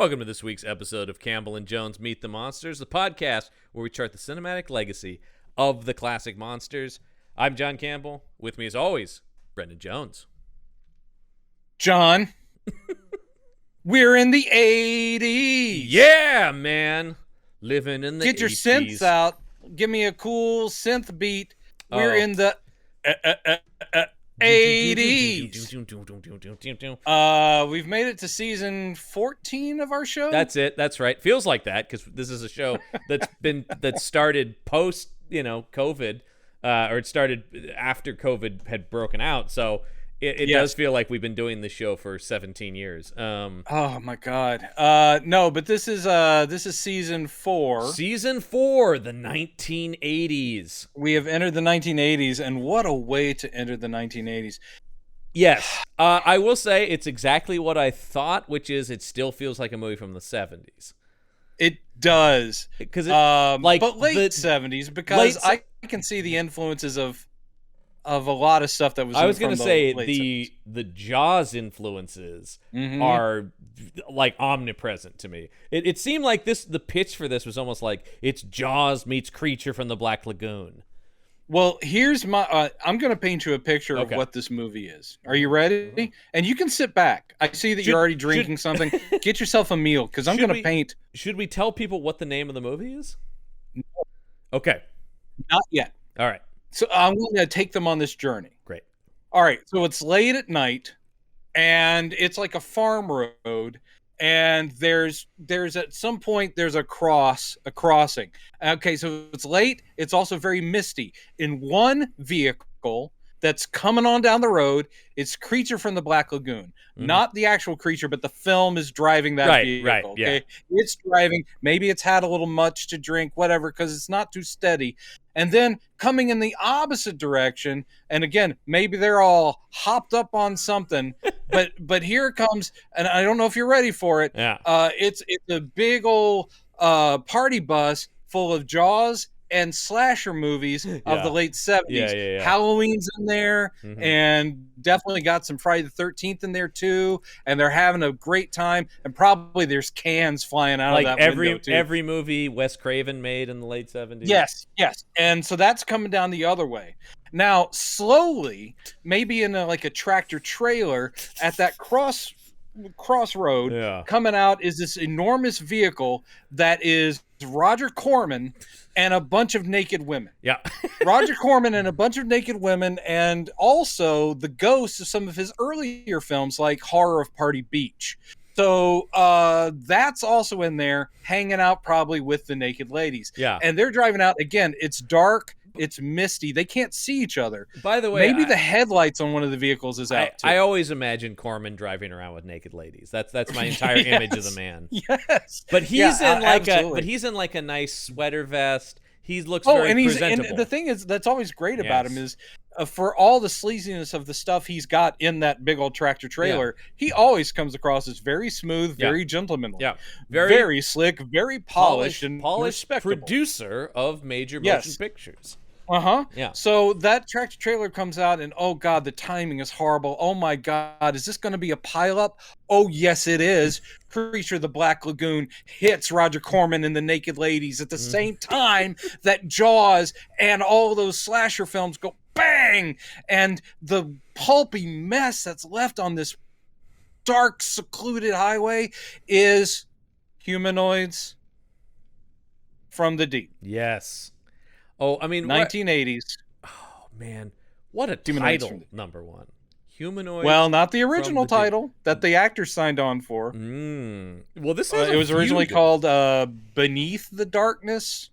Welcome to this week's episode of Campbell and Jones Meet the Monsters, the podcast where we chart the cinematic legacy of the classic monsters. I'm John Campbell. With me, as always, Brendan Jones. John, we're in the 80s. Yeah, man. Living in the 80s. Get your synths out. Give me a cool synth beat. We're in the 80s. We've made it to season 14 of our show. That's it. That's right. Feels like that because this is a show that started post, COVID, or it started after COVID had broken out. So it does feel like we've been doing this show for 17 years. Oh my God. No, but this is season 4. Season 4, the 1980s. We have entered the 1980s, and what a way to enter the 1980s. Yes. I will say it's exactly what I thought, which is it still feels like a movie from the 70s. It does. Because but late 70s, because I can see the influences of a lot of stuff that was. I was going to say the Jaws influences are like omnipresent to me. It seemed like the pitch for this was almost like it's Jaws meets Creature from the Black Lagoon. Well, here's my. I'm going to paint you a picture of what this movie is. Are you ready? And you can sit back. I see that you're already drinking something. Get yourself a meal because I'm going to paint. Should we tell people what the name of the movie is? No. Okay. Not yet. All right. So I'm going to take them on this journey. Great. All right. So it's late at night, and it's like a farm road, and there's at some point there's a crossing. Okay, so it's late. It's also very misty. In one vehicle that's coming on down the road, it's Creature from the Black Lagoon. Not the actual creature, but the film is driving that vehicle. Right, okay? yeah. It's driving. Maybe it's had a little much to drink, whatever, because it's not too steady. And then coming in the opposite direction, and again, maybe they're all hopped up on something, but here it comes, and I don't know if you're ready for it. Yeah. It's a big old party bus full of Jaws and slasher movies of the late 70s. Yeah. Halloween's in there, and definitely got some Friday the 13th in there too, and they're having a great time, and probably there's cans flying out of that window too. Every movie Wes Craven made in the late 70s. Yes. And so that's coming down the other way. Now, slowly, maybe in a tractor trailer at that crossroad, coming out is this enormous vehicle that is Roger Corman and a bunch of naked women. Yeah. Roger Corman and a bunch of naked women, and also the ghosts of some of his earlier films like Horror of Party Beach. So that's also in there, hanging out probably with the naked ladies. Yeah. And they're driving out. Again, it's dark. It's misty. They can't see each other. By the way, maybe the headlights on one of the vehicles is out too. I always imagine Corman driving around with naked ladies. That's my entire image of the man. Yes. But he's in like a nice sweater vest. He looks very presentable. And the thing is that's always great about him is for all the sleaziness of the stuff he's got in that big old tractor trailer, he always comes across as very smooth, very gentlemanly. Yeah. Very slick, very polished and respectable. Producer of major motion pictures. Yeah. So that tractor trailer comes out, and oh God, the timing is horrible. Oh my God, is this going to be a pileup? Oh yes, it is. Creature of the Black Lagoon hits Roger Corman and the naked ladies at the same time that Jaws and all those slasher films go bang, and the pulpy mess that's left on this dark, secluded highway is Humanoids from the Deep. Yes. Oh, I mean, 1980s. Oh man, what a title! Number one, Humanoids. Well, not the original title that the actors signed on for. Well, this it was originally called Beneath the Darkness,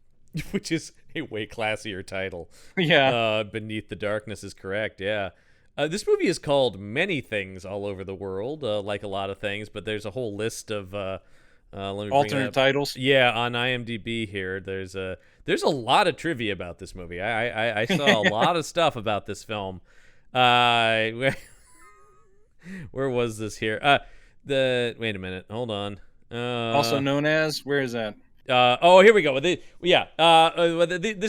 which is a way classier title. Yeah, Beneath the Darkness is correct. Yeah. This movie is called many things all over the world, like a lot of things, but there's a whole list of alternate titles. Yeah, on IMDb here, there's a lot of trivia about this movie. I saw a lot of stuff about this film. Where was this here? Wait a minute, hold on. Also known as, where is that? Here we go. This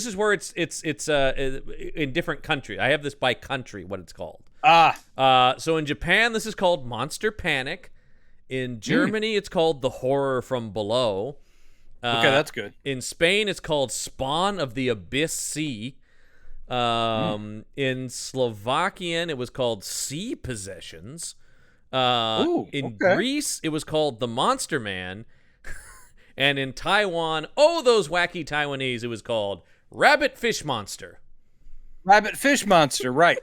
is where it's in different countries. I have this by country, what it's called. So in Japan, this is called Monster Panic. In Germany, it's called The Horror from Below. Okay, that's good. In Spain, it's called Spawn of the Abyss Sea. In Slovakian, it was called Sea Possessions. In Greece, it was called The Monster Man. And in Taiwan, those wacky Taiwanese, it was called Rabbit Fish Monster. Rabbit Fish Monster, right.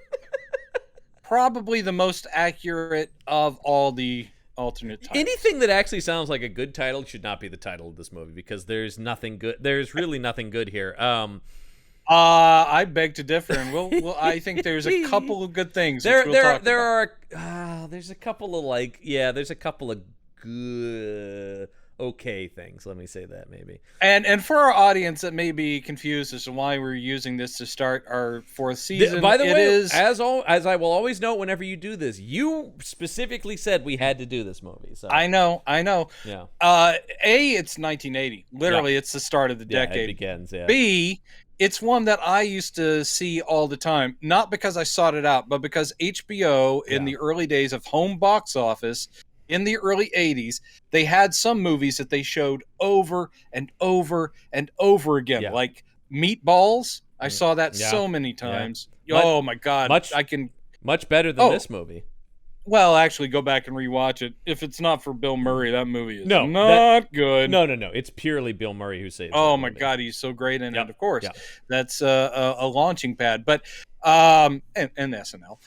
Probably the most accurate of all the alternate titles. Anything that actually sounds like a good title should not be the title of this movie, because there's nothing good. There's really nothing good here. I beg to differ, and we'll I think there's a couple of good things. There's a couple of there's a couple of good okay things. Let me say that maybe. And for our audience that may be confused as to why we're using this to start our fourth season, by the way, as I will always note whenever you do this, you specifically said we had to do this movie. So I know. Yeah. It's 1980. Literally, It's the start of the decade. It begins. Yeah. B, it's one that I used to see all the time, not because I sought it out, but because HBO in the early days of home box office in the early 80s, they had some movies that they showed over and over and over again, like Meatballs. I saw that so many times. Yeah. Oh my God. Much better than this movie. Well, actually, go back and rewatch it. If it's not for Bill Murray, that movie is not good. No. It's purely Bill Murray who saves it. Oh my God, he's so great in it. Of course, that's a launching pad. But and SNL,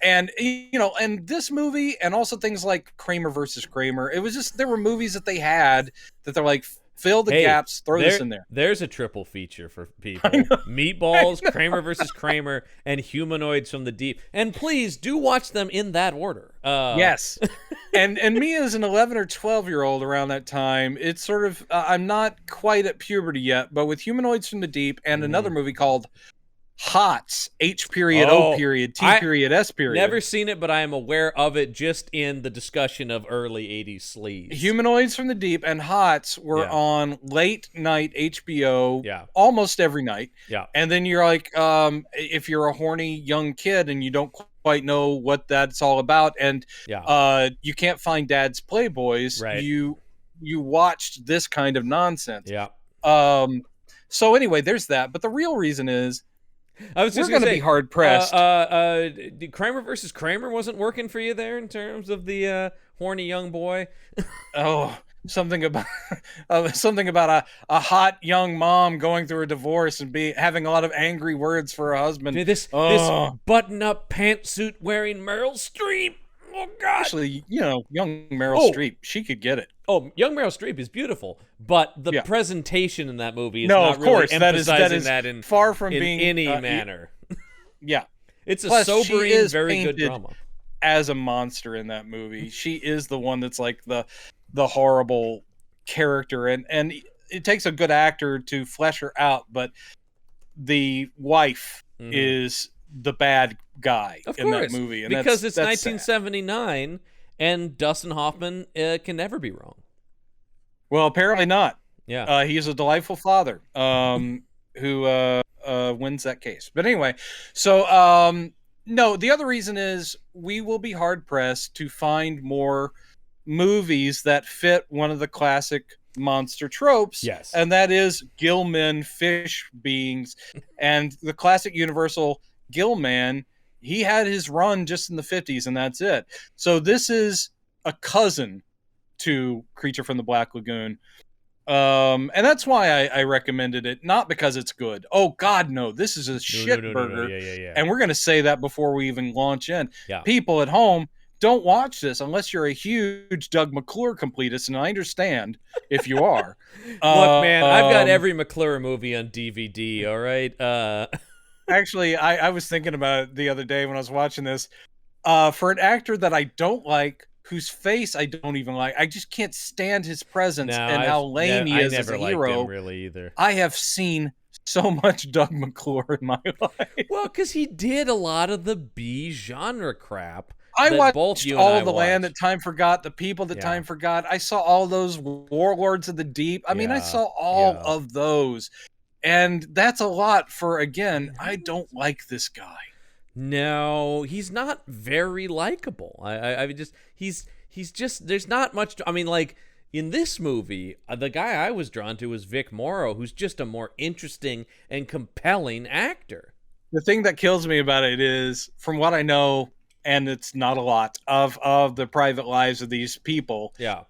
and this movie, and also things like Kramer versus Kramer. It was just there were movies that they had that they're like, fill the gaps, throw this in there. There's a triple feature for people. Meatballs, Kramer versus Kramer, and Humanoids from the Deep. And please do watch them in that order. Yes. and me as an 11 or 12-year-old around that time, it's sort of, I'm not quite at puberty yet, but with Humanoids from the Deep and another movie called Hots, H period, O period, T period, S period. Never seen it, but I am aware of it just in the discussion of early 80s sleaze. Humanoids from the Deep and Hots were on late night HBO almost every night. Yeah. And then you're like, if you're a horny young kid and you don't quite know what that's all about, and you can't find Dad's Playboys, you watched this kind of nonsense. Yeah. So anyway, there's that. But the real reason is, I was just going to be hard pressed. Kramer versus Kramer wasn't working for you there in terms of the horny young boy. Something about a hot young mom going through a divorce and having a lot of angry words for her husband. Dude, this button-up pantsuit wearing Meryl Streep. Oh God! Actually, young Meryl Streep, she could get it. Oh, young Meryl Streep is beautiful, but the presentation in that movie is not really emphasizing that in far from in being any manner. Yeah, it's a Plus, sobering, very good drama. As a monster in that movie, she is the one that's like the horrible character, and it takes a good actor to flesh her out, but the wife is the bad guy in that movie, and because it's that's 1979 and Dustin Hoffman can never be wrong. Well, apparently not. Yeah, he's a delightful father who wins that case. But anyway, so no, the other reason is we will be hard pressed to find more movies that fit one of the classic monster tropes. Yes, and that is Gillman fish beings, and the classic Universal Gillman. He had his run just in the 50s, and that's it. So this is a cousin to Creature from the Black Lagoon. And that's why I recommended it, not because it's good. Oh, God, no. This is a shit burger. Yeah. And we're going to say that before we even launch in. Yeah. People at home, don't watch this unless you're a huge Doug McClure completist, and I understand if you are. Look, man, I've got every McClure movie on DVD, all right? Actually, I was thinking about it the other day when I was watching this. For an actor that I don't like, whose face I don't even like, I just can't stand his presence how lame he is as a hero. I never liked him really either. I have seen so much Doug McClure in my life. Well, because he did a lot of the B genre crap. I watched all the Land That Time Forgot, The People That Time Forgot. I saw all those Warlords of the Deep. I mean, I saw all of those. And that's a lot for, again, I don't like this guy. No, he's not very likable. I just there's not much. I mean, like in this movie, the guy I was drawn to was Vic Morrow, who's just a more interesting and compelling actor. The thing that kills me about it is, from what I know, and it's not a lot of the private lives of these people. Yeah.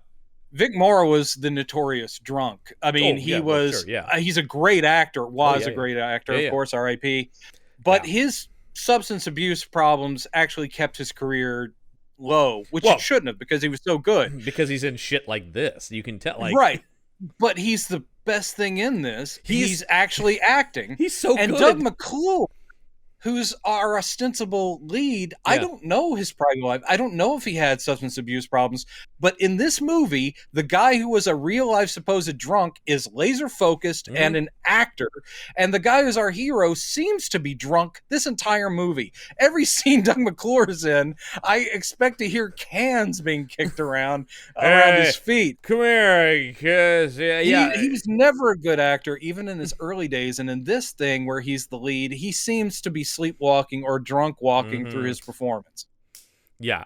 Vic Morrow was the notorious drunk. I mean, he's a great actor, great actor, of course, R.I.P. But his substance abuse problems actually kept his career low, which it shouldn't have, because he was so good. Because he's in shit like this. You can tell. Like, right. But he's the best thing in this. He's actually acting. He's so good. And Doug McClure, who's our ostensible lead, I don't know his private life. I don't know if he had substance abuse problems. But in this movie, the guy who was a real-life supposed drunk is laser-focused and an actor. And the guy who's our hero seems to be drunk this entire movie. Every scene Doug McClure is in, I expect to hear cans being kicked around his feet. Come here, because he was never a good actor, even in his early days. And in this thing where he's the lead, he seems to be sleepwalking or drunk walking through his performance. Yeah.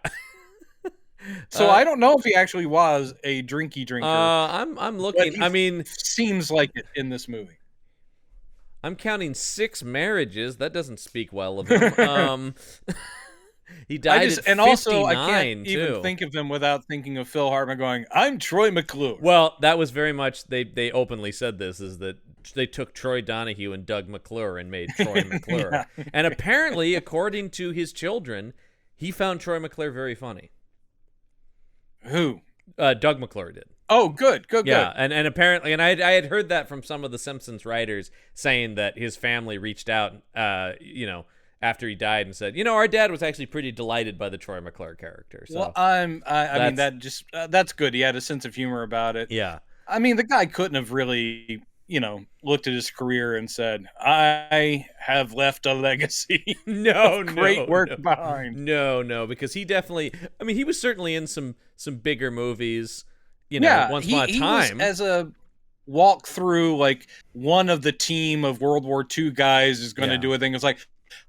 So I don't know if he actually was a drinky drinker. I'm looking. I mean, seems like it in this movie. I'm counting 6 marriages. That doesn't speak well of him. He died at 59, also I can't even think of him without thinking of Phil Hartman going, "I'm Troy McClure." Well, that was very much they openly said this, is that they took Troy Donahue and Doug McClure and made Troy McClure. And apparently, according to his children, he found Troy McClure very funny. Who? Doug McClure did. Oh, good. Yeah, and apparently, and I had heard that from some of the Simpsons writers, saying that his family reached out, after he died and said, our dad was actually pretty delighted by the Troy McClure character. So well, I mean, that just that's good. He had a sense of humor about it. Yeah. I mean, the guy couldn't have really, looked at his career and said, "I have left a legacy." Great work behind. No, because he definitely. I mean, he was certainly in some bigger movies. Once upon a time, was, as a walk through, like one of the team of World War II guys is going to do a thing. It's like,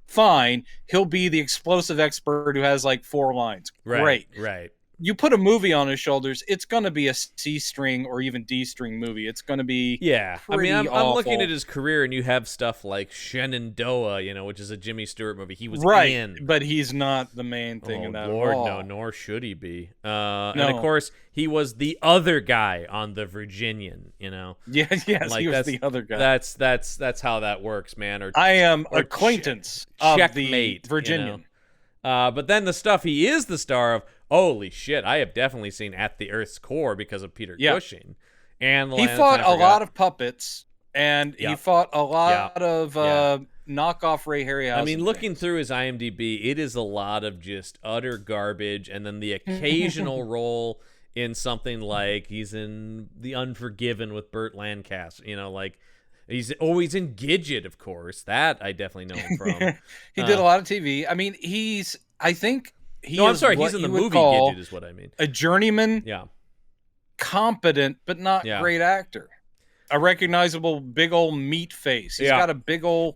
fine, he'll be the explosive expert who has like 4 lines. Great. Right. You put a movie on his shoulders, it's going to be a C-string or even D-string movie. It's going to be I mean, I'm looking at his career, and you have stuff like Shenandoah, which is a Jimmy Stewart movie. He was in. But he's not the main thing in that Lord, at all. No, nor should he be. And of course, he was the other guy on The Virginian, Yes, like, he was the other guy. That's how that works, man. I am acquaintance of Checkmate, the Virginian. But then the stuff he is the star of, holy shit, I have definitely seen At the Earth's Core because of Peter Cushing. And he fought a lot of puppets, and he fought a lot of knockoff Ray Harryhausen. I mean, looking through his IMDb, it is a lot of just utter garbage, and then the occasional role in something like he's in The Unforgiven with Burt Lancaster, he's always in Gidget, of course. That I definitely know him from. He did a lot of TV. I mean, I think I'm sorry, he's in the movie Gidget is what I mean. A journeyman, competent, but not great actor. A recognizable big old meat face. He's got a big old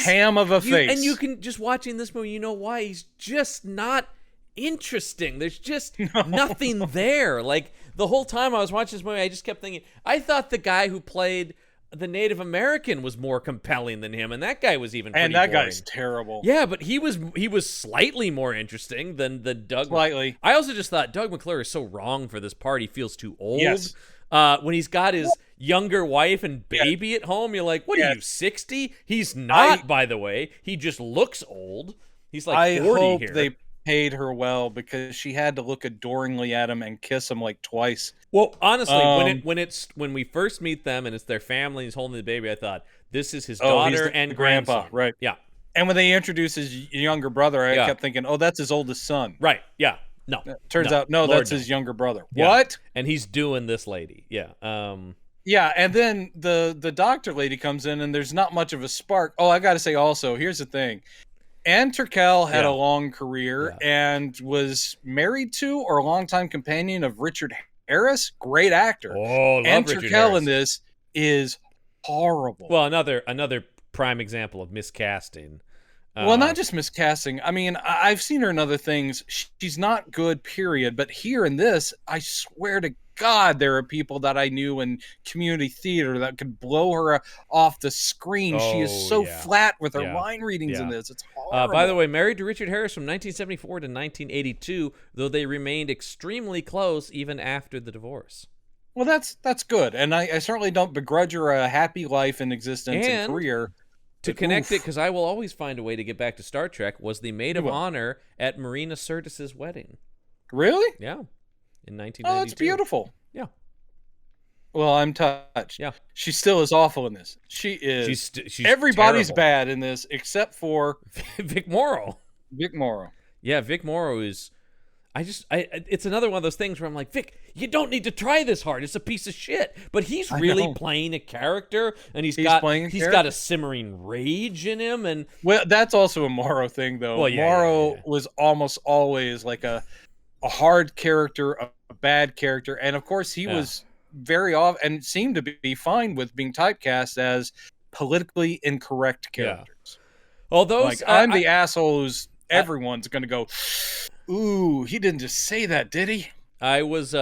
ham of a face. And you can, just watching this movie, you know why. He's just not interesting. There's just nothing there. Like, the whole time I was watching this movie, I just kept thinking, I thought the guy who played the Native American was more compelling than him, and that guy was even pretty boring. Guy's terrible. Yeah, but he was slightly more interesting than Doug. Slightly. I also just thought Doug McClure is so wrong for this part. He feels too old. Yes. When he's got his younger wife and baby at home, you're like, what are you, 60? He's not, by the way. He just looks old. He's like 40 I hope here. They paid her well, because she had to look adoringly at him and kiss him like twice. Well, honestly, when we first meet them and it's their family, he's holding the baby, I thought, this is his daughter and grandpa, right? Yeah. And when they introduce his younger brother, I kept thinking, oh, that's his oldest son. Right. Yeah. No. Turns out, no, that's his younger brother. Yeah. What? And he's doing this lady. Yeah. Yeah, and then the doctor lady comes in, and there's not much of a spark. Oh, I got to say also, here's the thing. Ann Turkel had a long career and was married to or a longtime companion of Richard Harris. Great actor. Oh, love Ann Richard Turkel Harris. in this is horrible. Well, another prime example of miscasting. Well, not just miscasting. I mean, I've seen her in other things. She's not good, period. But here in this, I swear to God, there are people that I knew in community theater that could blow her off the screen. She is so flat with her line readings in this. It's horrible. By the way, married to Richard Harris from 1974 to 1982, though they remained extremely close even after the divorce. Well, that's good. And I certainly don't begrudge her a happy life and existence and career. To connect it, because I will always find a way to get back to Star Trek, was the maid of honor at Marina Sirtis's wedding. Really? Yeah. In 1992. Oh, that's beautiful. Yeah. Well, I'm touched. Yeah. She still is awful in this. She is. She's everybody's terrible. Bad in this except for Vic Morrow. Vic Morrow. Yeah, Vic Morrow is... it's another one of those things where I'm like, Vic, you don't need to try this hard. It's a piece of shit. But he's really playing a character, and he's got a simmering rage in him. And well, that's also a Morrow thing, though. Well, Morrow was almost always like a hard character, a bad character, and of course he was very off and seemed to be fine with being typecast as politically incorrect characters. Although, like, I'm the asshole who's everyone's going to go, ooh, he didn't just say that, did he? I was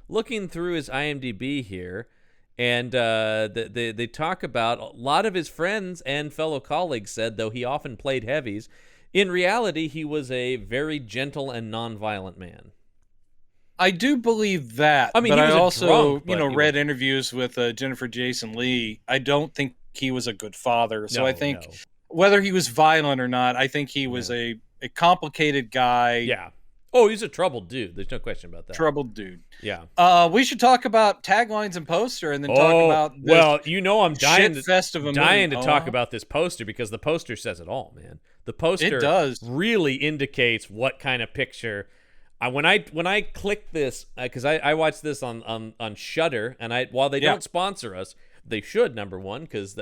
looking through his IMDb here, and they talk about a lot of his friends and fellow colleagues said, though he often played heavies, in reality, he was a very gentle and nonviolent man. I do believe that. I mean, but he was I also, drunk, read interviews with Jennifer Jason Leigh. I don't think he was a good father. So I think whether he was violent or not, I think he was a complicated guy. Yeah. Oh, he's a troubled dude. There's no question about that. Troubled dude. Yeah. We should talk about taglines and poster, and then talk about this I'm dying to movie. talk about this poster, because the poster says it all, man. The poster really indicates what kind of picture. When I click this, because I watched this on Shudder, and while they don't sponsor us, they should, number one, because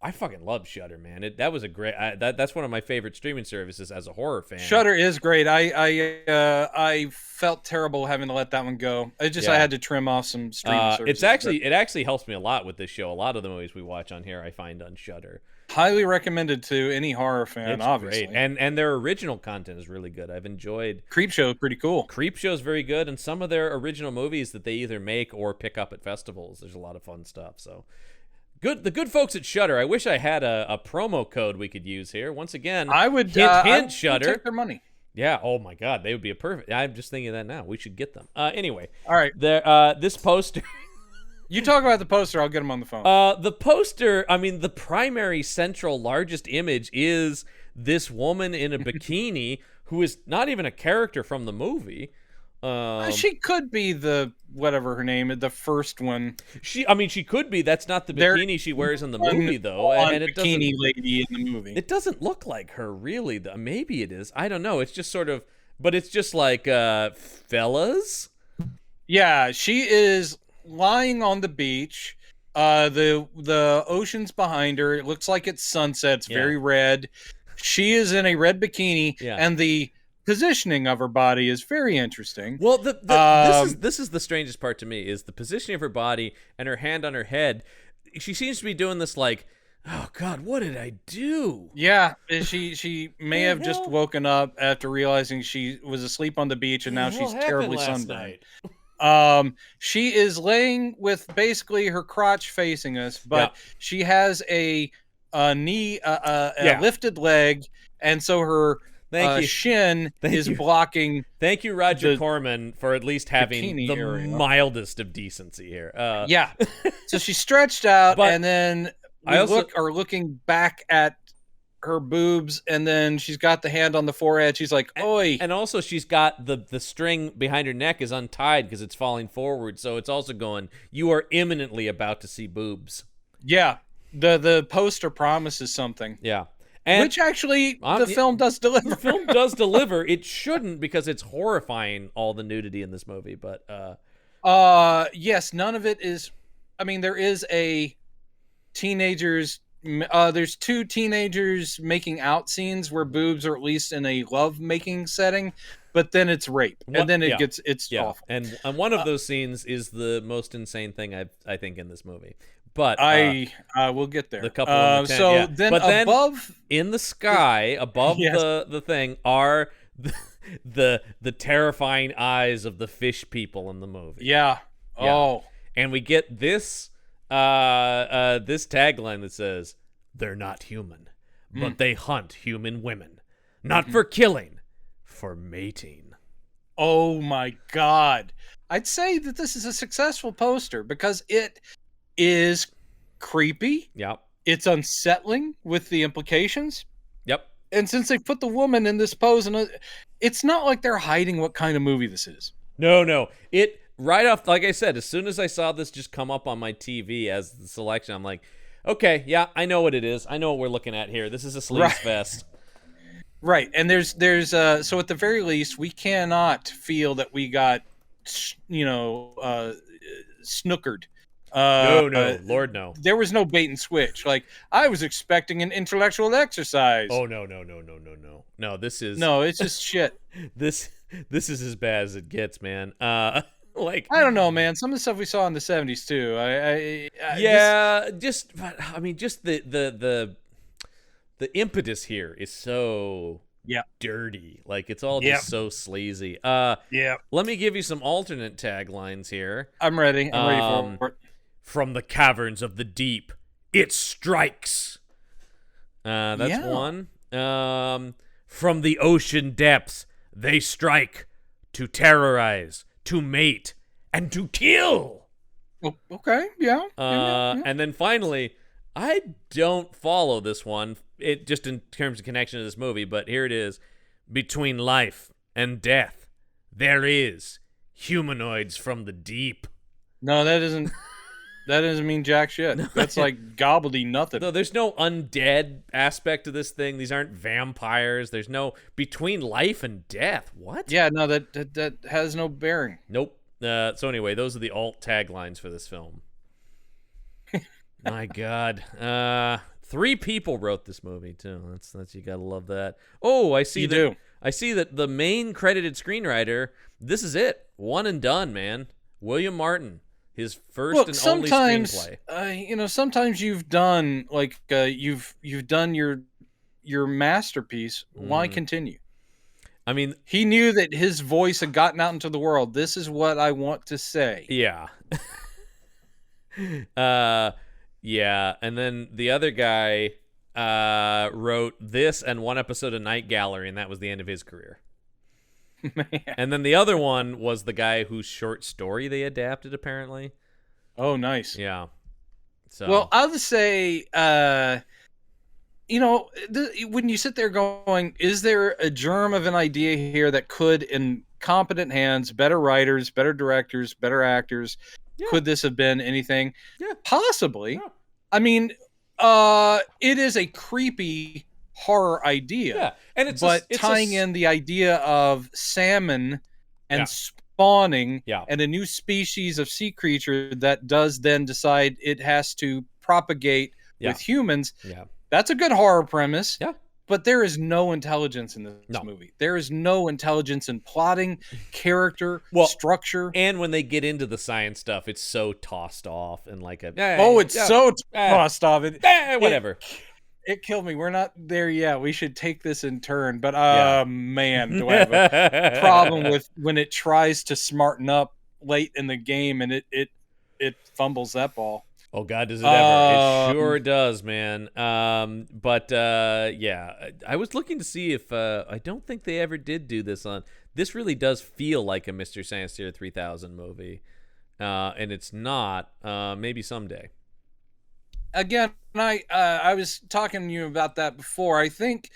I fucking love Shudder, man. That was a great. That's one of my favorite streaming services as a horror fan. Shudder is great. I felt terrible having to let that one go. I had to trim off some streaming services. It actually helps me a lot with this show. A lot of the movies we watch on here, I find on Shudder. Highly recommended to any horror fan. It's obviously great. And their original content is really good. I've enjoyed. Creepshow is pretty cool. Creepshow is very good, and some of their original movies that they either make or pick up at festivals. There's a lot of fun stuff. So. Good, the good folks at Shudder. I wish I had a promo code we could use here. Once again, I would hint Shudder. Take their money. Yeah. Oh my God, they would be a perfect. I'm just thinking of that now. We should get them. Anyway. All right. This poster. You talk about the poster. I'll get them on the phone. The poster. I mean, the primary, central, largest image is this woman in a bikini who is not even a character from the movie. She could be the whatever her name is, the first one. She could be. That's not the bikini she wears in the movie, though. And it bikini lady in the movie. It doesn't look like her, really. Maybe it is. I don't know. It's just sort of, but it's just like fellas. Yeah, she is lying on the beach. The ocean's behind her. It looks like it's sunset. It's very red. She is in a red bikini, and the positioning of her body is very interesting. Well, this is the strangest part to me, is the positioning of her body and her hand on her head. She seems to be doing this like, oh God, what did I do? Yeah, she may have just woken up after realizing she was asleep on the beach, and now she's terribly sunburned. She is laying with basically her crotch facing us, but she has a knee, a lifted leg, and so her shin is blocking. Thank you, Roger Corman, for at least having the mildest of decency here. So she's stretched out, and then we are looking back at her boobs, and then she's got the hand on the forehead. She's like, oi. And also she's got the string behind her neck is untied because it's falling forward. So it's also going, you are imminently about to see boobs. Yeah. The poster promises something. Yeah. Which actually the film does deliver. The film does deliver. It shouldn't, because it's horrifying, all the nudity in this movie. But yes, none of it is. I mean, there is a teenagers. There's two teenagers making out scenes where boobs are at least in a love making setting, but then it's rape, and then it's awful. And one of those scenes is the most insane thing I think in this movie. But I will get there. the couple in the tent, so yeah. then But then above in the sky, above Yes. the thing, are the terrifying eyes of the fish people in the movie. Yeah. Yeah. Oh. And we get this this tagline that says, "They're not human, but they hunt human women, not for killing, for mating." Oh my God. I'd say that this is a successful poster because it is creepy. Yep. It's unsettling with the implications. Yep. And since they put the woman in this pose, and it's not like they're hiding what kind of movie this is. No. It right off, like I said, as soon as I saw this just come up on my TV as the selection, I'm like, okay, yeah, I know what it is. I know what we're looking at here. This is a sleaze fest. Right. And there's so at the very least, we cannot feel that we got, snookered. No, Lord, no. There was no bait and switch. Like, I was expecting an intellectual exercise. Oh, no. No, this is... No, it's just shit. This is as bad as it gets, man. Like, I don't know, man. Some of the stuff we saw in the 70s too. just the impetus here is so dirty. Like, it's all just so sleazy. Let me give you some alternate taglines here. I'm ready. I'm ready for it. From the caverns of the deep, it strikes. That's one. From the ocean depths, they strike to terrorize, to mate, and to kill. Oh, okay, yeah. And then finally, I don't follow this one, it just in terms of connection to this movie, but here it is. Between life and death, there is humanoids from the deep. No, that doesn't mean jack shit. That's like gobbledy nothing. No, there's no undead aspect to this thing. These aren't vampires. There's no between life and death. What? Yeah, no, that has no bearing. Nope. So anyway, those are the alt taglines for this film. My God. 3 people wrote this movie too. That's you gotta love that. Oh, I see I see that the main credited screenwriter. This is it. One and done, man. William Martin. His first and only screenplay. Sometimes you've done like you've done your masterpiece. Why continue? I mean, he knew that his voice had gotten out into the world. This is what I want to say. Yeah. Yeah, and then the other guy wrote this and one episode of Night Gallery, and that was the end of his career. Man. And then the other one was the guy whose short story they adapted, apparently. Oh, nice. Yeah. So. Well, I'll just say, when you sit there going, is there a germ of an idea here that could, in competent hands, better writers, better directors, better actors, could this have been anything? Yeah. Possibly. Yeah. I mean, it is a creepy horror idea. Yeah. And it's tying in the idea of salmon and spawning and a new species of sea creature that does then decide it has to propagate with humans. Yeah. That's a good horror premise. Yeah. But there is no intelligence in this movie. There is no intelligence in plotting, character, structure. And when they get into the science stuff, it's so tossed off and like a so tossed off. Whatever. It killed me. We're not there yet. We should take this in turn. But man, do I have a problem with when it tries to smarten up late in the game and it fumbles that ball. Oh God, does it ever? It sure does, man. But I was looking to see if I don't think they ever did do this on. This really does feel like a Mr. Science Theater 3000 movie, and it's not. Maybe someday. Again, I was talking to you about that before. I think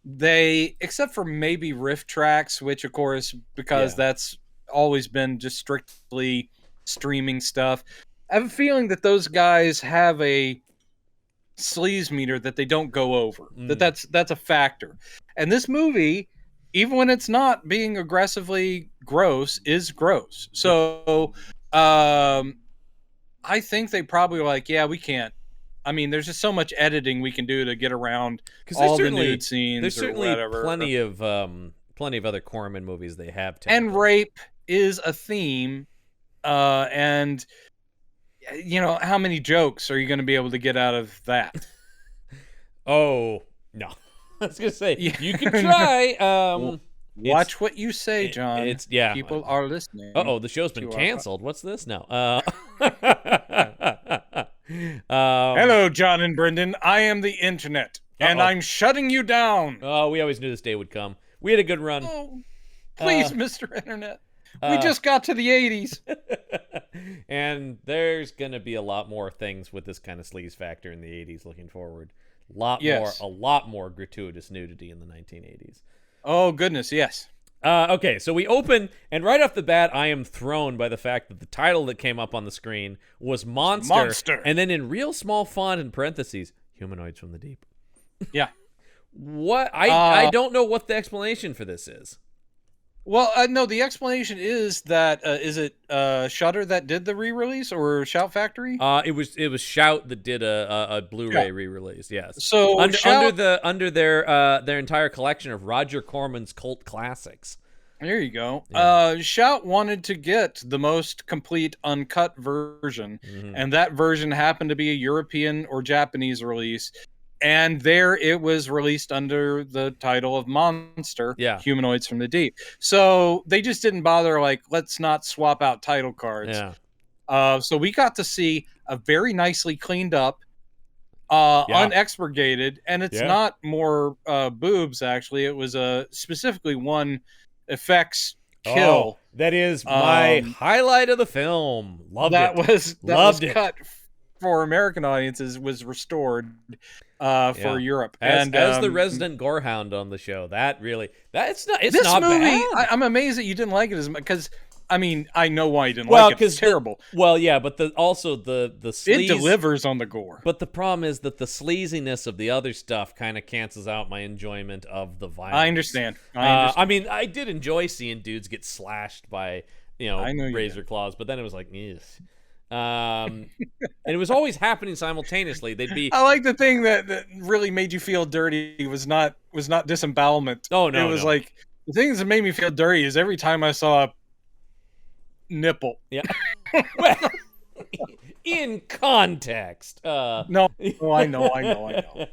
they, except for maybe riff tracks, which of course, because that's always been just strictly streaming stuff. I have a feeling that those guys have a sleaze meter that they don't go over. That's a factor. And this movie, even when it's not being aggressively gross, is gross. So I think they probably were like, we can't. I mean, there's just so much editing we can do to get around all the nude scenes. There's certainly whatever. plenty of other Corman movies they have. And rape is a theme, and how many jokes are you going to be able to get out of that? Oh no, I was gonna say Yeah. you can try. Watch what you say, John. It's yeah. People are listening. Oh, the show's been to our canceled. What's this now? Hello, John and Brendan. I am the internet, and I'm shutting you down. Oh, we always knew this day would come. We had a good run. Oh, please, Mr. Internet. We just got to the 80s. And there's going to be a lot more things with this kind of sleaze factor in the 80s looking forward. A lot more gratuitous nudity in the 1980s. Oh, goodness, yes. Okay, so we open, and right off the bat, I am thrown by the fact that the title that came up on the screen was Monster. And then in real small font in parentheses, Humanoids from the Deep. Yeah. What? I don't know what the explanation for this is. Well, no, the explanation is that is it Shudder that did the re-release or Shout Factory? It was Shout that did a Blu-ray re-release. Yes. So under their entire collection of Roger Corman's cult classics. There you go. Yeah. Shout wanted to get the most complete uncut version, and that version happened to be a European or Japanese release. And there it was released under the title of Monster, Humanoids from the Deep. So they just didn't bother, let's not swap out title cards. Yeah. So we got to see a very nicely cleaned up, unexpurgated, and it's not more boobs, actually. It was specifically one effects kill. Oh, that is my highlight of the film. Loved it. That was it. Cut for American audiences, was restored for Europe. As the resident gorehound on the show, it's not this not movie, bad. I'm amazed that you didn't like it as much, because I mean, I know why you didn't like it. It's terrible. But the sleaze, it delivers on the gore. But the problem is that the sleaziness of the other stuff kind of cancels out my enjoyment of the violence. I understand. I mean, I did enjoy seeing dudes get slashed by razor claws, but then it was like, yes. And it was always happening simultaneously. They'd be. I like the thing that really made you feel dirty was not disembowelment. Oh no, it was like the things that made me feel dirty is every time I saw a nipple. Yeah. Well, in context. No, I know.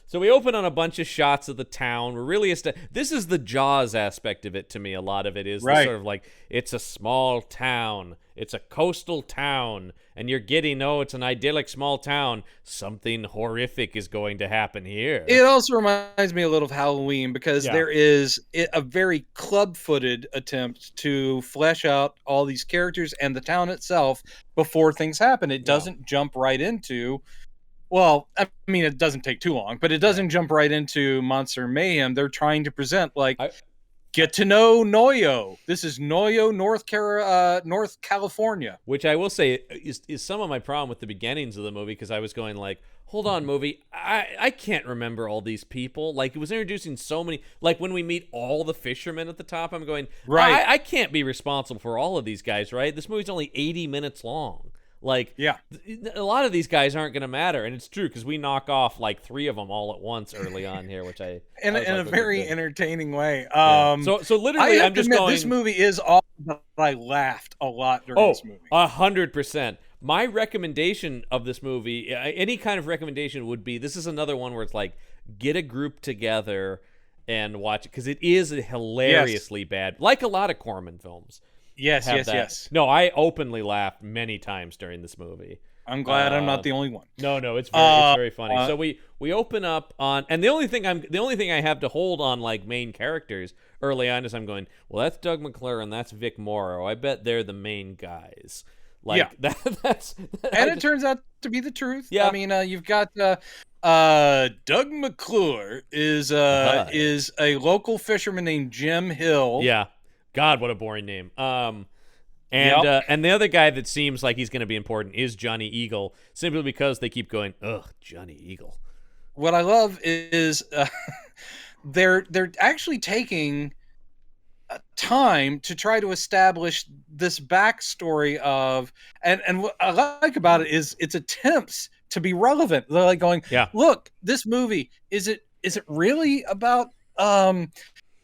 So we open on a bunch of shots of the town. We're really this is the Jaws aspect of it to me. A lot of it is sort of like, it's a small town. It's a coastal town. And you're getting, it's an idyllic small town. Something horrific is going to happen here. It also reminds me a little of Halloween, because there is a very club-footed attempt to flesh out all these characters and the town itself before things happen. It doesn't jump right into... Well, I mean, it doesn't take too long, but it doesn't jump right into Monster Mayhem. They're trying to present, get to know Noyo. This is Noyo, North California. Which I will say is some of my problem with the beginnings of the movie, because I was going hold on, movie. I can't remember all these people. It was introducing so many. When we meet all the fishermen at the top, I'm going, I can't be responsible for all of these guys, right? This movie's only 80 minutes long. A lot of these guys aren't going to matter, and it's true, because we knock off 3 of them all at once early on here, which in a very entertaining way. So literally, I'm just going. This movie is awesome, but I laughed a lot during this movie. 100%. My recommendation of this movie, any kind of recommendation, would be, this is another one where it's get a group together and watch it, because it is hilariously bad, like a lot of Corman films. Yes. No, I openly laughed many times during this movie. I'm glad I'm not the only one. No, it's very funny. So we open up on, and the only thing I have to hold on main characters early on is I'm going, well, that's Doug McClure and that's Vic Morrow. I bet they're the main guys. And it turns out to be the truth. Yeah. I mean, you've got Doug McClure is a local fisherman named Jim Hill. Yeah. God, what a boring name. And the other guy that seems like he's going to be important is Johnny Eagle, simply because they keep going, ugh, Johnny Eagle. What I love is they're actually taking time to try to establish this backstory of, and what I like about it is its attempts to be relevant. They're going, look, this movie, is it really about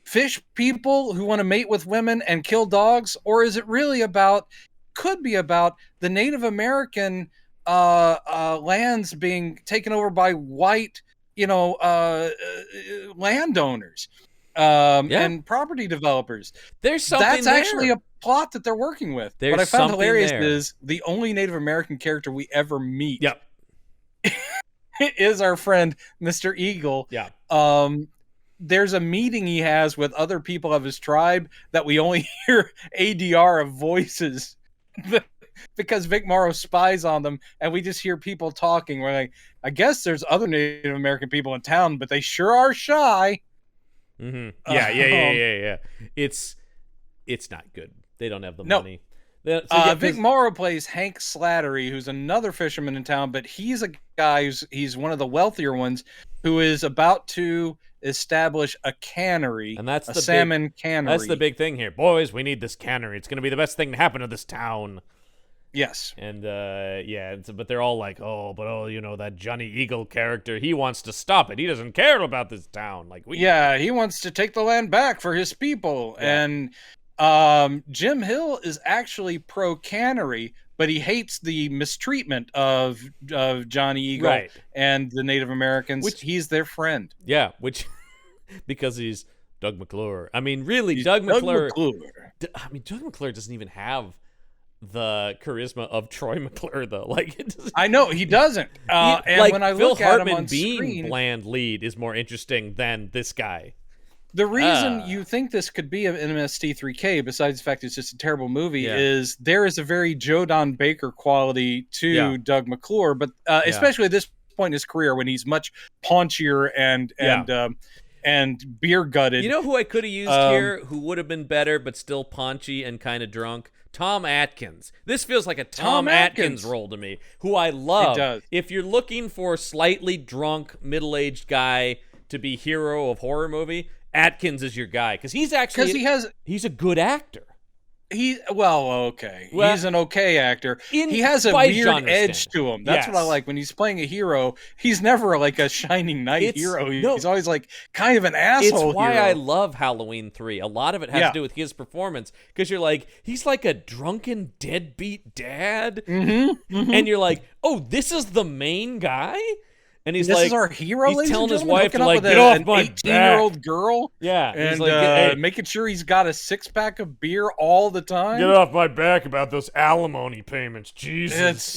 fish people who want to mate with women and kill dogs, or is it really could be about the Native American lands being taken over by white, landowners, and property developers. There's something That's there. actually a plot that they're working with. There's what I found something hilarious there. is the only Native American character we ever meet Yep. is our friend Mr. Eagle. Yeah. There's a meeting he has with other people of his tribe that we only hear ADR of voices because Vic Morrow spies on them, and we just hear people talking. We're like, I guess there's other Native American people in town, but they sure are shy. Mm-hmm. Yeah. It's not good. They don't have the money. Vic Morrow plays Hank Slattery, who's another fisherman in town, but he's a guy he's one of the wealthier ones who is about to establish a cannery, and that's a salmon cannery. That's the big thing here. Boys, we need this cannery. It's going to be the best thing to happen to this town. Yes. And but they're all like, that Johnny Eagle character, he wants to stop it. He doesn't care about this town. He wants to take the land back for his people. Yeah. And Jim Hill is actually pro cannery, but he hates the mistreatment of Johnny Eagle and the Native Americans. Which he's their friend. Yeah, because he's Doug McClure. I mean, really, Doug McClure. Doug McClure doesn't even have the charisma of Troy McClure, though. I know he doesn't. And when I Phil look Hartman at him on being screen, bland lead is more interesting than this guy. The reason you think this could be an MST3K, besides the fact it's just a terrible movie, is there is a very Joe Don Baker quality to Doug McClure, but especially at this point in his career when he's much paunchier and beer gutted. You know who I could have used here, who would have been better but still paunchy and kind of drunk? Tom Atkins. This feels like a Tom Atkins role to me, who I love. It does. If you're looking for a slightly drunk, middle-aged guy to be hero of horror movie, Atkins is your guy, because he's a good actor. He's an okay actor. He has a weird edge to him. That's what I like. When he's playing a hero, he's never like a shining knight hero. He's always like kind of an asshole. It's why I love Halloween 3. A lot of it has to do with his performance, because you're like, he's like a drunken deadbeat dad, and you're like, oh, this is the main guy. And this is our hero. He's telling his wife to get off my 18-year-old girl. Yeah, and making sure he's got a 6-pack of beer all the time. Get off my back about those alimony payments, Jesus.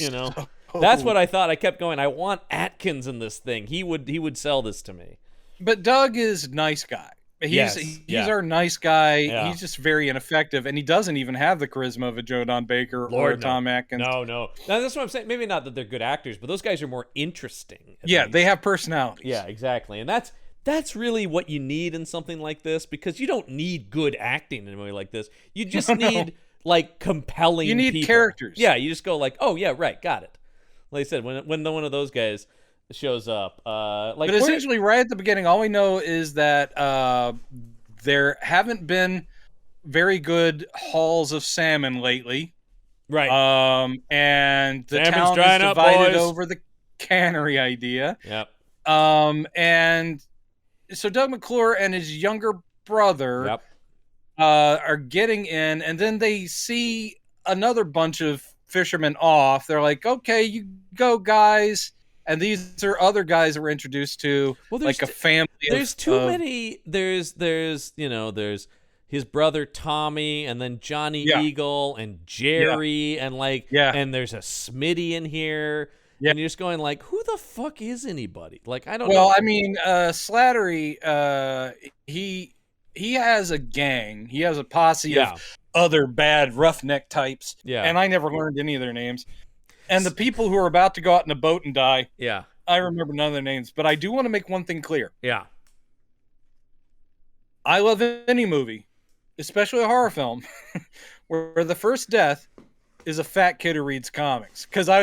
That's what I thought. I kept going, I want Atkins in this thing. He would sell this to me. But Doug is nice guy. He's our nice guy. Yeah. He's just very ineffective, and he doesn't even have the charisma of a Joe Don Baker or a Tom Atkins. No. Now, that's what I'm saying. Maybe not that they're good actors, but those guys are more interesting. Yeah, they have personalities. Yeah, exactly. And that's really what you need in something like this, because you don't need good acting in a movie like this. You just need compelling. You need people. Characters. Yeah, you just go oh yeah, right, got it. Like I said, when one of those guys shows up, but essentially right at the beginning, all we know is that there haven't been very good hauls of salmon lately, right? And the Salmon's town drying is up, divided boys. over the cannery idea. Yep. And so Doug McClure and his younger brother are getting in, and then they see another bunch of fishermen off. They're like, okay, you go, guys. And these are other guys that we're introduced to, like a family. There's too many. There's his brother Tommy, and then Johnny Eagle and Jerry, and and there's a Smitty in here. Yeah. And you're just going who the fuck is anybody? I don't know. Well, I mean, Slattery, he has a gang. He has a posse of other bad roughneck types. Yeah. And I never learned any of their names. And the people who are about to go out in a boat and die, I remember none of their names. But I do want to make one thing clear. Yeah. I love any movie, especially a horror film, where the first death is a fat kid who reads comics. Because I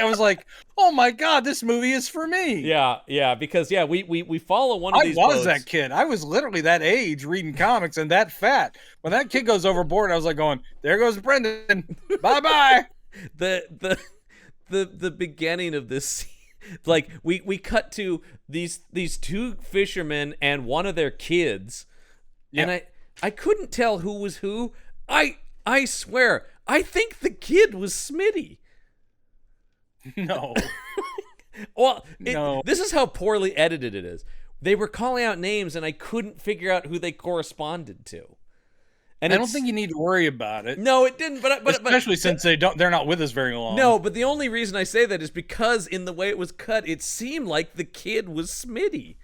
was like, oh my God, this movie is for me. Yeah, because we follow one of these boats. That kid. I was literally that age reading comics and that fat. When that kid goes overboard, I was like going, there goes Brendan. Bye-bye. The beginning of this scene, we cut to these two fishermen and one of their kids. Yeah. And I couldn't tell who was who. I swear, I think the kid was Smitty. No. Well, No. this is how poorly edited it is. They were calling out names, and I couldn't figure out who they corresponded to. And I don't think you need to worry about it. No, it didn't. But especially since they're not with us very long. No, but the only reason I say that is because in the way it was cut, it seemed like the kid was Smitty.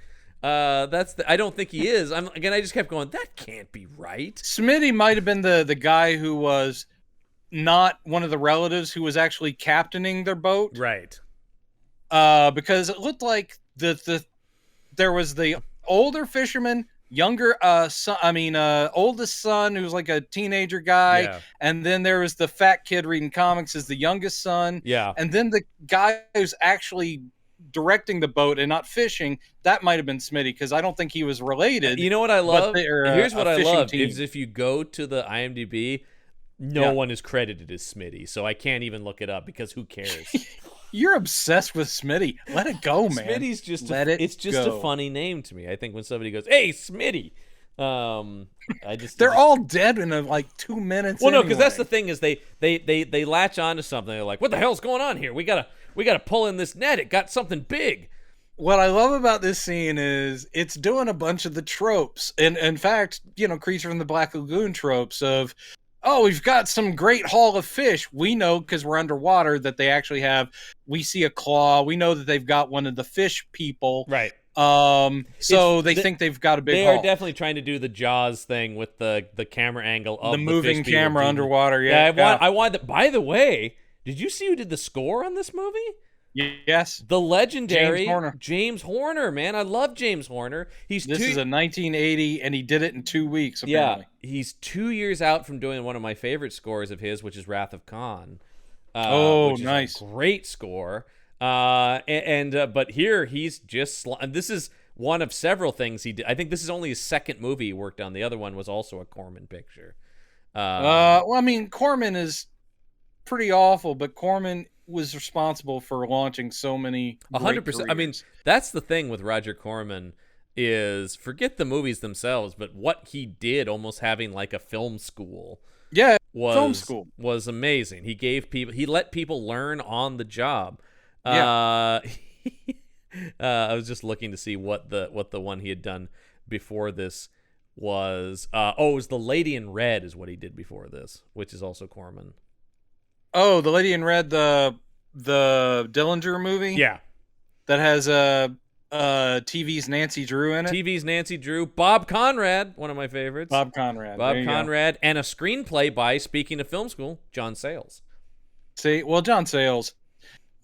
I don't think he is. I just kept going, that can't be right. Smitty might have been the guy who was not one of the relatives who was actually captaining their boat. Right. Because it looked like there was the older fisherman, younger oldest son who was like a teenager guy, and then there was the fat kid reading comics as the youngest son. Yeah. And then the guy who's actually directing the boat and not fishing, that might have been Smitty, because I don't think he was related. You know what I love? Here's what I love team. is if you go to the IMDb, no one is credited as Smitty, so I can't even look it up because who cares? You're obsessed with Smitty. Let it go, man. Smitty's just a funny name to me. I think when somebody goes, "Hey, Smitty," they're all dead in like 2 minutes. Well, no, because that's the thing is they latch on to something. They're like, "What the hell's going on here? We gotta pull in this net. It got something big." What I love about this scene is it's doing a bunch of the tropes, and in fact, Creature from the Black Lagoon tropes of, oh, we've got some great haul of fish. We know because we're underwater that they actually have. We see a claw. We know that they've got one of the fish people. Right. So they think they've got a big haul. They are definitely trying to do the Jaws thing with the camera angle of the moving camera underwater. I want that. By the way, did you see who did the score on this movie? Yes. The legendary James Horner, man. I love James Horner. This is a 1980, and he did it in 2 weeks, apparently. Yeah, he's 2 years out from doing one of my favorite scores of his, which is Wrath of Khan. Which nice. Is a great score. But here, he's just... this is one of several things he did. I think this is only his second movie he worked on. The other one was also a Corman picture. Corman is pretty awful, but Corman was responsible for launching so many 100%. I mean, that's the thing with Roger Corman is forget the movies themselves, but what he did, almost having like a film school. Yeah, film school was amazing. He let people learn on the job. Yeah. I was just looking to see what the one he had done before this was. It was The Lady in Red is what he did before this, which is also Corman. Oh, The Lady in Red, the Dillinger movie? Yeah. That has TV's Nancy Drew in it? TV's Nancy Drew. Bob Conrad, one of my favorites. Bob Conrad. And a screenplay by, speaking of film school, John Sayles. See, well, John Sayles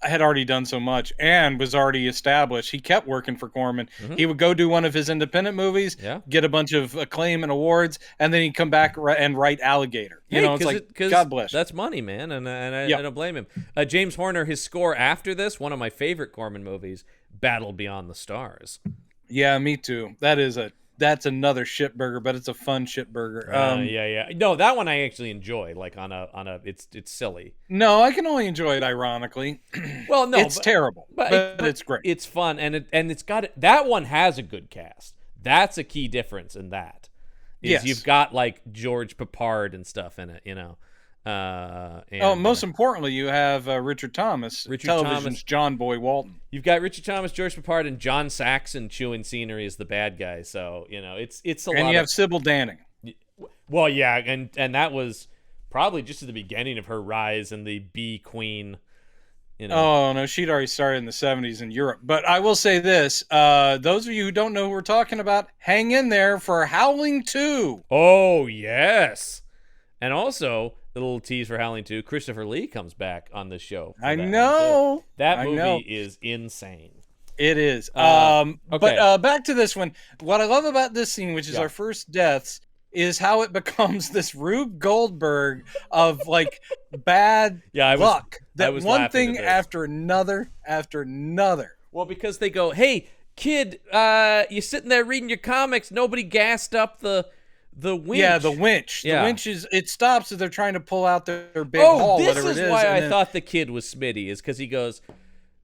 had already done so much and was already established. He kept working for Corman. Mm-hmm. He would go do one of his independent movies, get a bunch of acclaim and awards, and then he'd come back and write Alligator. It's like, God bless. That's money, man, and I don't blame him. James Horner, his score after this, one of my favorite Corman movies, Battle Beyond the Stars. Yeah, me too. That's another shitburger, but it's a fun shitburger. No, that one I actually enjoy. Like it's silly. No, I can only enjoy it ironically. Well, no, it's terrible, but it's great. It's fun, and it's got that one has a good cast. That's a key difference in that. You've got like George Peppard and stuff in it, most importantly, you have Richard Thomas, television's John Boy Walton. You've got Richard Thomas, George Peppard, and John Saxon chewing scenery as the bad guy. So it's a lot. And you have Sybil Danning. Well, yeah, and that was probably just at the beginning of her rise and the B Queen. Oh no, she'd already started in the 70s in Europe. But I will say this: those of you who don't know who we're talking about, hang in there for Howling 2. Oh yes, and also. A little tease for Howling 2. Christopher Lee comes back on this show. I know. That movie is insane. It is. Okay. But back to this one. What I love about this scene, which is our first deaths, is how it becomes this Rube Goldberg of like bad luck. That one thing after another after another. Well, because they go, hey, kid, you sitting there reading your comics. Nobody gassed up the winch. Yeah, the winch. The winch it stops as they're trying to pull out their big haul, whatever it is. This is why I thought the kid was Smitty, is because he goes,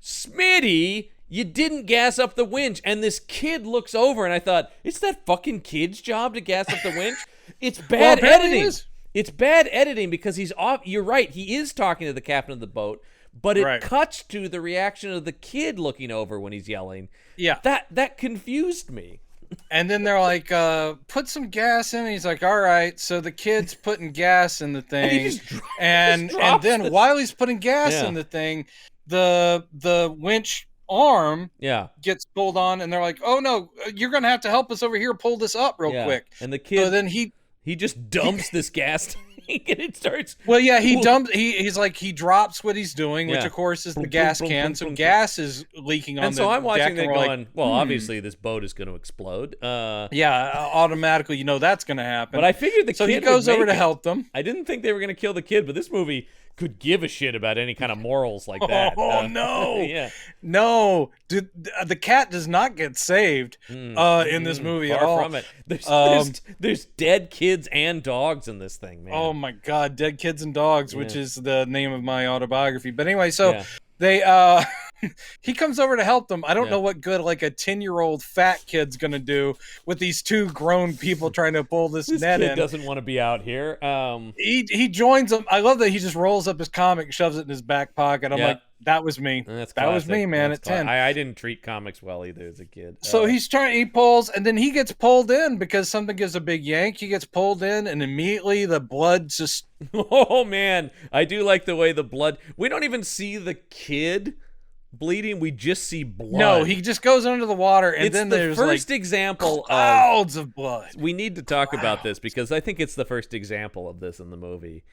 Smitty, you didn't gas up the winch. And this kid looks over, and I thought, it's that fucking kid's job to gas up the winch? It's bad editing. It's bad editing because he's off. You're right. He is talking to the captain of the boat, but it cuts to the reaction of the kid looking over when he's yelling. Yeah. That confused me. And then they're like, put some gas in. And he's like, all right. So the kid's putting gas in the thing. And then while he's putting gas in the thing, the winch arm gets pulled on, and they're like, oh no, you're gonna have to help us over here pull this up real quick. And the kid, so then he just dumps this gas tank, and it starts he's like, he drops what he's doing, which of course is the gas can. So gas is leaking on and the so I'm watching deck, that going, well, obviously this boat is going to explode. Automatically that's gonna happen. But I figured the kid, so he goes over to help them. I didn't think they were going to kill the kid, but this movie could give a shit about any kind of morals like that. No. No, dude, the cat does not get saved in this movie at all. From it. There's dead kids and dogs in this thing, man. Oh my god, Dead Kids and Dogs, which is the name of my autobiography. But anyway, so they he comes over to help them. I don't know what good like a 10-year-old fat kid's gonna do with these two grown people trying to pull this net in. He doesn't want to be out here. He joins them. I love that he just rolls up his comic, shoves it in his back pocket. I'm like, that was me. That was me, man. At 10, I didn't treat comics well either as a kid. So he pulls, and then he gets pulled in because something gives a big yank. He gets pulled in, and immediately the blood just. Oh man, I do like the way the blood. We don't even see the kid bleeding. We just see blood. No, he just goes under the water, and then there's first example clouds of blood. We need to talk about this because I think it's the first example of this in the movie.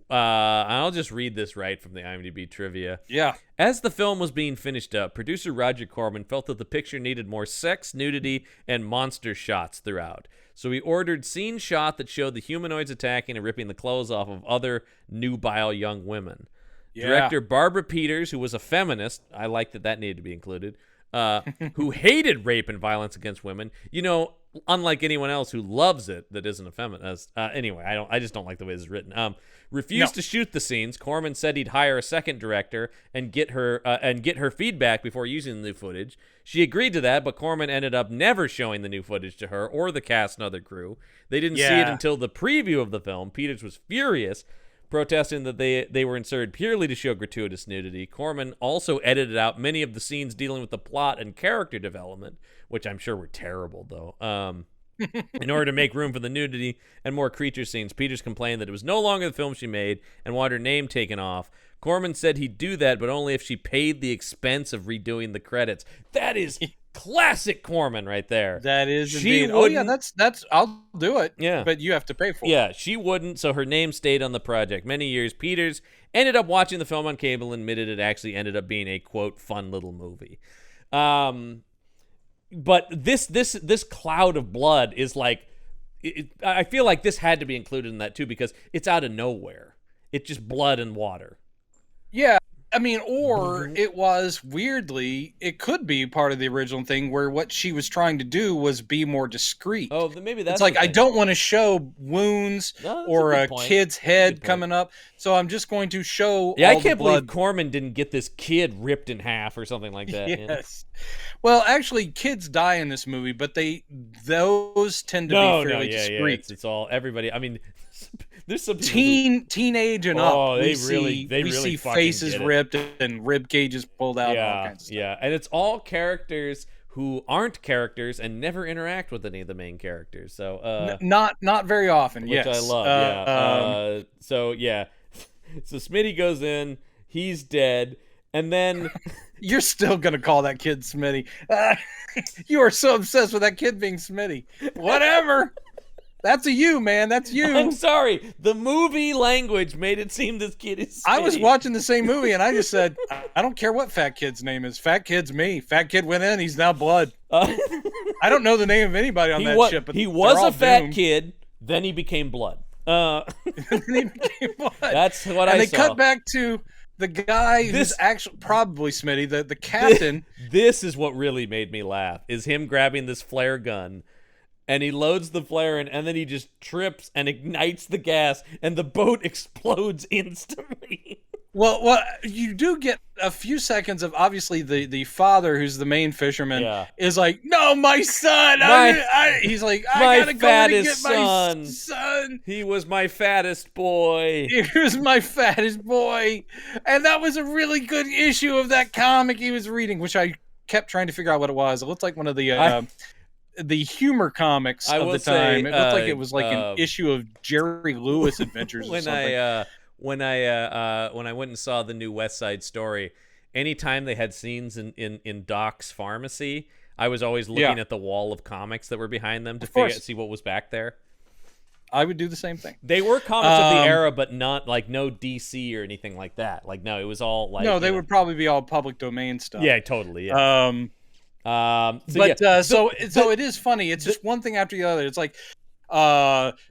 I'll just read this right from the IMDb trivia. Yeah. As the film was being finished up, producer Roger Corman felt that the picture needed more sex, nudity, and monster shots throughout. So he ordered scene shot that showed the humanoids attacking and ripping the clothes off of other nubile young women. Yeah. Director Barbara Peters, who was a feminist, I like that needed to be included, who hated rape and violence against women. You know, unlike anyone else who loves it that isn't a feminist. Anyway, I just don't like the way this is written. Refused to shoot the scenes. Corman said he'd hire a second director and get her feedback before using the new footage. She agreed to that, but Corman ended up never showing the new footage to her or the cast and other crew. They didn't see it until the preview of the film. Peters was furious, protesting that they were inserted purely to show gratuitous nudity. Corman also edited out many of the scenes dealing with the plot and character development, which I'm sure were terrible, though. In order to make room for the nudity and more creature scenes, Peters complained that it was no longer the film she made and wanted her name taken off. Corman said he'd do that, but only if she paid the expense of redoing the credits. That is classic Corman right there. That is indeed. Oh yeah, that's I'll do it. Yeah, but you have to pay for it. Yeah, she wouldn't, so her name stayed on the project. Many years, Peters ended up watching the film on cable and admitted it actually ended up being a quote fun little movie. But this cloud of blood is like, I feel like this had to be included in that too because it's out of nowhere. It's just blood and water. Yeah, I mean, or it was weirdly, it could be part of the original thing where what she was trying to do was be more discreet. Oh, then maybe that's it's like I don't want to show wounds or a kid's head coming up, so I'm just going to show. Yeah, all I can't the blood. believe Corman didn't get this kid ripped in half or something like that. Yes. Yeah. Well, actually, kids die in this movie, but those tend to be fairly discreet. It's all everybody. I mean. There's some teenage and up. Oh, we see faces ripped and rib cages pulled out. Yeah, and all kinds of stuff. Yeah, and it's all characters who aren't characters and never interact with any of the main characters. So not very often. Which I love. So Smitty goes in. He's dead, and then you're still gonna call that kid Smitty. You are so obsessed with that kid being Smitty. Whatever. That's a you, man. That's you. I'm sorry. The movie language made it seem this kid is Smitty. I was watching the same movie, and I just said, I don't care what fat kid's name is. Fat kid's me. Fat kid went in. He's now blood. I don't know the name of anybody on that ship, but he was a fat kid. Then he became blood. Then he became blood. That's what I saw. And they cut back to the guy who's actually probably Smitty, the captain. This is what really made me laugh, is him grabbing this flare gun. And he loads the flare in, and then he just trips and ignites the gas, and the boat explodes instantly. Well, you do get a few seconds of obviously the father, who's the main fisherman, Yeah. is like, "No, my son!" He's like, "I My gotta go in and get fattest my son. son." He was my fattest boy. He was my fattest boy, and that was a really good issue of that comic he was reading, which I kept trying to figure out what it was. It looked like one of the humor comics I of will the time. say, It looked like it was like an issue of Jerry Lewis Adventures or when something. when I went and saw the new West Side Story, anytime they had scenes in Doc's pharmacy, I was always looking at the wall of comics that were behind them to see what was back there. I would do the same thing. They were comics of the era, but not like no DC or anything like that. Like no, it was all like no, they would probably be all public domain stuff. Yeah, totally. Yeah. So it is funny. It's just one thing after the other. It's like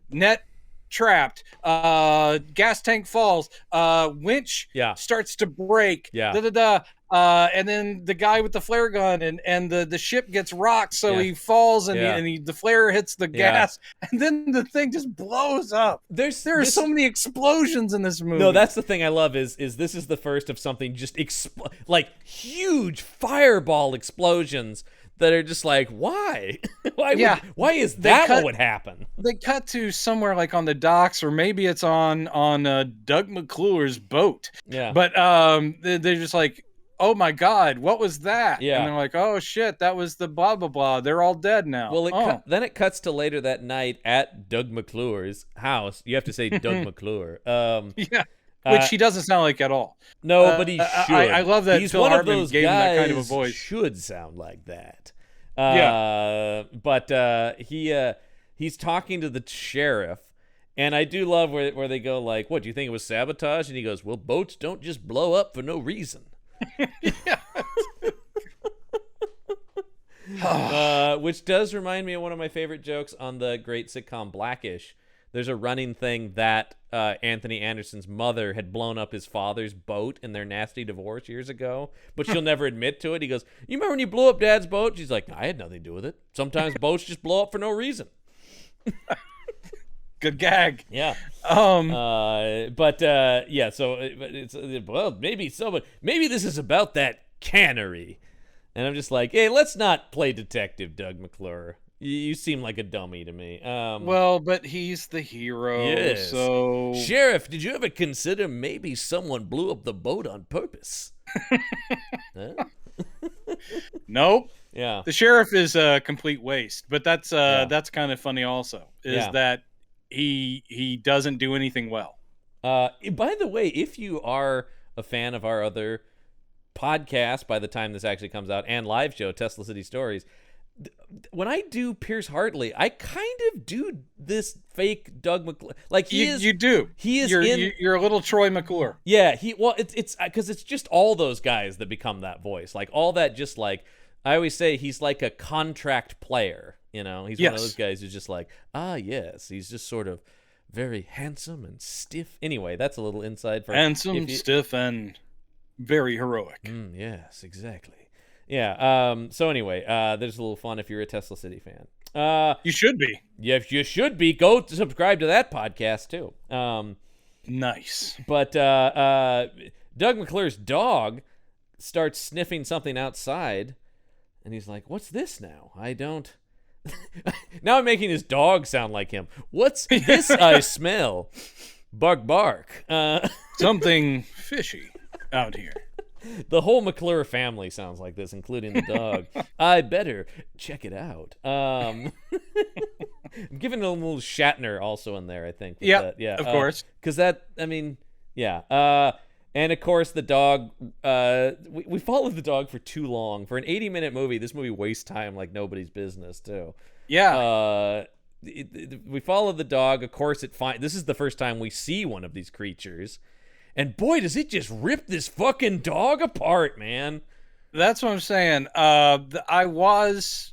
net trapped, gas tank falls, winch starts to break, and then the guy with the flare gun and the ship gets rocked, so he falls and the flare hits the gas, and then the thing just blows up. There are so many explosions in this movie. No, that's the thing I love is this is the first of something just like huge fireball explosions that are just like, why? Why is that what would happen? They cut to somewhere like on the docks, or maybe it's on Doug McClure's boat. Yeah. But they're just like, oh my God, what was that? Yeah. And they're like, oh shit, that was the blah blah blah. They're all dead now. Well, then it cuts to later that night at Doug McClure's house. You have to say Doug McClure. Yeah. Which he doesn't sound like at all. No, but he should. I love that. He's Phil one Hartman of those gave guys him that kind of a voice. Should sound like that. Yeah. But he's talking to the sheriff, and I do love where they go like, "What do you think it was sabotage?" And he goes, "Well, boats don't just blow up for no reason." Which does remind me of one of my favorite jokes on the great sitcom Blackish. There's a running thing that Anthony Anderson's mother had blown up his father's boat in their nasty divorce years ago, but she'll never admit to it. He goes, "You remember when you blew up Dad's boat?" She's like, "I had nothing to do with it. Sometimes boats just blow up for no reason." Good gag. Yeah. So it's maybe this is about that cannery. And I'm just like, hey, let's not play detective, Doug McClure. You seem like a dummy to me. Well, but he's the hero. Yes. So, Sheriff, did you ever consider maybe someone blew up the boat on purpose? Huh? Nope. Yeah. The sheriff is a complete waste, but that's kind of funny also, that he doesn't do anything well. By the way, if you are a fan of our other podcast by the time this actually comes out and live show, Tesla City Stories, when I do Pierce Hartley, I kind of do this fake Doug McClure. Like you do. He is. You're a little Troy McClure. Yeah. It's because it's just all those guys that become that voice. Like all that. Just like I always say, he's like a contract player. You know, he's one of those guys who's just like, yes, he's just sort of very handsome and stiff. Anyway, that's a little inside for handsome, stiff, and very heroic. Yes, exactly. Yeah. So anyway, there's a little fun if you're a Tesla City fan. You should be. Yeah, you should be. Go subscribe to that podcast too. Nice. But Doug McClure's dog starts sniffing something outside, and he's like, "What's this now? I don't." Now I'm making his dog sound like him. What's this I smell? Bark, bark. Something fishy out here. The whole McClure family sounds like this, including the dog. I better check it out. I'm giving a little Shatner also in there, I think. Yeah, of course. Because and of course the dog, we followed the dog for too long. For an 80-minute movie, this movie wastes time like nobody's business, too. Yeah. We follow the dog. Of course, this is the first time we see one of these creatures. And boy, does it just rip this fucking dog apart, man. That's what I'm saying. I was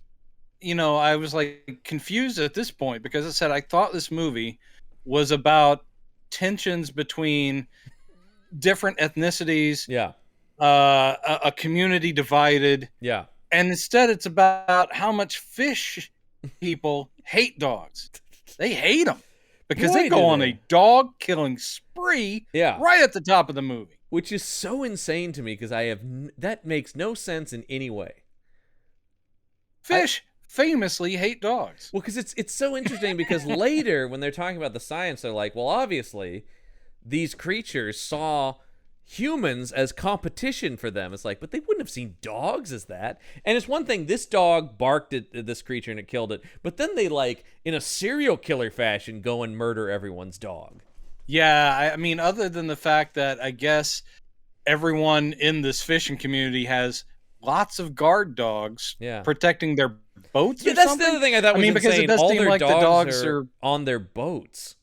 like confused at this point because I said I thought this movie was about tensions between different ethnicities. Yeah. A community divided. Yeah. And instead it's about how much fish people hate dogs. They hate them. Because they go on a dog killing spree right at the top of the movie. which is so insane to me because that makes no sense in any way. Fish famously hate dogs. Well, because it's so interesting because later when they're talking about the science, they're like, well, obviously these creatures saw humans as competition for them. It's like, but they wouldn't have seen dogs as that. And it's one thing, this dog barked at this creature and it killed it, but then they, like, in a serial killer fashion, go and murder everyone's dog. Yeah, I mean, other than the fact that I guess everyone in this fishing community has lots of guard dogs protecting their boats. Yeah, that's the other thing I thought was insane. Because it does all seem their like the dogs are on their boats.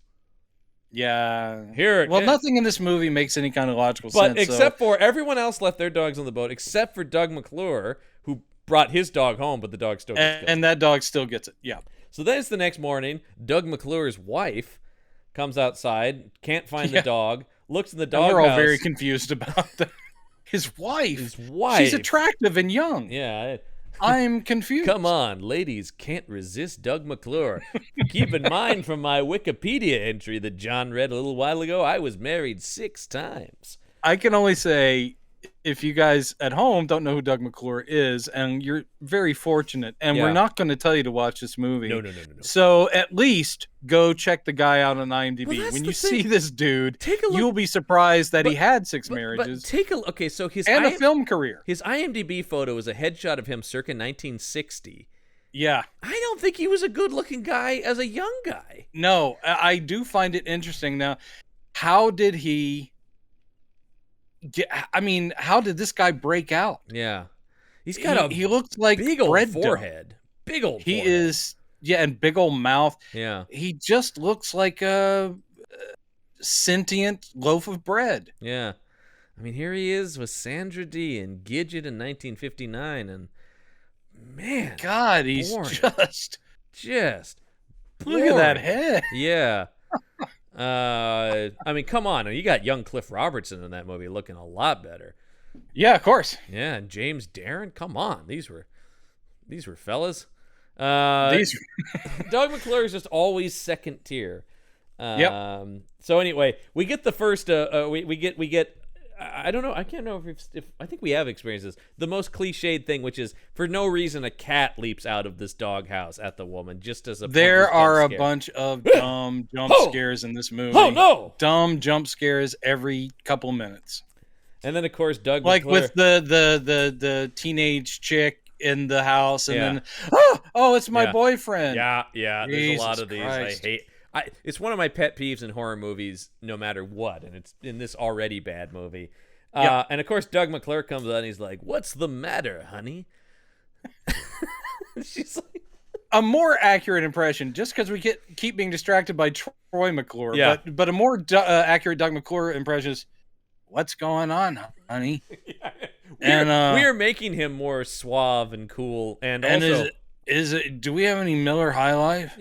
Yeah. Well, nothing in this movie makes any kind of logical sense. But except for everyone else left their dogs on the boat, except for Doug McClure, who brought his dog home, but the dog still gets killed. And that dog still gets it. Yeah. So then it's the next morning. Doug McClure's wife comes outside, can't find the dog, looks in the doghouse. We're all very confused about that. His wife. She's attractive and young. Yeah. I'm confused. Come on, ladies can't resist Doug McClure. Keep in mind from my Wikipedia entry that John read a little while ago, I was married 6 times. I can only say, if you guys at home don't know who Doug McClure is, and you're very fortunate, and we're not going to tell you to watch this movie. No. So at least go check the guy out on IMDb. When you see this dude, you'll be surprised that he had 6 marriages. Okay, so a film career. His IMDb photo is a headshot of him circa 1960. Yeah. I don't think he was a good-looking guy as a young guy. No, I do find it interesting. Now, how did he... how did this guy break out? Yeah. He's got he looks like big old forehead. Big old He forehead. is, and big old mouth. Yeah. He just looks like a sentient loaf of bread. Yeah. I mean, here he is with Sandra Dee and Gidget in 1959, and man, God, he's just look at that head. Yeah. I mean, come on. You got young Cliff Robertson in that movie looking a lot better. Yeah, of course. Yeah, and James Darren. Come on. These were fellas. Doug McClure is just always second tier. So anyway, we get the first we get I don't know. I can't know if I think we have experienced this. The most cliched thing, which is for no reason, a cat leaps out of this doghouse at the woman just as a. There are a bunch of dumb jump scares in this movie. Oh no! Dumb jump scares every couple minutes. And then of course Doug, like McClure, with the teenage chick in the house, and then oh, it's my boyfriend. Yeah. There's a lot of Christ. these. It's one of my pet peeves in horror movies, no matter what, and it's in this already bad movie. And of course, Doug McClure comes out and he's like, "What's the matter, honey?" She's like, a more accurate impression, just because we keep being distracted by Troy McClure. Yeah. But a more accurate Doug McClure impression is, "What's going on, honey?" we are making him more suave and cool, and also, is it? Do we have any Miller High Life?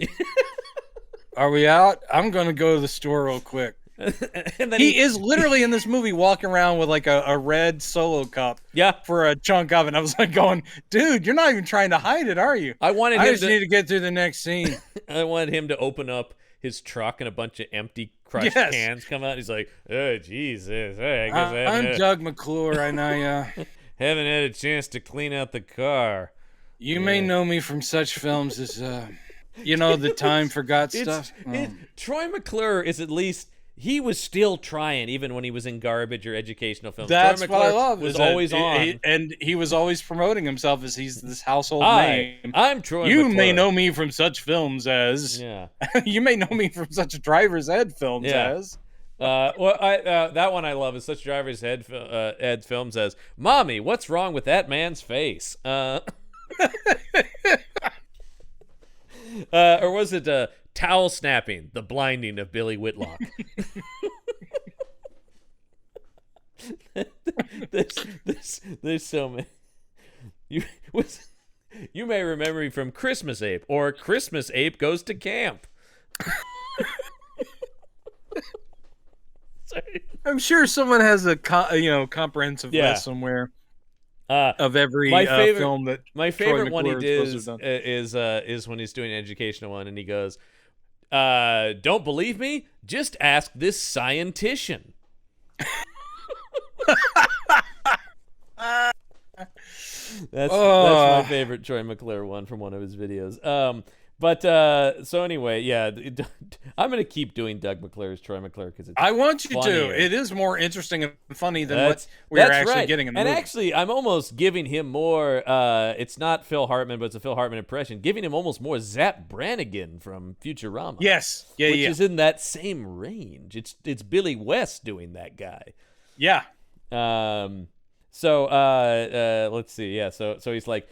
Are we out? I'm going to go to the store real quick. And then he is literally in this movie walking around with like a red Solo cup for a chunk of it. And I was like going, dude, you're not even trying to hide it, are you? I just need to get through the next scene. I wanted him to open up his truck and a bunch of empty crushed cans come out. He's like, oh, Jesus. Hey, I guess I'm Doug McClure. I know you. Haven't had a chance to clean out the car. You may know me from such films as... the Time Forgot stuff. Troy McClure is at least, he was still trying even when he was in garbage or educational films. That's Troy what I love. Was always on. And he was always promoting himself as he's this household name. I'm Troy You McClure. may know me from such films as... Yeah. You may know me from such Driver's Ed films as... that one I love is such Driver's Ed films as, Mommy, what's wrong with that man's face? Or was it Towel Snapping, The Blinding of Billy Whitlock? There's so many. You may remember me from Christmas Ape or Christmas Ape Goes to Camp. Sorry. I'm sure someone has a comprehensive list somewhere. Of every film that my favorite one he did is when he's doing an educational one and he goes, don't believe me? Just ask this scientician. That's my favorite Troy McClure one from one of his videos. So anyway, yeah, I'm gonna keep doing Doug McClure's Troy McClure because it's. I want you funnier. to. It is more interesting and funny than what we're actually getting in the movie. And actually, I'm almost giving him more. It's not Phil Hartman, but it's a Phil Hartman impression. Giving him almost more Zap Brannigan from Futurama. Yes, which is in that same range. It's Billy West doing that guy. Yeah. So let's see. Yeah. So he's like,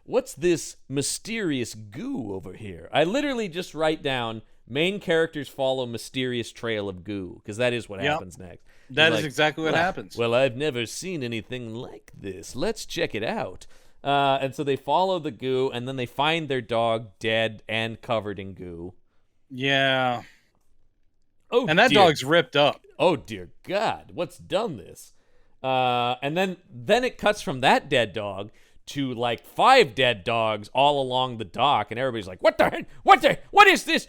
what's this mysterious goo over here? I literally just write down main characters follow mysterious trail of goo because that is what happens next. That is exactly what happens. Well, I've never seen anything like this. Let's check it out. And so they follow the goo, and then they find their dog dead and covered in goo. Yeah. Oh, and that dog's ripped up. Oh dear God, what's done this? And then it cuts from that dead dog to like 5 dead dogs all along the dock, and everybody's like, what is this?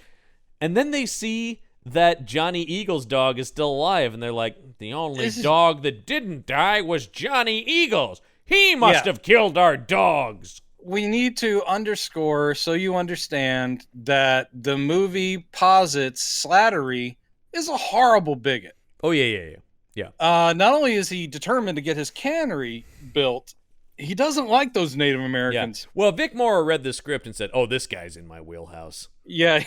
And then they see that Johnny Eagles' dog is still alive, and they're like, the only dog that didn't die was Johnny Eagles. He must have killed our dogs. We need to underscore so you understand that the movie posits Slattery is a horrible bigot. Oh, yeah. Not only is he determined to get his cannery built, he doesn't like those Native Americans. Yeah. Well, Vic Morrow read the script and said, oh, this guy's in my wheelhouse. Yeah.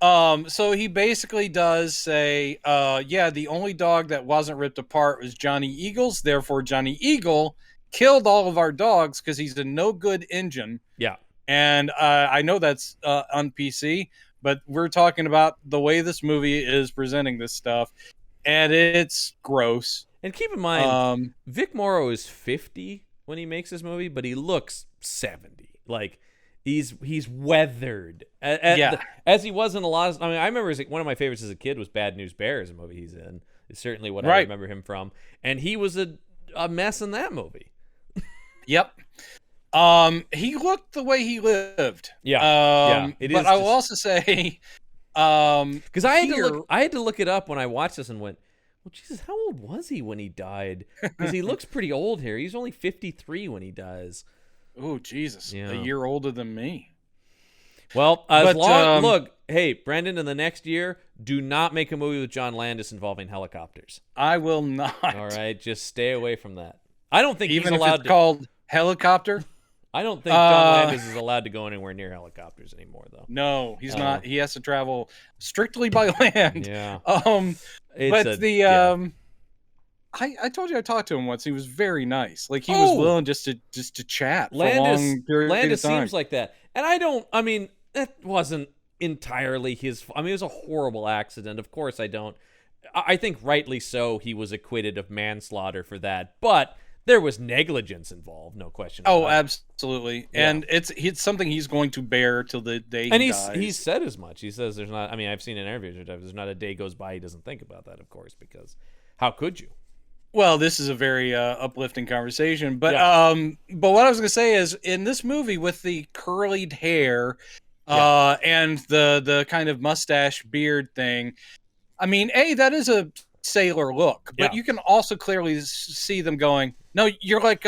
So he basically does say, the only dog that wasn't ripped apart was Johnny Eagles. Therefore, Johnny Eagle killed all of our dogs because he's a no good engine. Yeah. And I know that's on PC, but we're talking about the way this movie is presenting this stuff. And it's gross. And keep in mind, Vic Morrow is 50 when he makes this movie, but he looks 70. Like, he's weathered. As he was in a lot of... I mean, I remember one of my favorites as a kid was Bad News Bears, a movie he's in. It's certainly what I remember him from. And he was a mess in that movie. Yep. He looked the way he lived. Yeah. But I will also say... because I had to look it up when I watched this and went, well, Jesus, how old was he when he died? Because he looks pretty old here. He's only 53 when he dies. Oh, Jesus. Yeah. A year older than me. Well, look, hey, Brendan, in the next year, do not make a movie with John Landis involving helicopters. I will not. All right, just stay away from that. I don't think even he's allowed if it's called Helicopter. I don't think John Landis is allowed to go anywhere near helicopters anymore, though. No, he's not. He has to travel strictly by land. Yeah. I told you I talked to him once. He was very nice. Like, he was willing just to chat for a long period Landis of time. seems like that. And that wasn't entirely his... I mean, it was a horrible accident. Of course, I think rightly so he was acquitted of manslaughter for that. But... there was negligence involved, no question. Oh, absolutely. Yeah. And it's something he's going to bear till the day he dies. And he's said as much. He says there's not, I mean, I've seen in interviews, there's not a day goes by he doesn't think about that, of course, because how could you? Well, this is a very uplifting conversation. But but what I was going to say is, in this movie with the curlied hair and the kind of mustache beard thing, I mean, that is a sailor look, but you can also clearly see them going, no, you're like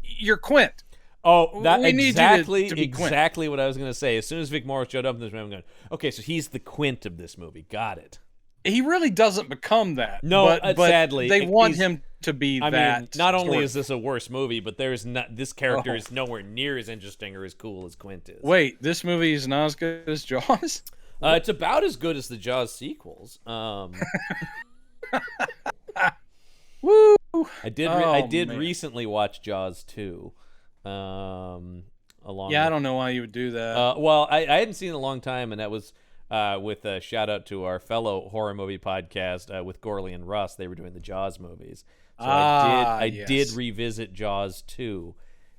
you're Quint. Oh, that we exactly need to be exactly Quint. what I was going to say. As soon as Vic Morrow showed up in this movie, I'm going, okay, so he's the Quint of this movie. Got it. He really doesn't become that. No, but sadly, they want him to be that. I mean, not only is this a worse movie, but this character is nowhere near as interesting or as cool as Quint is. Wait, this movie is not as good as Jaws? It's about as good as the Jaws sequels. Woo! I did recently watch Jaws 2. I don't know why you would do that. Well, I hadn't seen it in a long time, and that was with a shout out to our fellow horror movie podcast with Gorley and Russ. They were doing the Jaws movies, so I did revisit Jaws 2,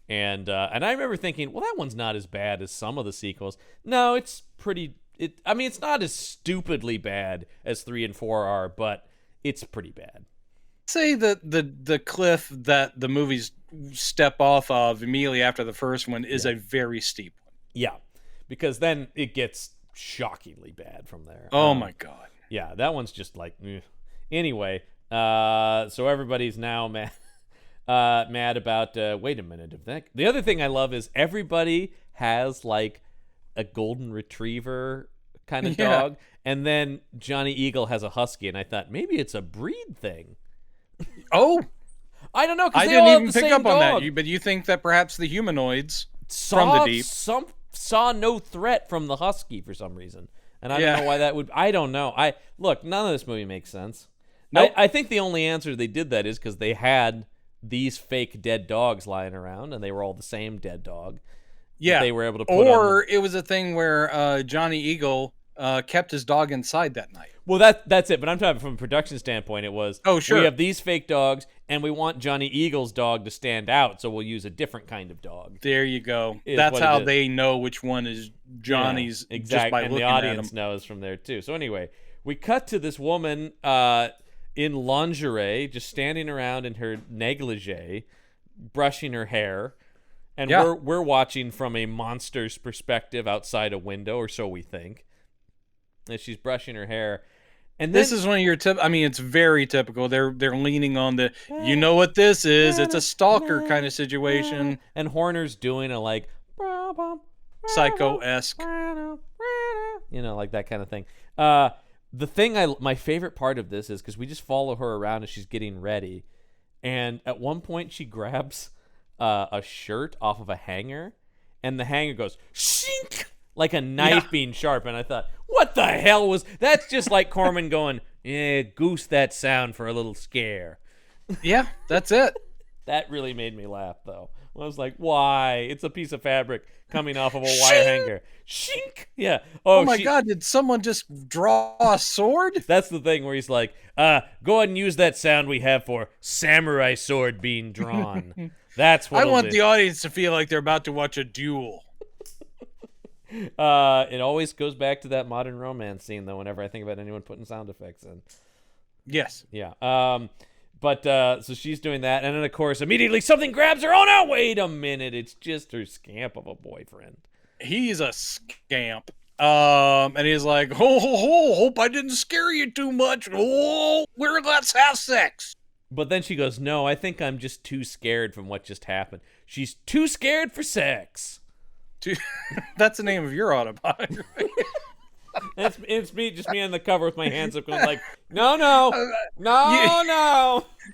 and I remember thinking, well, that one's not as bad as some of the sequels. No, it's pretty. It's not as stupidly bad as 3 and 4 are, but it's pretty bad. Say that the cliff that the movies step off of immediately after the first one is a very steep one. Yeah, because then it gets shockingly bad from there. Oh my God. Yeah, that one's just like, ugh. Anyway, So everybody's now mad. Mad about. Wait a minute. The other thing I love is everybody has like a golden retriever kind of dog, and then Johnny Eagle has a husky, and I thought maybe it's a breed thing. Oh, I don't know. I They didn't all even have the pick same up on dog. that. But you think that perhaps the humanoids Saw from the deep saw no threat from the husky for some reason, and I Yeah. don't know why that would. I don't know. Look. None of this movie makes sense. Nope. I think the only answer they did that is because they had these fake dead dogs lying around, and they were all the same dead dog. Yeah. They were able to put Or it was a thing where Johnny Eagle kept his dog inside that night. Well, that's it. But I'm talking from a production standpoint. It was, Oh, sure. we have these fake dogs, and we want Johnny Eagle's dog to stand out, so we'll use a different kind of dog. There you go. Is That's what it how is. they know which one is Johnny's Yeah, just exactly. by And looking the at audience him. knows from there too. So anyway, we cut to this woman in lingerie, just standing around in her negligee, brushing her hair. And Yeah. we're watching from a monster's perspective outside a window, or so we think. And she's brushing her hair. And then, This is one of your it's very typical. They're leaning on the, you know what this is? It's a stalker kind of situation. and Horner's doing a like Psycho-esque. like that kind of thing. The thing my favorite part of this is because we just follow her around as she's getting ready, and at one point she grabs a shirt off of a hanger, and the hanger goes shink like a knife being sharp. And I thought, what the hell was that's just like Corman going, goose that sound for a little scare. Yeah, that's it. That really made me laugh, though. I was like, why? It's a piece of fabric coming off of a wire hanger. Shink! Yeah. Oh my God, did someone just draw a sword? That's the thing where he's like, go ahead and use that sound we have for samurai sword being drawn. That's what I want the audience to feel like they're about to watch a duel. It always goes back to that modern romance scene, though, whenever I think about anyone putting sound effects in. Yes. Yeah. But so she's doing that, and then of course immediately something grabs her. Oh no! Wait a minute! It's just her scamp of a boyfriend. He's a scamp. And he's like, hope I didn't scare you too much. Oh, let's have sex. But then she goes, no, I think I'm just too scared from what just happened. She's too scared for sex. That's the name of your autobiography. It's me on the cover with my hands up going like, no.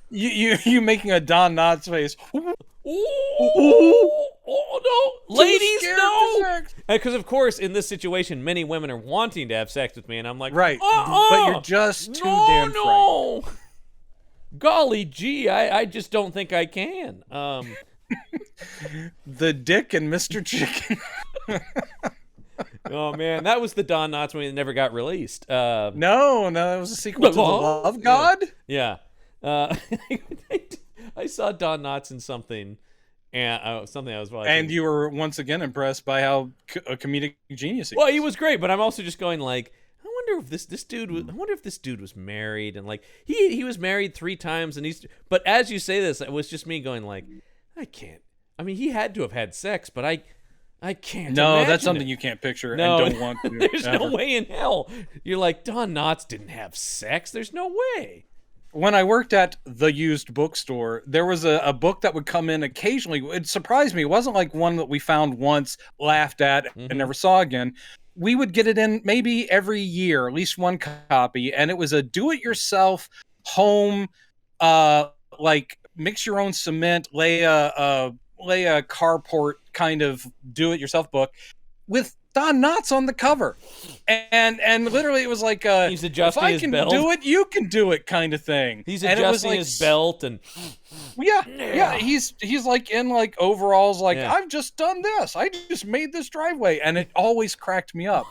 You making a Don Knotts face. Oh no, ladies, no. Sex. Because of course, in this situation, many women are wanting to have sex with me, and I'm like, right, but you're just too damn no. Golly gee, I just don't think I can. The Dick and Mr. Chicken. Oh man, that was the Don Knotts movie that never got released. No, that was a sequel to The Love God. Yeah. I saw Don Knotts in something, and something I was watching. And you were once again impressed by how a comedic genius he was. Well, he was great, but I'm also just going like, I wonder if this dude was married, and like he was married 3 times, and but as you say this, it was just me going like, I can't. I mean, he had to have had sex, but I can't. No, imagine that's something it. you can't picture No, and don't want to. There's ever. no way in hell. You're like, Don Knotts didn't have sex. There's no way. When I worked at the used bookstore, there was a book that would come in occasionally. It surprised me. It wasn't like one that we found once, laughed at, and never saw again. We would get it in maybe every year, at least one copy, and it was a do-it-yourself home, like mix your own cement, lay a carport kind of do-it-yourself book with Don Knotts on the cover, and literally it was like He's adjusting if I his can belt. do it, you can do it kind of thing. He's And it was adjusting like, his belt and yeah. He's like in like overalls, like Yeah. I've just done this. I just made this driveway, and it always cracked me up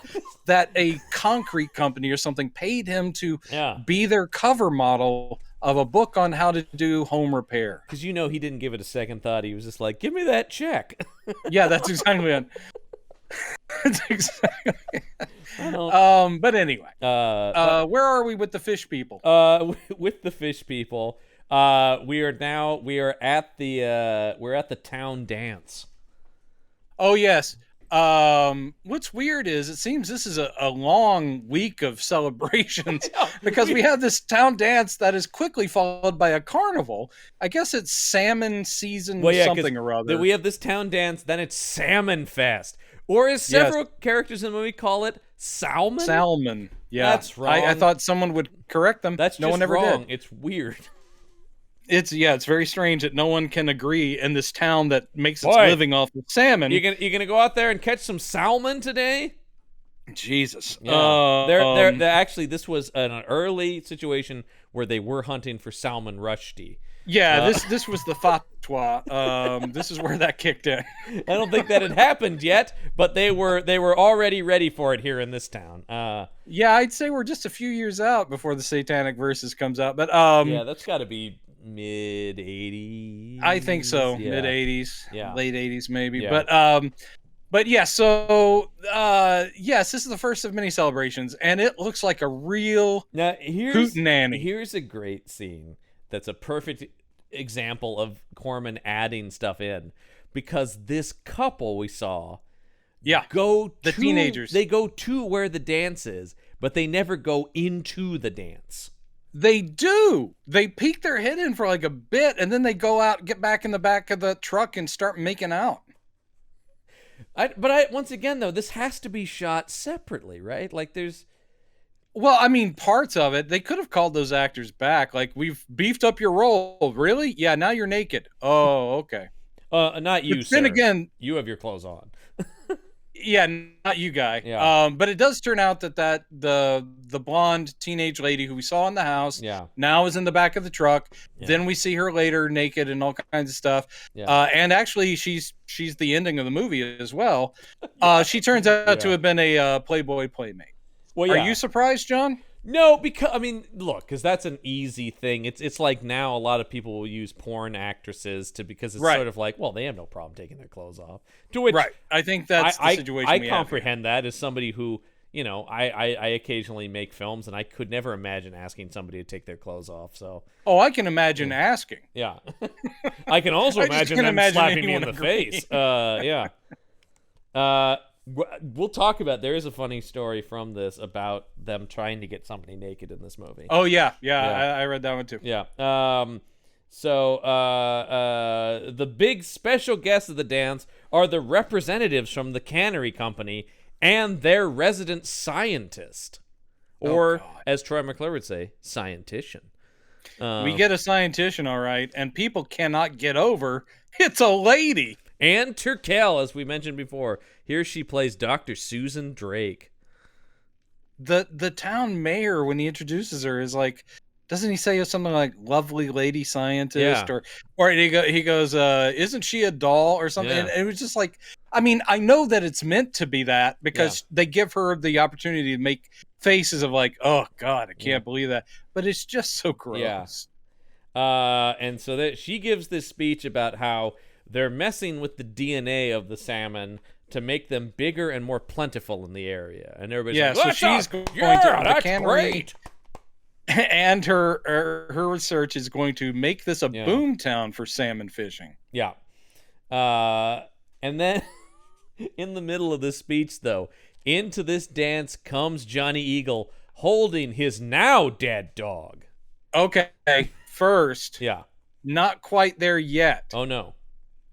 that a concrete company or something paid him to be their cover model of a book on how to do home repair. Because he didn't give it a second thought. He was just like, give me that check. Yeah, that's exactly it. That's exactly I but anyway, where are we with the fish people? With the fish people, we are at the town dance. Oh yes, What's weird is it seems this is a long week of celebrations because we have this town dance that is quickly followed by a carnival. I guess it's salmon season something or other. We have this town dance, then it's Salmon Fest. Or as several characters in the movie call it, Salmon? Salmon. Yeah. That's wrong. I thought someone would correct them. That's no just one ever wrong. did. It's weird. It's very strange that no one can agree in this town that makes its living off of salmon. You gonna go out there and catch some salmon today? Jesus. Yeah. They're actually, this was an early situation where they were hunting for salmon rushdie. Yeah, this was the fatwa. This is where that kicked in. I don't think that had happened yet, but they were already ready for it here in this town. Yeah, I'd say we're just a few years out before the Satanic Versus comes out, but yeah, that's got to be mid 80s. I think so, yeah. mid 80s, late 80s maybe. Yeah. But yeah, so yes, this is the first of many celebrations, and it looks like a real hootenanny. Here's a great scene. That's a perfect example of Corman adding stuff in, because this couple we saw, teenagers. They go to where the dance is, but they never go into the dance. They do. They peek their head in for like a bit, and then they go out, get back in the back of the truck, and start making out. Once again though, this has to be shot separately, right? Like there's. Well, I mean, parts of it, they could have called those actors back. Like, we've beefed up your role. Really? Yeah, now you're naked. Oh, okay. Not you, but sir. Then again, you have your clothes on. Yeah, not you, guy. Yeah. But it does turn out that the blonde teenage lady who we saw in the house now is in the back of the truck. Yeah. Then we see her later naked and all kinds of stuff. Yeah. And actually, she's the ending of the movie as well. She turns out to have been a Playboy playmate. Well, Are you surprised, John? No, because that's an easy thing. It's like now a lot of people will use porn actresses because it's sort of like, well, they have no problem taking their clothes off. To which, I think that's the situation. I comprehend that as somebody who, I occasionally make films, and I could never imagine asking somebody to take their clothes off. So, I can imagine asking. Yeah, I can also imagine them slapping me in the face. Yeah. We'll talk about. There is a funny story from this about them trying to get somebody naked in this movie. Oh yeah. I read that one too. Yeah. So the big special guests of the dance are the representatives from the cannery company and their resident scientist, or as Troy McClure would say, scientician. We get a scientician, all right, and people cannot get over it's a lady. Anne Turkel, as we mentioned before. Here she plays Dr. Susan Drake. The town mayor, when he introduces her, is like, doesn't he say something like "lovely lady scientist" or he goes, "Isn't she a doll" or something? Yeah. And it was just like, I mean, I know that it's meant to be that because they give her the opportunity to make faces of like, oh God, I can't believe that, but it's just so gross. Yeah. And so that she gives this speech about how they're messing with the DNA of the salmon to make them bigger and more plentiful in the area. And everybody's like, so she's going to the cannery, great. And her research is going to make this a boom town for salmon fishing. Yeah. And then in the middle of this speech, though, into this dance comes Johnny Eagle holding his now dead dog. Okay, first. Yeah. Not quite there yet. Oh, no.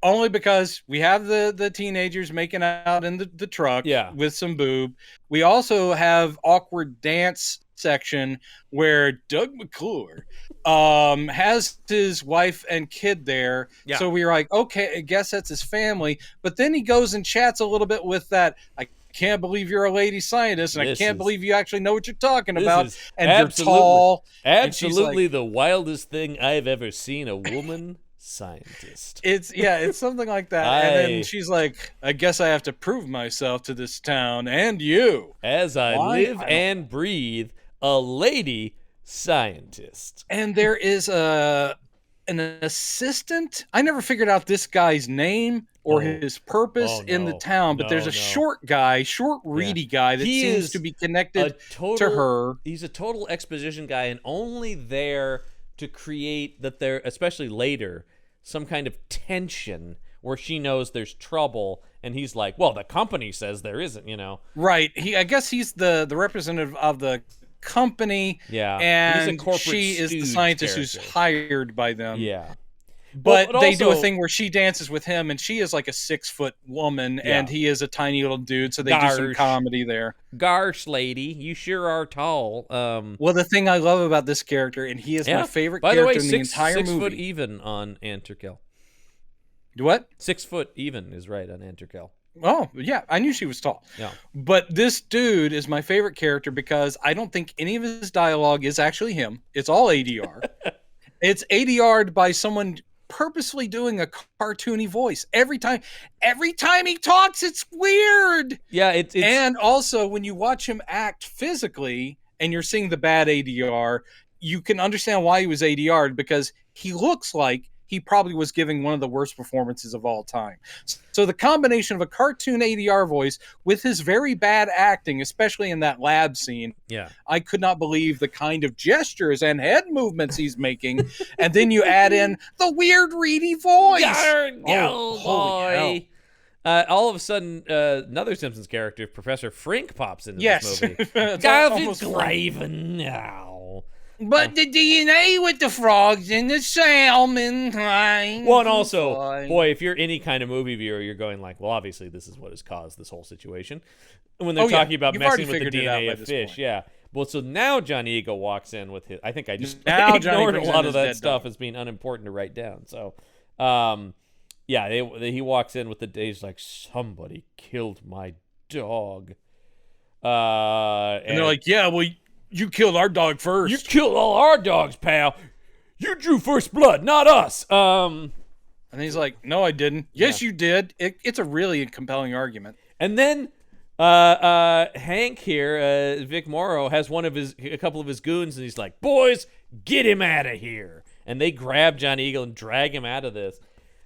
Only because we have the teenagers making out in the truck with some boob. We also have awkward dance section where Doug McClure has his wife and kid there. Yeah. So we were like, okay, I guess that's his family. But then he goes and chats a little bit with that. I can't believe you're a lady scientist, and I can't believe you actually know what you're talking about. And you're tall. Absolutely the wildest thing I've ever seen a woman scientist. It's something like that. And then she's like, I guess I have to prove myself to this town and you. As I live and breathe, a lady scientist. And there is an assistant. I never figured out this guy's name or his purpose in the town, but there's a short reedy guy that seems to be connected to her. He's a total exposition guy and only there to create that there, especially later, some kind of tension where she knows there's trouble And he's like, well, the company says there isn't, you know. Right. I guess he's the representative of the company. Yeah. He's a And corporate she is the stooge scientist character. who's hired by them. Yeah. But Well, they do a also- thing where she dances with him, and she is like a 6-foot woman, and he is a tiny little dude. So they do some Garsh. comedy there. Garsh, lady, you sure are tall. Well, the thing I love about this character, and he is my favorite By the way, character in the entire movie. 6 foot even on Anterkel. What? 6 foot even is right on Anterkel. Oh, yeah. I knew she was tall. Yeah. But this dude is my favorite character because I don't think any of his dialogue is actually him. It's all ADR. It's ADR'd by someone purposely doing a cartoony voice every time he talks. It's weird. Yeah, it's and also when you watch him act physically and you're seeing the bad ADR, you can understand why he was ADR'd, because he looks like he probably was giving one of the worst performances of all time. So the combination of a cartoon ADR voice with his very bad acting, especially in that lab scene, I could not believe the kind of gestures and head movements he's making. And then you add in the weird reedy voice. Holy hell. All of a sudden, another Simpsons character, Professor Frink, pops into this movie. Almost Graven now. But the DNA with the frogs and the salmon. Well, and also, boy, if you're any kind of movie viewer, you're going like, well, obviously this is what has caused this whole situation. When they're talking about messing with the DNA of fish, Well, so now Johnny Ego walks in with his. I think I just ignored a lot of that stuff as being unimportant to write down. So, he walks in with the he's like, somebody killed my dog. And they're like, yeah, well, you killed our dog first. You killed all our dogs, pal. You drew first blood, not us. And he's like, no, I didn't. Yes, you did. It's a really compelling argument. And then Hank here, Vic Morrow, has a couple of his goons, and he's like, boys, get him out of here. And they grab Johnny Eagle and drag him out of this.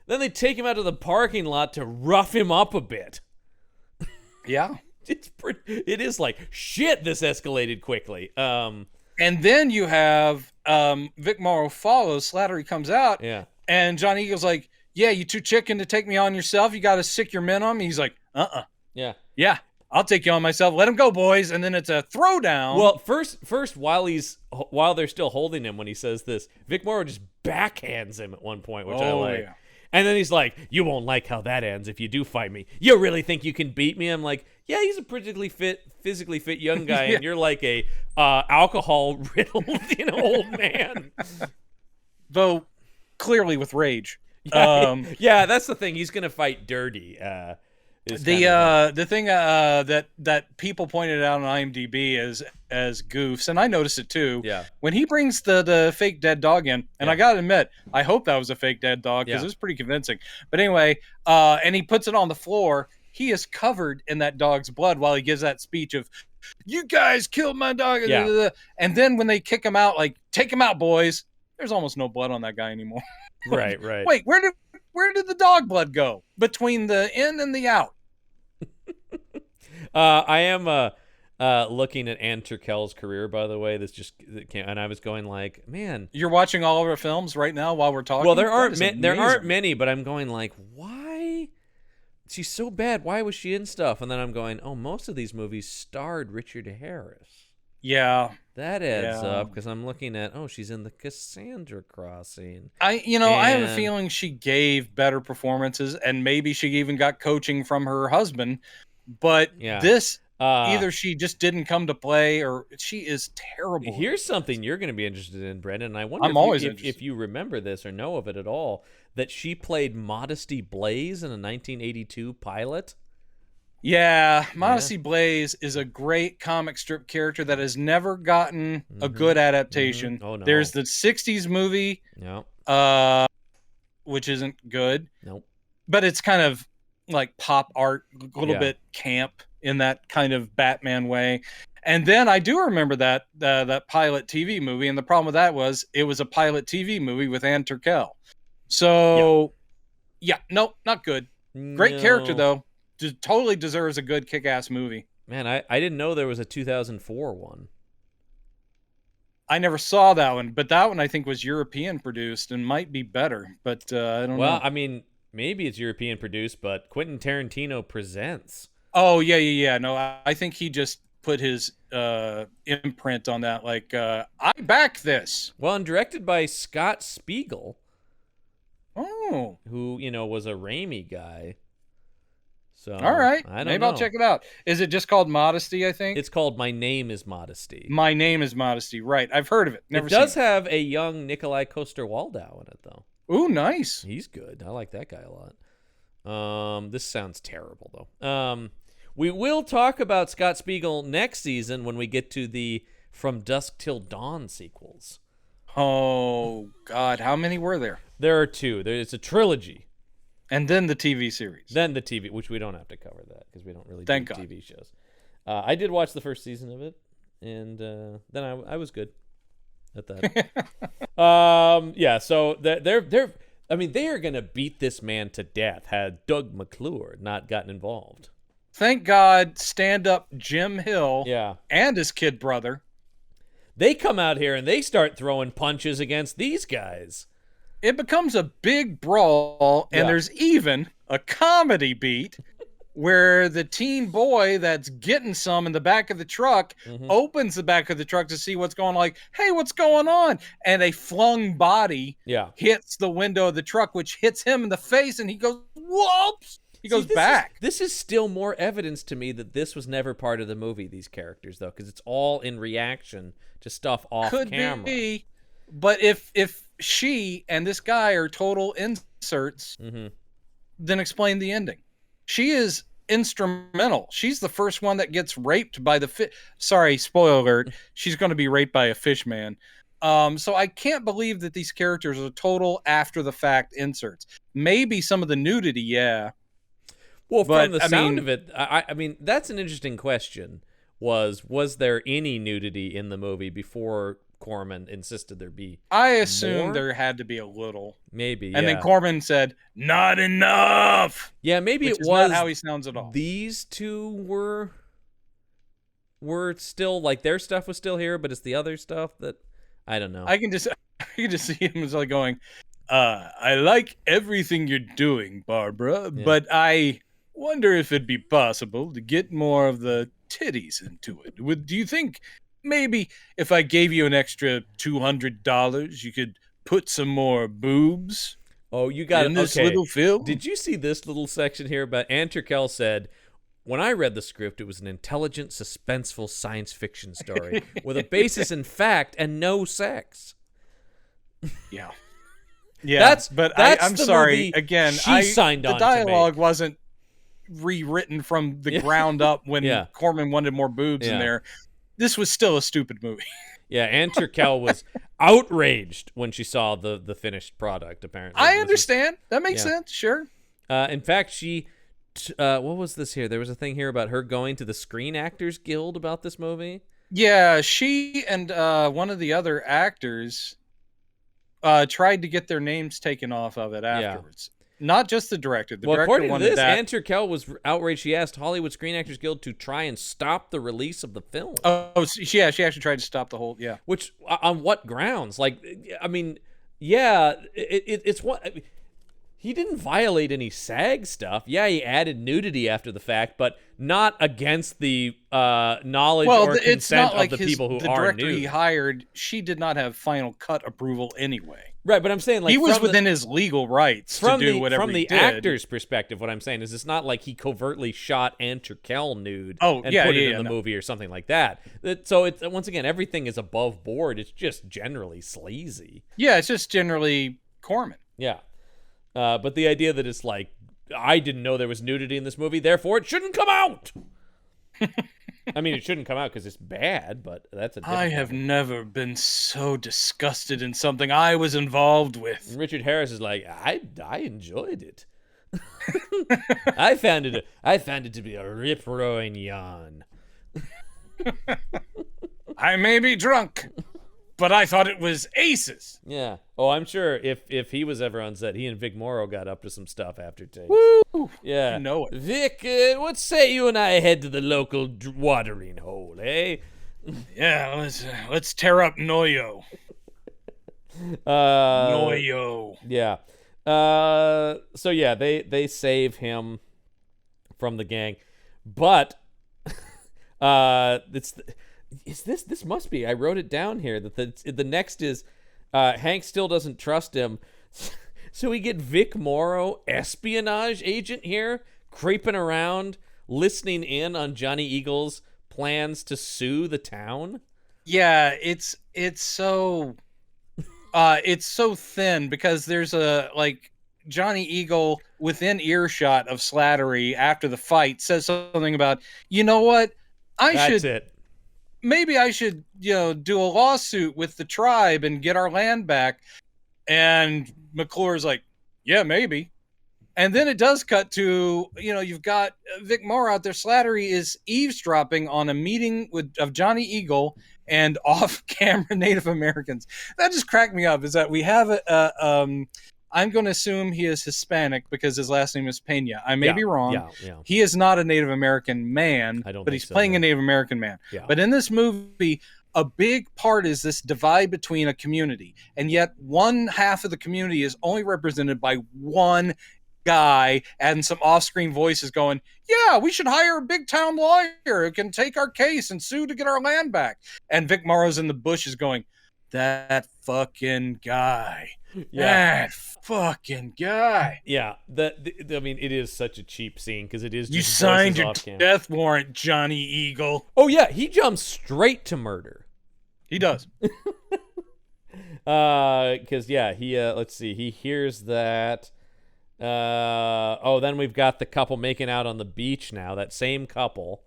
Then they take him out to the parking lot to rough him up a bit. Yeah. It is like, shit, this escalated quickly. And then you have Vic Morrow follows, Slattery comes out, and Johnny Eagle's like, yeah, you too chicken to take me on yourself? You got to sick your men on me? He's like, Yeah, I'll take you on myself. Let him go, boys. And then it's a throwdown. Well, first while they're still holding him when he says this, Vic Morrow just backhands him at one point, which I like. Yeah. And then he's like, you won't like how that ends if you do fight me. You really think you can beat me? I'm like, yeah, he's a physically fit young guy, and you're like a alcohol-riddled, old man. Though, clearly with rage. Yeah, that's the thing. He's going to fight dirty. The thing that people pointed out on IMDb as goofs, and I noticed it too. Yeah. When he brings the fake dead dog in, and I gotta admit, I hope that was a fake dead dog because it was pretty convincing. But anyway, and he puts it on the floor. He is covered in that dog's blood while he gives that speech of, "You guys killed my dog." Yeah. And then when they kick him out, like, "Take him out, boys." There's almost no blood on that guy anymore. Right. Wait, where did the dog blood go between the in and the out? I am looking at Ann Turkel's career, by the way. And I was going like, man, you're watching all of her films right now while we're talking. Well, there aren't many, but I'm going like, why? She's so bad. Why was she in stuff? And then I'm going, oh, most of these movies starred Richard Harris. Yeah, that adds up because I'm looking at, she's in the Cassandra Crossing. I have a feeling she gave better performances, and maybe she even got coaching from her husband. But this, either she just didn't come to play, or she is terrible. Here's something you're going to be interested in, Brendan. And I wonder if you remember this or know of it at all, that she played Modesty Blaze in a 1982 pilot. Yeah, Modesty Blaze is a great comic strip character that has never gotten a good adaptation. Oh, no. There's the 60s movie, which isn't good. Nope. But it's kind of like pop art, a little bit camp in that kind of Batman way. And then I do remember that pilot TV movie, and the problem with that was it was a pilot TV movie with Ann Turkel. So, no, not good. Great character, though. Totally deserves a good kick-ass movie. Man, I didn't know there was a 2004 one. I never saw that one, but that one I think was European produced and might be better, but I don't know. Well, I mean, maybe it's European produced, but Quentin Tarantino presents. Oh yeah. No, I think he just put his imprint on that. Like, I back this. Well, and directed by Scott Spiegel, Oh, who was a Raimi guy. So all right. I don't Maybe know. I'll check it out. Is it just called Modesty? I think It's called My Name Is Modesty. My Name Is Modesty. Right. I've heard of it. Never It does seen have a young Nikolai Coster-Waldau in it, though. Ooh, nice. He's good. I like that guy a lot. This sounds terrible, though. We will talk about Scott Spiegel next season when we get to the From Dusk Till Dawn sequels. Oh God, how many were there? There are 2. It's a trilogy. And then the TV series. Then the TV, which we don't have to cover that because we don't really Thank do God. TV shows. I did watch the first season of it, and then I was good at that. Yeah. So they are gonna beat this man to death. Had Doug McClure not gotten involved. Thank God, stand-up Jim Hill Yeah. and his kid brother. They come out here and they start throwing punches against these guys. It becomes a big brawl, and Yeah. there's even a comedy beat where the teen boy that's getting some in the back of the truck opens the back of the truck to see what's going on. Like, hey, what's going on? And a flung body Yeah. hits the window of the truck, which hits him in the face, and he goes, whoops! He goes back. This is still more evidence to me that this was never part of the movie, these characters, though, because it's all in reaction to stuff off Could camera. be. But if she and this guy are total inserts, then explain the ending. She is instrumental. She's the first one that gets raped by the sorry, spoiler alert. She's going to be raped by a fish man. So I can't believe that these characters are total after the fact inserts. Maybe some of the nudity, yeah. Well, But, from the I sound mean- of it, I mean, that's an interesting question. Was there any nudity in the movie before Corman insisted there be? I assume More? there had to be a little. Maybe, And yeah. then Corman said, not enough. Yeah, maybe Which it is was not how he sounds at all. these two were still, like, their stuff was still here, but it's the other stuff that, I don't know. I can just see him as like going, I like everything you're doing, Barbara, but I wonder if it'd be possible to get more of the titties into it. Do you think maybe if I gave you an extra $200, you could put some more boobs Oh, you got in this okay. little film? Did you see this little section here about Anterkel said, when I read the script, it was an intelligent, suspenseful science fiction story with a basis in fact and no sex. Yeah. Yeah, That's I'm the sorry. movie Again, she signed on the to make. dialogue wasn't rewritten from the ground up when Yeah. Corman wanted more boobs in Yeah. there. This was still a stupid movie. Yeah, Anterkel was outraged when she saw the finished product, apparently. I This was- understand. That makes Yeah. sense. Sure. in fact, what was this here? There was a thing here about her going to the Screen Actors Guild about this movie. Yeah, she and one of the other actors tried to get their names taken off of it afterwards. Not just the director. The Well, director according to wanted this, that. Anterkel was outraged. She asked Hollywood Screen Actors Guild to try and stop the release of the film. She actually tried to stop the whole. Yeah. Which, on what grounds? Like, I mean, yeah, it's what... He didn't violate any SAG stuff. Yeah, he added nudity after the fact, but not against the knowledge or it's consent not like of the people who the are director nude. he hired. She did not have final cut approval anyway. Right, but I'm saying, like, He was from the- within his legal rights to from do the whatever from he the did. actor's perspective, what I'm saying is it's not like he covertly shot Anterkel nude and put it in the movie or something like that. So it's, once again, everything is above board. It's just generally sleazy. Yeah, it's just generally Corman. Yeah. But the idea that it's like, I didn't know there was nudity in this movie, therefore it shouldn't come out. I mean, it shouldn't come out because it's bad, but that's a different I have thing. never been so disgusted in something I was involved with. And Richard Harris is like, I enjoyed it. I found it to be a rip-roaring yawn. I may be drunk, but I thought it was aces. Yeah. Oh, I'm sure if he was ever on set, he and Vic Morrow got up to some stuff after takes. Woo! Yeah. You know it. Vic, what say you and I head to the local watering hole, eh? Yeah, let's tear up Noyo. Uh, Noyo. Yeah. So yeah, they save him from the gang, but this must be, I wrote it down here, that the next is Hank still doesn't trust him, so we get Vic Morrow, espionage agent here, creeping around, listening in on Johnny Eagle's plans to sue the town. Yeah, it's so thin, because there's a, like, Johnny Eagle within earshot of Slattery after the fight says something about, you know what, maybe I should, do a lawsuit with the tribe and get our land back. And McClure's like, yeah, maybe. And then it does cut to, you've got Vic Morrow out there. Slattery is eavesdropping on a meeting of Johnny Eagle and off-camera Native Americans. That just cracked me up, is that we have I'm going to assume he is Hispanic because his last name is Pena. I may be wrong. Yeah. He is not a Native American man, but he's playing a Native American man. Yeah. But in this movie, a big part is this divide between a community. And yet one half of the community is only represented by one guy, and some off-screen voices going, yeah, we should hire a big town lawyer who can take our case and sue to get our land back. And Vic Morrow's in the bushes going, that fucking guy. Yeah. That fucking guy. Yeah. I mean, it is such a cheap scene because it is just you signed your off-cam. death warrant, Johnny Eagle. Oh, yeah. He jumps straight to murder. He does. Because, yeah, he, let's see, he hears that. Then we've got the couple making out on the beach now. That same couple.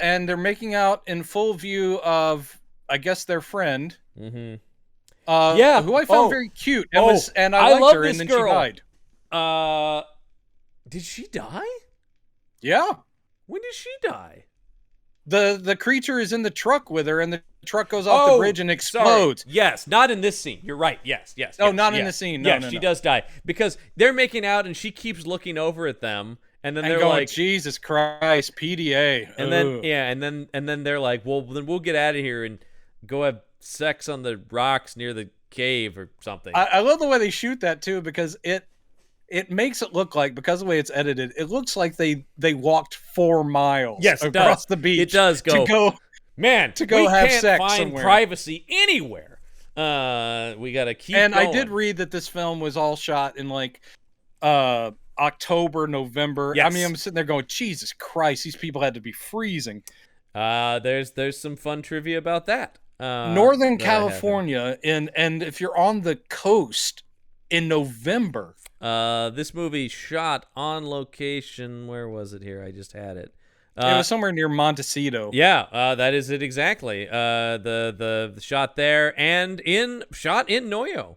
And they're making out in full view of, I guess, their friend. Mm-hmm. Who I found very cute. And I liked her, and then girl. she died. Did she die? Yeah. When did she die? The creature is in the truck with her, and the truck goes off the bridge and explodes. Sorry. Yes, not in this scene. You're right. Yes. Not in the scene. No, she does die because they're making out, and she keeps looking over at them, and then they're going, like, "Jesus Christ, PDA." And then they're like, "Well, then we'll get out of here and go have sex on the rocks near the cave or something." I love the way they shoot that too, because it makes it look like, because of the way it's edited, it looks like they walked 4 miles across the beach. It does go to go have can't sex find somewhere. privacy anywhere. We gotta keep and going. I did read that this film was all shot in like October, November. Yes. I mean, I'm sitting there going, Jesus Christ, these people had to be freezing. There's some fun trivia about that. Northern California, and if you're on the coast in November. This movie shot on location. Where was it here? I just had it. It was somewhere near Montecito. Yeah, that is it exactly. The shot there and shot in Noyo.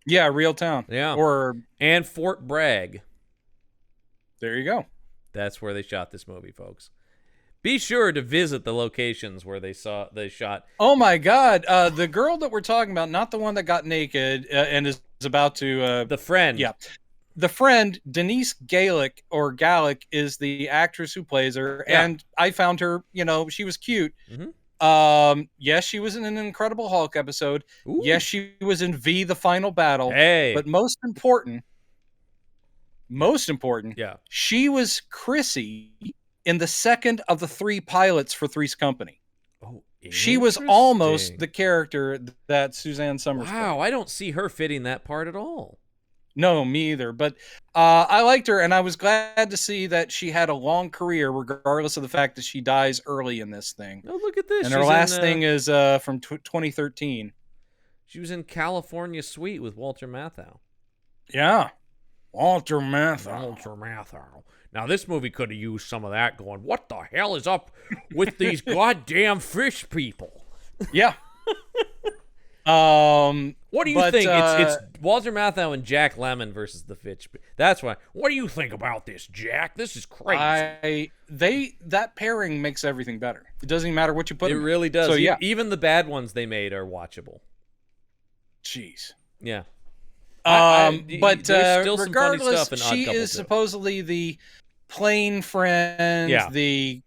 Yeah, real town. Yeah. And Fort Bragg. There you go. That's where they shot this movie, folks. Be sure to visit the locations where they shot. Oh my God. The girl that we're talking about, not the one that got naked and is about to the friend. Yeah. The friend, Denise Gallic is the actress who plays her, and I found her, she was cute. Mm-hmm. Yes, she was in an Incredible Hulk episode. Ooh. Yes, she was in V: The Final Battle. Hey. But most important, yeah, she was Chrissy in the second of the 3 pilots for Three's Company. Oh, she was almost the character that Suzanne Summers played. Wow, I don't see her fitting that part at all. No, me either. But I liked her, and I was glad to see that she had a long career, regardless of the fact that she dies early in this thing. Oh, look at this. And her last thing is from 2013. She was in California Suite with Walter Matthau. Yeah. Walter Matthau. Now, this movie could have used some of that going, what the hell is up with these goddamn fish people? Yeah. What do you think? It's Walter Matthau and Jack Lemmon versus the fish. That's why. What do you think about this, Jack? This is crazy. That pairing makes everything better. It doesn't even matter what you put in. It really does. So, yeah. Even the bad ones they made are watchable. Jeez. Yeah. But there's still some funny regardless, stuff in Odd she Couple is too. supposedly the plain friend, Yeah.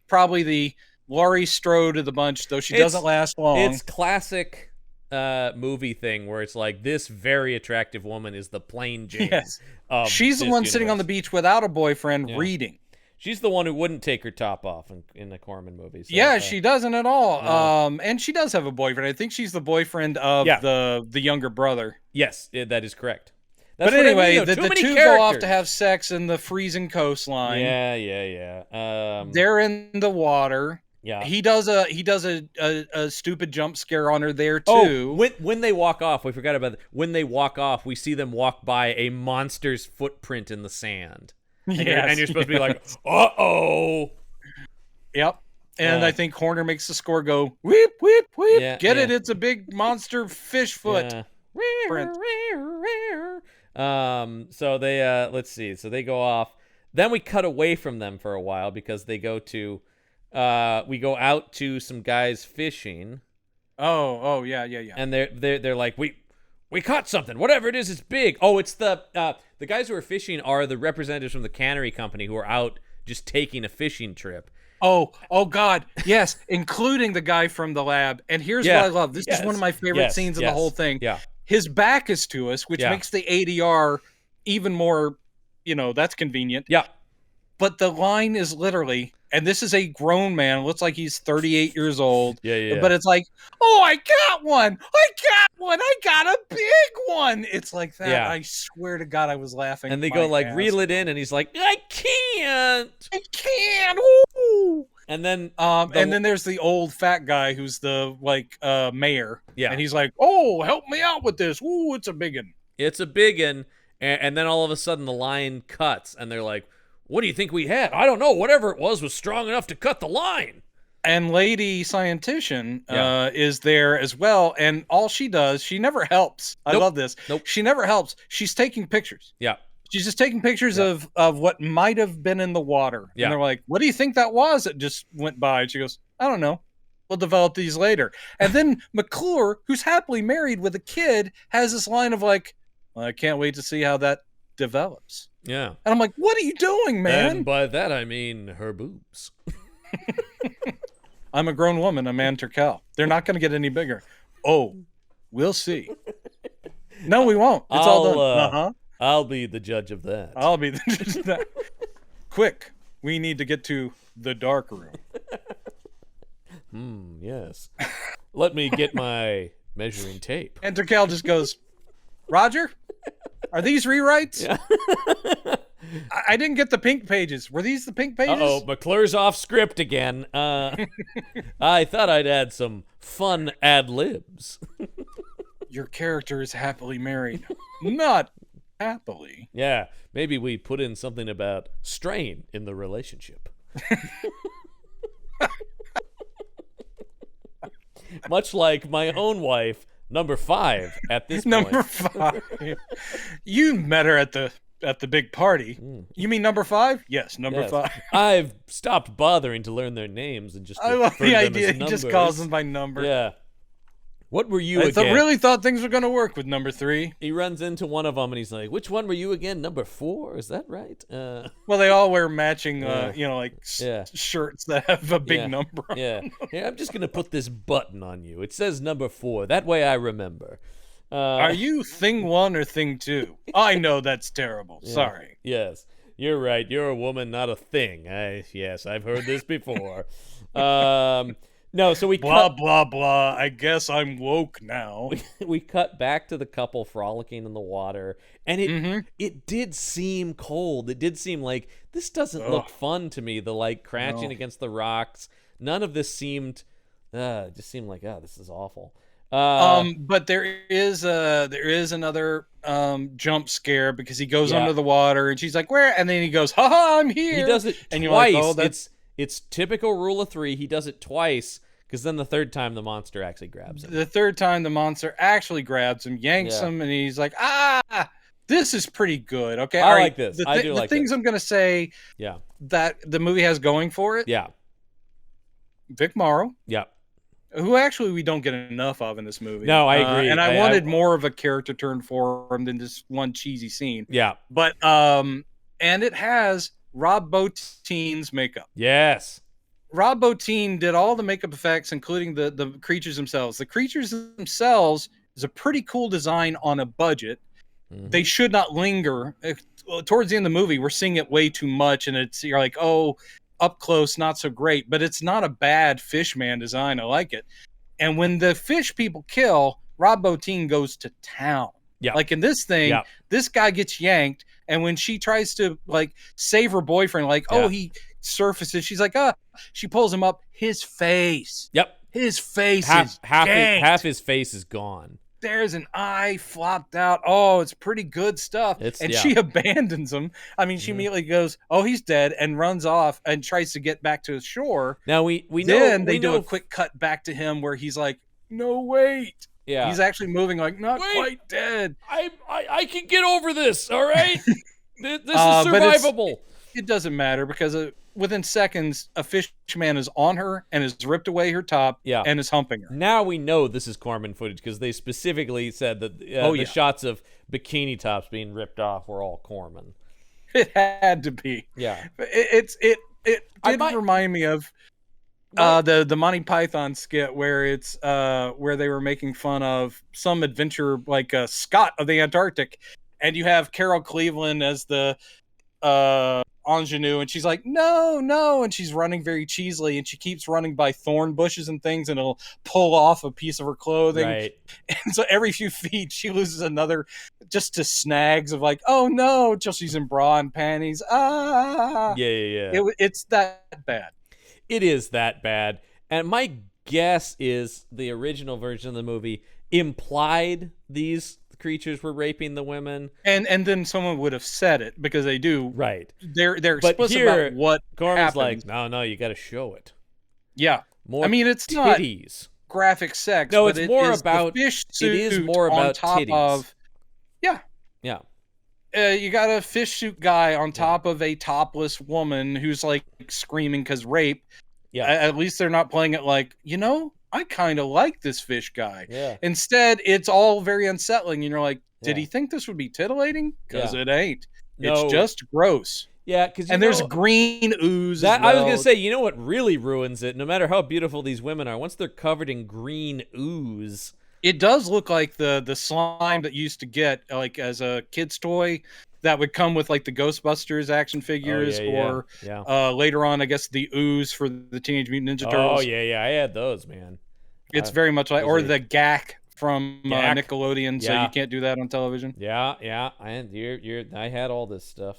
probably the Laurie Strode of the bunch, though she doesn't last long. It's classic movie thing where it's like this very attractive woman is the plain Jane. Yes. Of She's the this one sitting on the universe. beach without a boyfriend Yeah. reading. She's the one who wouldn't take her top off in the Corman movie. So, Yeah, she doesn't at all. No. And she does have a boyfriend. I think she's the boyfriend of the younger brother. Yes, that is correct. That's But anyway, what I mean, the two go off to have sex in the freezing coastline. Yeah. They're in the water. Yeah. He does a stupid jump scare on her there Oh, too. when they walk off, we forgot about that. When they walk off, we see them walk by a monster's footprint in the sand. And, you're supposed to be like, uh-oh. Yep. And I think Horner makes the score go, whip, whip, whip. Yeah, Get it? It's a big monster fish foot. Print. So they let's see. So they go off. Then we cut away from them for a while because they go to we go out to some guys fishing. Oh, yeah. And they're like, we caught something. Whatever it is, it's big. Oh, it's the guys who are fishing are the representatives from the cannery company who are out just taking a fishing trip. Oh God, yes, including the guy from the lab. And here's what I love. This is one of my favorite scenes in the whole thing. Yeah. His back is to us, which makes the ADR even more, that's convenient. Yeah. But the line is literally, and this is a grown man, looks like he's 38 years old. Yeah. But it's like, oh, I got one. I got a big one. It's like that. Yeah. I swear to God, I was laughing. And they go like, reel it in, and he's like, I can't. Ooh. And then and then there's the old fat guy who's the mayor. Yeah. And he's like, oh, help me out with this. Ooh, it's a biggin. It's a biggin. And then all of a sudden the line cuts, and they're like, what do you think we had? I don't know. Whatever it was strong enough to cut the line. And Lady Scientician is there as well. And all she does, she never helps. I love this. Nope. She never helps. She's taking pictures. Yeah. She's just taking pictures of what might have been in the water. Yeah. And they're like, what do you think that was that just went by? And she goes, I don't know. We'll develop these later. And then McClure, who's happily married with a kid, has this line of like, well, I can't wait to see how that develops. Yeah. And I'm like, what are you doing, man? And by that, I mean her boobs. I'm a grown woman, I'm Ann Turkel. They're not going to get any bigger. Oh, we'll see. No, we won't. It's all done. I'll be the judge of that. I'll be the judge of that. Quick, we need to get to the dark room. Yes. Let me get my measuring tape. And Turkel just goes, Roger, are these rewrites? Yeah. I didn't get the pink pages. Were these the pink pages? Uh-oh, McClure's off script again. I thought I'd add some fun ad-libs. Your character is happily married. Not happily. Yeah, maybe we put in something about strain in the relationship. Much like my own wife, number 5 at this point. Number 5. You met her at the big party. You mean number 5? Yes, number 5. I've stopped bothering to learn their names and just I love refer the to them idea. as He numbers. just calls them by number. Yeah. What were you I again? really thought things were going to work with number 3. He runs into one of them and he's like, which one were you again? Number 4? Is that right? Well, they all wear matching, shirts that have a big number on them. Here, I'm just going to put this button on you. It says number 4. That way I remember. Are you thing 1 or thing 2? I know that's terrible. Yeah. Sorry. Yes, you're right. You're a woman, not a thing. Yes, I've heard this before. No, so we blah blah blah. I guess I'm woke now. We cut back to the couple frolicking in the water, and it did seem cold. It did seem like this doesn't look fun to me. The like crashing against the rocks. None of this seemed. It just seemed like this is awful. But there is another jump scare because he goes under the water and she's like, where? And then he goes, ha, I'm here. He does it and twice. You're like, oh, it's typical rule of 3. He does it twice because then the third time the monster actually grabs him. The third time the monster actually grabs him, yanks him, and he's like, this is pretty good. Okay, I like this. I do like the things this. I'm gonna say. Yeah. That the movie has going for it. Yeah. Vic Morrow. Yeah. Who actually we don't get enough of in this movie. No, I agree. And I wanted more of a character turn for him than just one cheesy scene. Yeah. But and it has Rob Bottin's makeup. Yes. Rob Bottin did all the makeup effects, including the creatures themselves. The creatures themselves is a pretty cool design on a budget. They should not linger. Towards the end of the movie, we're seeing it way too much, and you're like, oh, up close, not so great. But it's not a bad Fishman design. I like it. And when the fish people kill, Rob Bottin goes to town. Yeah. Like in this thing, this guy gets yanked, and when she tries to like save her boyfriend, like, oh, he surfaces, she's like, she pulls him up. His face. Yep. His face is half his face is gone. There's an eye flopped out. Oh, it's pretty good stuff. She abandons him. I mean, she immediately goes, oh, he's dead, and runs off and tries to get back to the shore. Now we know. Then they do a quick cut back to him where he's like, no, wait. Yeah. He's actually moving like, not quite dead. I can get over this, all right? This is survivable. It doesn't matter because within seconds, a fish man is on her and has ripped away her top and is humping her. Now we know this is Corman footage because they specifically said that the shots of bikini tops being ripped off were all Corman. It had to be. Yeah. It did remind me of the Monty Python skit where it's where they were making fun of some adventure like Scott of the Antarctic, and you have Carol Cleveland as the ingenue, and she's like, no, and she's running very cheesily, and she keeps running by thorn bushes and things, and it'll pull off a piece of her clothing. Right. And so every few feet she loses another just to snags of like, oh no, till she's in bra and panties. It's that bad. It is that bad. And my guess is the original version of the movie implied these creatures were raping the women, and then someone would have said it because they do. Right. They're explicit about what Corman's happens. like, no, you got to show it. Yeah. More. I mean, it's titties. Not graphic sex. No, but it's more about fish it is more about titties. Yeah. You got a fish suit guy on top of a topless woman who's like screaming because rape. Yeah. At least they're not playing it like, I kind of like this fish guy. Yeah. Instead, it's all very unsettling. And you're like, did he think this would be titillating? Because it ain't. No. It's just gross. Yeah. There's green ooze. I was going to say, you know what really ruins it? No matter how beautiful these women are, once they're covered in green ooze. It does look like the slime that you used to get like as a kid's toy that would come with like the Ghostbusters action figures or later on, I guess the ooze for the Teenage Mutant Ninja Turtles. Oh, yeah. I had those, man. It's very much like, or the GAC from Nickelodeon, so you can't do that on television. Yeah. I had all this stuff.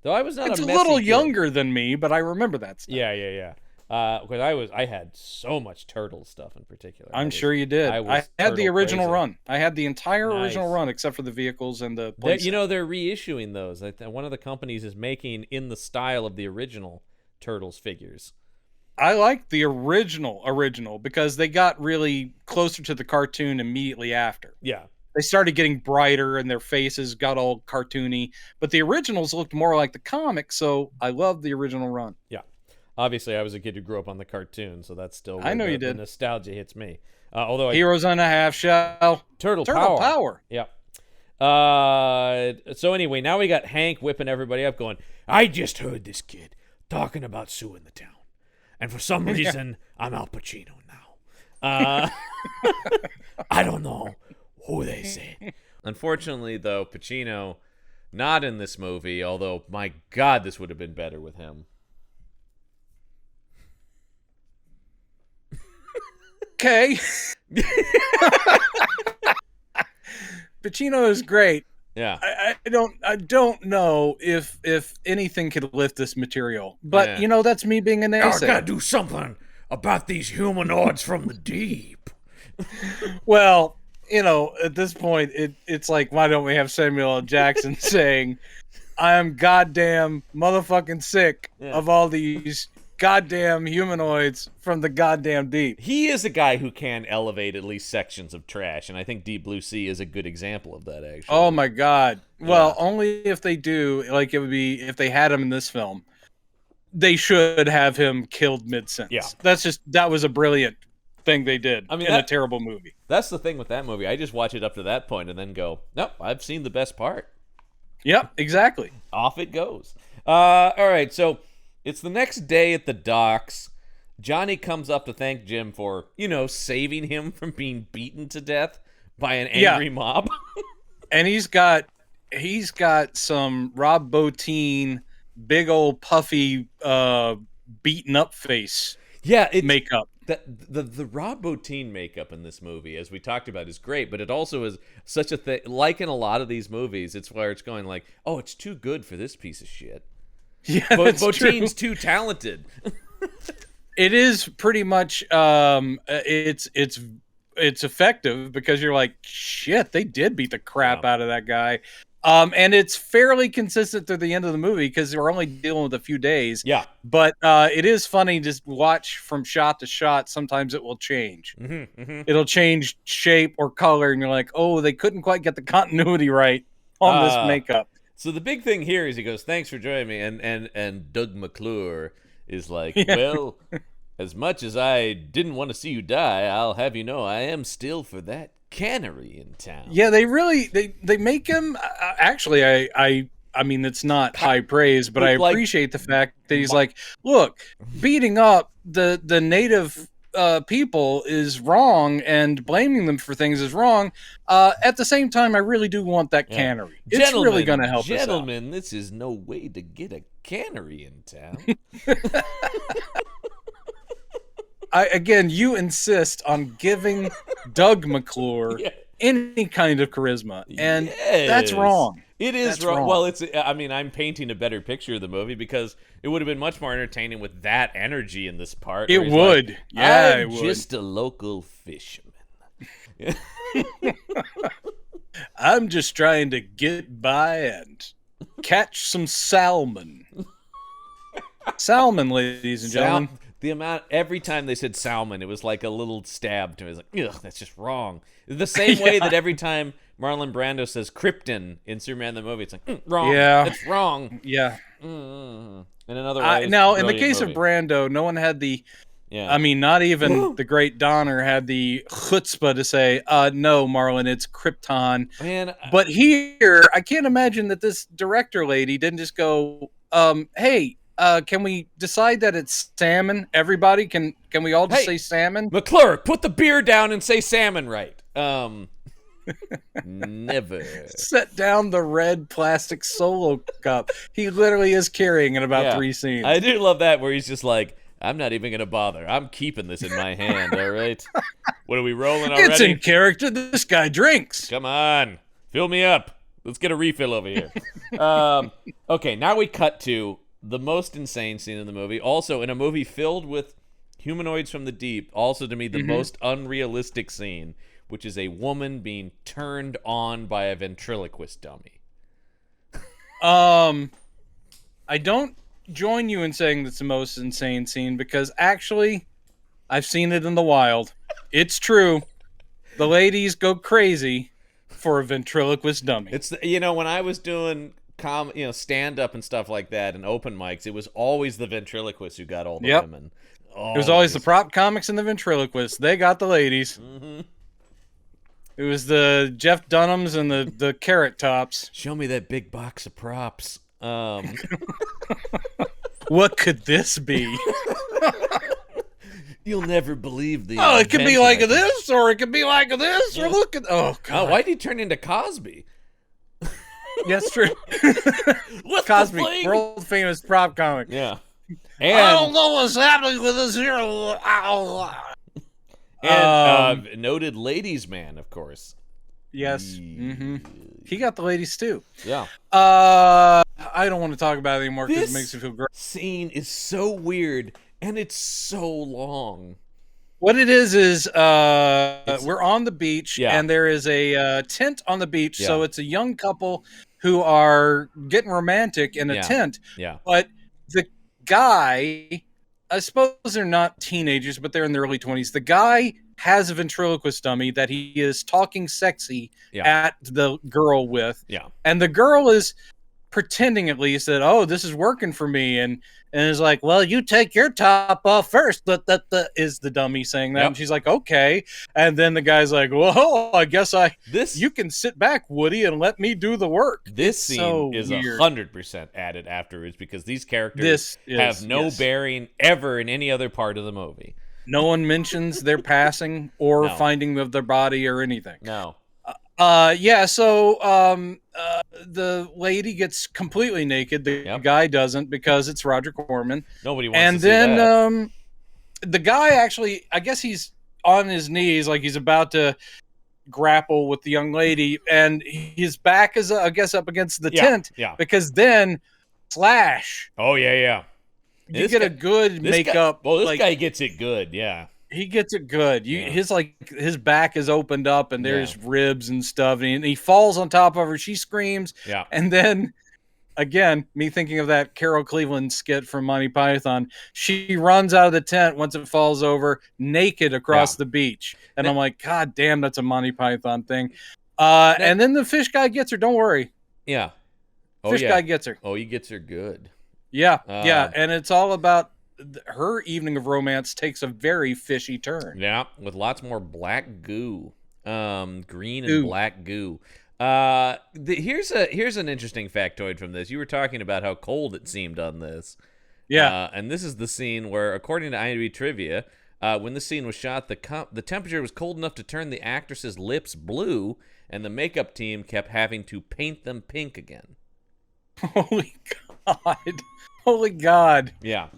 Though I was not it's a little kid. Younger than me, but I remember that stuff. Yeah. Because I had so much turtle stuff in particular. I'm sure you did. I had the original run. I had the entire original run except for the vehicles and the place. They're reissuing those. One of the companies is making in the style of the original Turtles figures. I like the original because they got really closer to the cartoon immediately after. Yeah. They started getting brighter and their faces got all cartoony, but the originals looked more like the comic, so I love the original run. Yeah. Obviously, I was a kid who grew up on the cartoon, so that's still where I know you did. The nostalgia hits me. Although Heroes on a Half Shell. Turtle Power. Yeah. So anyway, now we got Hank whipping everybody up going, I just heard this kid talking about suing the town. And for some reason, I'm Al Pacino now. I don't know who they say. Unfortunately, though, Pacino, not in this movie, although, my God, this would have been better with him. Okay. Pacino is great. Yeah. I don't know if anything could lift this material. But that's me being a naysayer. I gotta do something about these humanoids from the deep. Well, at this point it's like, why don't we have Samuel L. Jackson saying, I am goddamn motherfucking sick of all these goddamn humanoids from the goddamn deep. He is a guy who can elevate at least sections of trash, and I think Deep Blue Sea is a good example of that, actually. Oh my God. Well, only if they do, like it would be if they had him in this film, they should have him killed mid-sentence. Yeah. That was a brilliant thing they did in a terrible movie. That's the thing with that movie. I just watch it up to that point and then go, nope, I've seen the best part. Yep, exactly. Off it goes. All right, so It's the next day at the docks. Johnny comes up to thank Jim for, saving him from being beaten to death by an angry mob. And he's got some Rob Bottin, big old puffy, beaten up face. Yeah, it's makeup. The Rob Bottin makeup in this movie, as we talked about, is great, but it also is such a thing. Like in a lot of these movies, it's where it's going like, oh, it's too good for this piece of shit. Yeah, Bottin's too talented. It is pretty much. It's effective because you're like, shit, they did beat the crap out of that guy. And it's fairly consistent through the end of the movie because we're only dealing with a few days. Yeah. But it is funny to watch from shot to shot. Sometimes it will change. It'll change shape or color, and you're like, oh, they couldn't quite get the continuity right on this makeup. So the big thing here is he goes, thanks for joining me. And Doug McClure is like, well, as much as I didn't want to see you die, I'll have you know I am still for that cannery in town. Yeah, they really they make him actually I mean it's not high praise, but I appreciate the fact that he's like, look, beating up the native people is wrong and blaming them for things is wrong. At the same time, I really do want that cannery. It's really going to help us out. Gentlemen, this is no way to get a cannery in town. Again, you insist on giving Doug McClure any kind of charisma, and that's wrong. It is wrong. Well, I'm painting a better picture of the movie because it would have been much more entertaining with that energy in this part. It would. Like, yeah, I'm just a local fisherman. I'm just trying to get by and catch some salmon. Salmon, ladies and gentlemen. The amount, every time they said salmon, it was like a little stab to me. It was like, ugh, that's just wrong. The same way that every time Marlon Brando says krypton in Superman the movie, it's like, wrong. Yeah. It's wrong. Yeah. In another way, now, in the case of Brando, no one had the, I mean, not even the great Donner had the chutzpah to say, no, Marlon, it's Krypton. Man, but here, I can't imagine that this director lady didn't just go, hey, can we decide that it's salmon? Everybody, can we all just say salmon? McClure, put the beer down and say salmon right. Never. Set down the red plastic Solo cup. He literally is carrying in about 3 scenes. I do love that where he's just like, I'm not even going to bother. I'm keeping this in my hand, all right? What are we rolling already? It's in character. This guy drinks. Come on. Fill me up. Let's get a refill over here. Okay, now we cut to the most insane scene in the movie. Also, in a movie filled with humanoids from the deep, also to me the most unrealistic scene, which is a woman being turned on by a ventriloquist dummy. I don't join you in saying that's the most insane scene because actually, I've seen it in the wild. It's true. The ladies go crazy for a ventriloquist dummy. It's when I was doing stand up and stuff like that and open mics, it was always the ventriloquists who got all the women. It was always the prop comics and the ventriloquists. They got the ladies. It was the Jeff Dunhams and the Carrot Tops. Show me that big box of props. What could this be? You'll never believe the. Oh, it could be like this, or it could be like this, or look at. Oh God! Why did he turn into Cosby? That's true. What's Cosby, the fling? world famous prop comic. Yeah. And, I don't know what's happening with this here. And noted ladies man, of course. Yes. He got the ladies too. Yeah. I don't want to talk about it anymore because it makes me feel great. This scene is so weird and it's so long. What it is we're on the beach and there is a tent on the beach. So it's a young couple who are getting romantic in a tent. Yeah. But the guy, I suppose they're not teenagers, but they're in their early 20s. The guy has a ventriloquist dummy that he is talking sexy at the girl with. Yeah. And the girl is pretending at least that, oh, this is working for me, and is like, well, you take your top off first. That is the dummy saying that, Yep. and she's like, okay, and then the guy's like, well, I guess you can sit back, Woody, and let me do the work. This scene so is weird. 100% added afterwards because these characters have no bearing ever in any other part of the movie. No one mentions their passing or finding of their body or anything. No. So the lady gets completely naked. The guy doesn't, because it's Roger Corman. Nobody wants to see that. And then the guy actually, I guess he's on his knees, like he's about to grapple with the young lady, and his back is, I guess, up against the tent. Yeah. Because then Slash. Oh yeah. You get a good makeup. This guy gets it good. Yeah. He gets it good. His back is opened up, and there's ribs and stuff, and he falls on top of her. She screams. Yeah. And then, again, me thinking of that Carol Cleveland skit from Monty Python, she runs out of the tent once it falls over, naked across the beach. And I'm like, God damn, that's a Monty Python thing. And then the fish guy gets her. Don't worry. Yeah. Fish guy gets her. Oh, he gets her good. Yeah. And it's all about her evening of romance takes a very fishy turn. Yeah, with lots more black goo, green and black goo. Here's an interesting factoid from this. You were talking about how cold it seemed on this. Yeah, and this is the scene where, according to IMDb trivia, when the scene was shot, the temperature was cold enough to turn the actress's lips blue, and the makeup team kept having to paint them pink again. Holy God. Holy God. Yeah.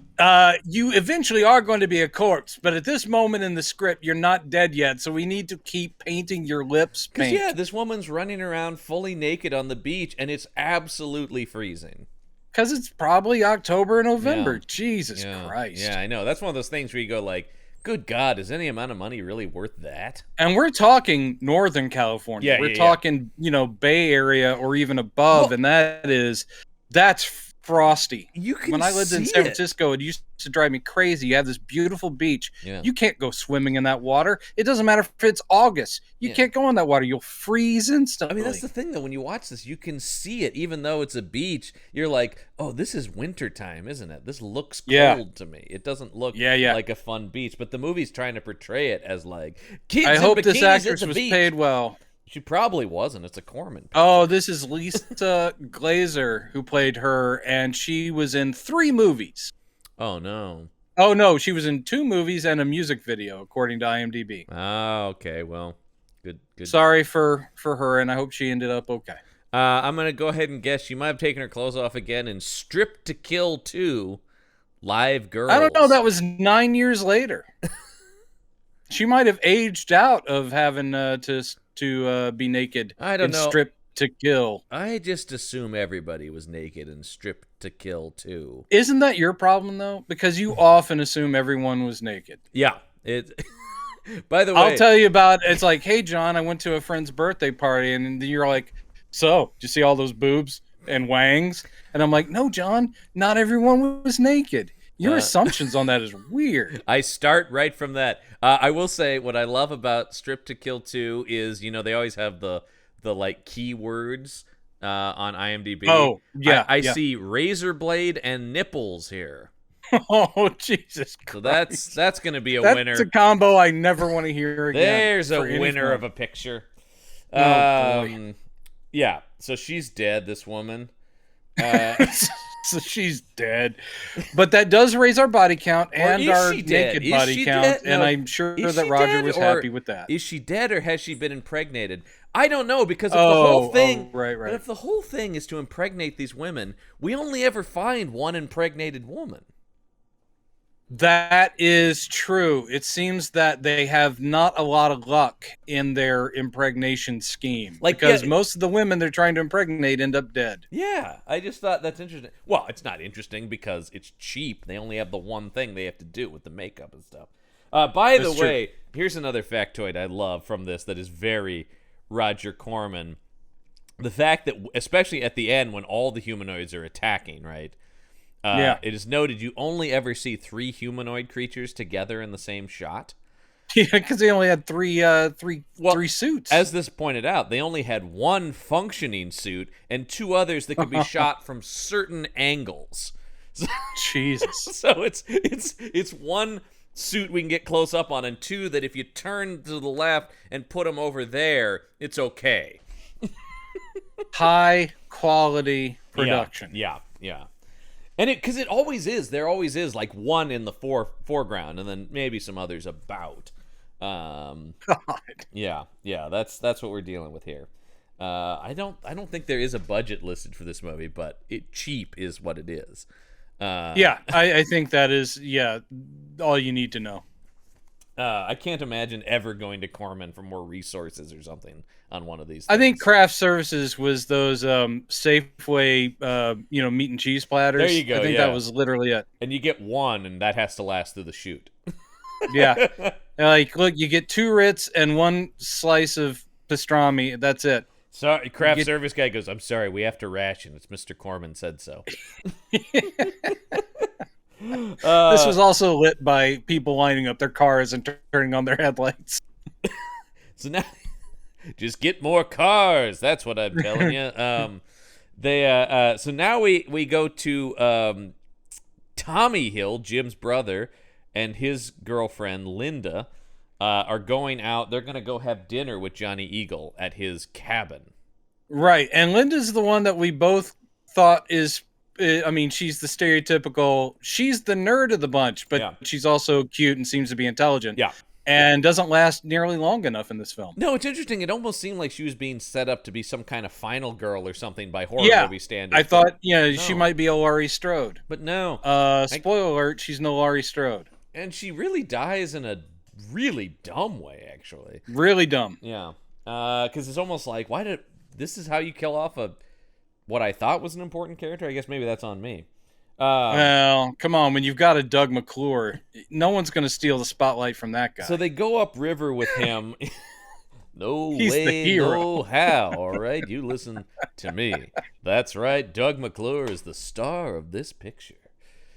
You eventually are going to be a corpse, but at this moment in the script, you're not dead yet, so we need to keep painting your lips pink. Yeah, this woman's running around fully naked on the beach, and it's absolutely freezing. Because it's probably October or November. Jesus Christ. Yeah, I know. That's one of those things where you go like, good God, is any amount of money really worth that? And we're talking Northern California. Yeah, we're talking, Bay Area or even above, and that's frosty. When I lived in San Francisco, it used to drive me crazy. You have this beautiful beach. Yeah. You can't go swimming in that water. It doesn't matter if it's August. You can't go in that water. You'll freeze instantly. I mean, that's the thing, though. When you watch this, you can see it. Even though it's a beach, you're like, oh, this is wintertime, isn't it? This looks cold to me. It doesn't look like a fun beach. But the movie's trying to portray it as like, kids I hope in this bikinis actress at the was beach. paid well. She probably wasn't. It's a Corman picture. Oh, this is Lisa Glazer who played her, and she was in 3 movies. Oh, no. Oh, no, she was in 2 movies and a music video, according to IMDb. Oh, okay. Well, good. Sorry for her, and I hope she ended up okay. I'm going to go ahead and guess she might have taken her clothes off again in Strip to Kill 2, Live Girls. I don't know. That was 9 years later. She might have aged out of having to be naked. I don't know. Strip to Kill. I just assume everybody was naked in Strip to Kill too. Isn't that your problem though? Because you often assume everyone was naked. Yeah. By the way, I'll tell you about. It's like, hey John, I went to a friend's birthday party, and you're like, so did you see all those boobs and wangs? And I'm like, no, John, not everyone was naked. Your assumptions on that is weird. I start right from that. I will say what I love about Strip to Kill 2 is, they always have the like keywords on IMDb. Oh, yeah. I see razor blade and nipples here. Oh, Jesus Christ. So that's going to be a winner. That's a combo I never want to hear again. There's a winner of a picture. Boy. Yeah, so she's dead, this woman. So she's dead, but that does raise our body count and our naked body count, and I'm sure that Roger was happy with that. Is she dead, or has she been impregnated? I don't know, because if the whole thing, right. But if the whole thing is to impregnate these women, we only ever find one impregnated woman. That is true. It seems that they have not a lot of luck in their impregnation scheme, because most of the women they're trying to impregnate end up dead. Yeah, I just thought that's interesting. Well, it's not interesting because it's cheap. They only have the one thing they have to do with the makeup and stuff. By the way, here's another factoid I love from this that is very Roger Corman. The fact that, especially at the end when all the humanoids are attacking, right? It is noted you only ever see 3 humanoid creatures together in the same shot. Yeah, because they only had Well, three suits. as this pointed out, they only had one functioning suit and two others that could be shot from certain angles. So, Jesus. so it's one suit we can get close up on, and two that if you turn to the left and put them over there, it's okay. High quality production. Yeah. And because it always is, there always is like one in the foreground, and then maybe some others about. God. Yeah, that's what we're dealing with here. I don't think there is a budget listed for this movie, but cheap is what it is. Yeah, I think that is all you need to know. I can't imagine ever going to Corman for more resources or something on one of these things. I think craft services was those Safeway meat and cheese platters. There you go. I think that was literally it. And you get one, and that has to last through the shoot. Yeah. Like, look, you get 2 Ritz and 1 slice of pastrami. That's it. Sorry, craft service guy goes, "I'm sorry, we have to ration. It's Mr. Corman said so." This was also lit by people lining up their cars and turning on their headlights. So now, just get more cars. That's what I'm telling you. So now we go to Tommy Hill, Jim's brother, and his girlfriend Linda are going out. They're going to go have dinner with Johnny Eagle at his cabin. Right, and Linda's the one that we both thought is. I mean, she's the stereotypical. She's the nerd of the bunch, but she's also cute and seems to be intelligent. Yeah. And doesn't last nearly long enough in this film. No, it's interesting. It almost seemed like she was being set up to be some kind of final girl or something by horror movie standards. I thought, she might be a Laurie Strode. But no. Spoiler alert, she's no Laurie Strode. And she really dies in a really dumb way, actually. Really dumb. Yeah. Because it's almost like, this is how you kill off what I thought was an important character? I guess maybe that's on me. Well, come on. When you've got a Doug McClure, no one's going to steal the spotlight from that guy. So they go upriver with him. He's the hero. No how. All right, you listen to me. That's right. Doug McClure is the star of this picture.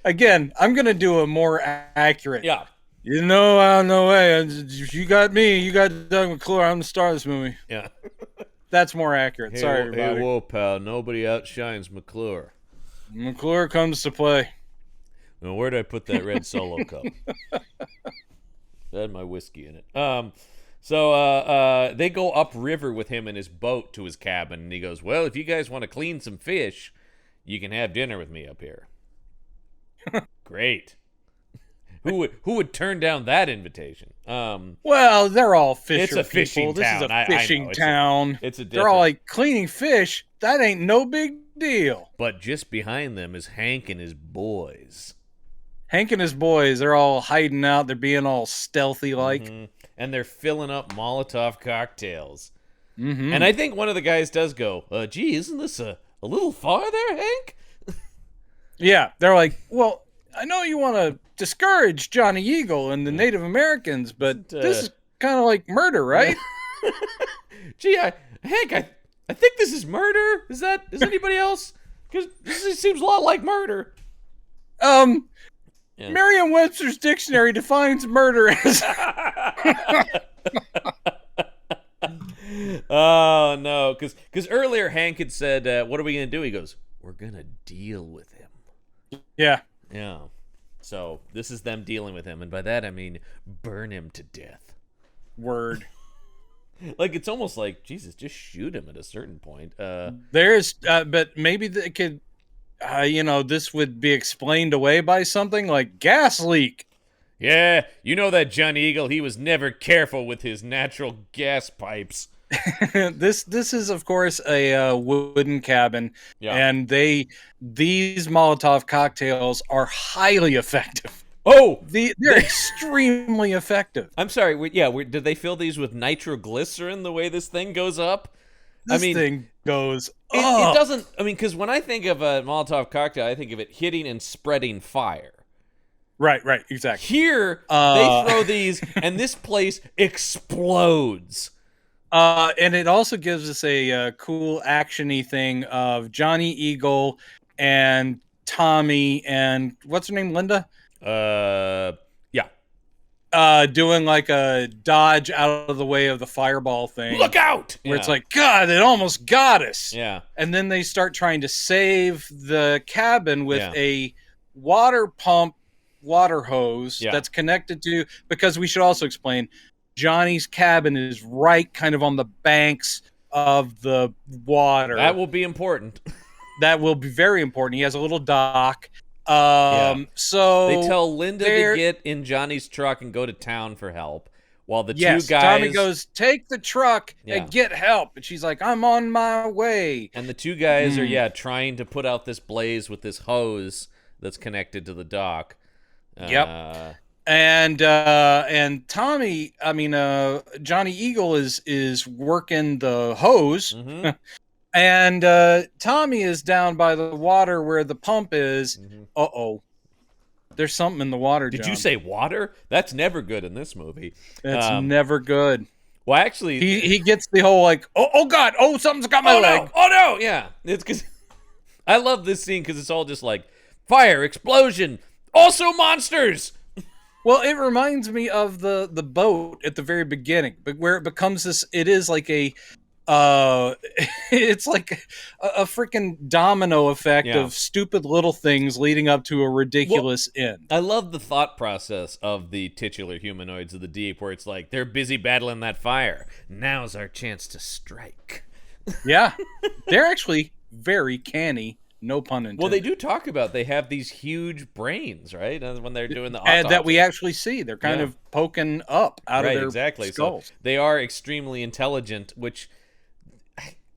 Again, I'm going to do a more accurate. Yeah. No way. You got me. You got Doug McClure. I'm the star of this movie. Yeah. That's more accurate. Sorry, everybody. Hey, whoa, pal. Nobody outshines McClure. McClure comes to play. Now, where'd I put that red Solo cup? That had my whiskey in it. So they go upriver with him in his boat to his cabin, and he goes, "Well, if you guys want to clean some fish, you can have dinner with me up here." Great. Who would turn down that invitation? Well, they're all fisher It's a fishing people. town. This is a fishing town. It's a They're all like, cleaning fish? That ain't no big deal. But just behind them is Hank and his boys. Hank and his boys, they're all hiding out. They're being all stealthy like. Mm-hmm. And they're filling up Molotov cocktails. Mm-hmm. And I think one of the guys does go, gee, isn't this a little far there, Hank? Yeah, they're like, well, I know you want to discourage Johnny Eagle and the Native Americans, but this is kind of like murder, right? Gee, Hank, I think this is murder. Is anybody else? Because this seems a lot like murder. Yeah. Merriam-Webster's dictionary defines murder as... Oh, no. Because earlier Hank had said, what are we going to do? He goes, we're going to deal with him. Yeah. Yeah. So this is them dealing with him. And by that, I mean burn him to death. Word. Like, it's almost like, Jesus, just shoot him at a certain point. But maybe they could... this would be explained away by something like gas leak. Yeah, you know that Johnny Eagle, he was never careful with his natural gas pipes. This is, of course, a wooden cabin, and these Molotov cocktails are highly effective. Oh! They're extremely effective. I'm sorry, did they fill these with nitroglycerin the way this thing goes up? This thing goes up. It doesn't, because when I think of a Molotov cocktail, I think of it hitting and spreading fire. Right, exactly. Here, they throw these, and this place explodes. And it also gives us a cool action-y thing of Johnny Eagle and Tommy and, what's her name, Linda? Yeah. doing like a dodge out of the way of the fireball thing. Look out! Where it's like, God, it almost got us. Yeah. And then they start trying to save the cabin with Yeah. a water pump water hose Yeah. that's connected to, because we should also explain, Johnny's cabin is right kind of on the banks of the water. That will be important. That will be very important. He has a little dock. So they tell Linda to get in Johnny's truck and go to town for help, while the two guys. Tommy goes, take the truck and get help, and she's like, I'm on my way. And the two guys are trying to put out this blaze with this hose that's connected to the dock. Yep. And Tommy, Johnny Eagle is working the hose. Mm-hmm. And Tommy is down by the water where the pump is. Mm-hmm. Uh-oh. There's something in the water, Did John. you say water? That's never good in this movie. It's never good. Well, actually... He gets the whole, like, oh God, oh, something's got my leg. No, oh, no, yeah. It's because... I love this scene because it's all just like, fire, explosion, also monsters! Well, it reminds me of the boat at the very beginning, but where it becomes this, it is like a... it's like a freaking domino effect of stupid little things leading up to a ridiculous end. I love the thought process of the titular humanoids of the deep, where it's like they're busy battling that fire. Now's our chance to strike. Yeah, they're actually very canny. No pun intended. Well, they do talk about they have these huge brains, right? When they're doing the autopsy. That we actually see. They're kind of poking up out of their skulls. So they are extremely intelligent, which...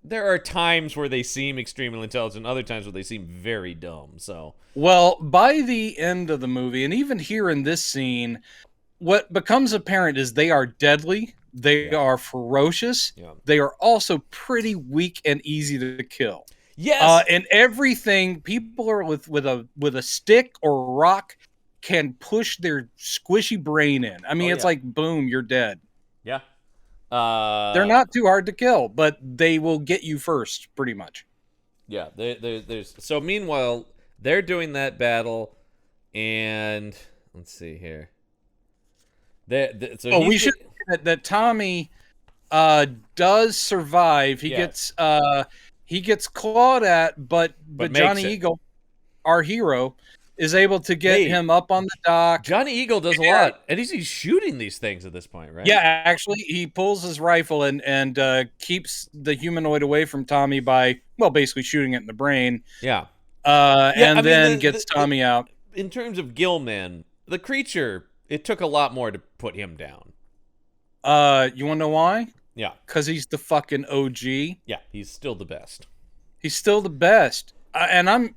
There are times where they seem extremely intelligent, other times where they seem very dumb. So, well, by the end of the movie, and even here in this scene, what becomes apparent is they are deadly, they are ferocious, they are also pretty weak and easy to kill. Yes, and everything, people are with a stick or a rock can push their squishy brain in. I mean, it's like boom, you're dead. Yeah. They're not too hard to kill, but they will get you first, pretty much. Yeah, there's so meanwhile, they're doing that battle, and let's see here. We should say that Tommy does survive. He gets clawed at, but Johnny Eagle, our hero, is able to get him up on the dock. Johnny Eagle does a lot, and he's shooting these things at this point, right? Yeah, actually, he pulls his rifle and keeps the humanoid away from Tommy by, well, basically shooting it in the brain. Yeah. And then gets Tommy out. In terms of Gilman, the creature, it took a lot more to put him down. You want to know why? Yeah. Because he's the fucking OG. Yeah, he's still the best. He's still the best. And I'm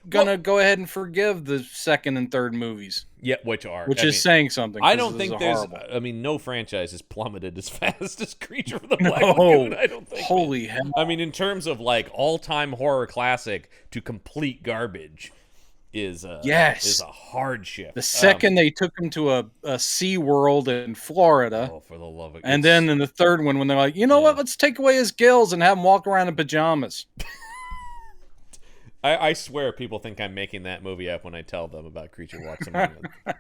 gonna go ahead and forgive the second and third movies. Yeah, which is saying something. I don't think there's. Horrible. I mean, no franchise has plummeted as fast as Creature from the Black Lagoon. I don't think. Holy hell! I mean, in terms of like all-time horror classic to complete garbage, is a hard shift. The second they took him to a Sea World in Florida. Oh, for the love of! And then in the third one, when they're like, you know what? Let's take away his gills and have him walk around in pajamas. I swear people think I'm making that movie up when I tell them about Creature Walks Among Us.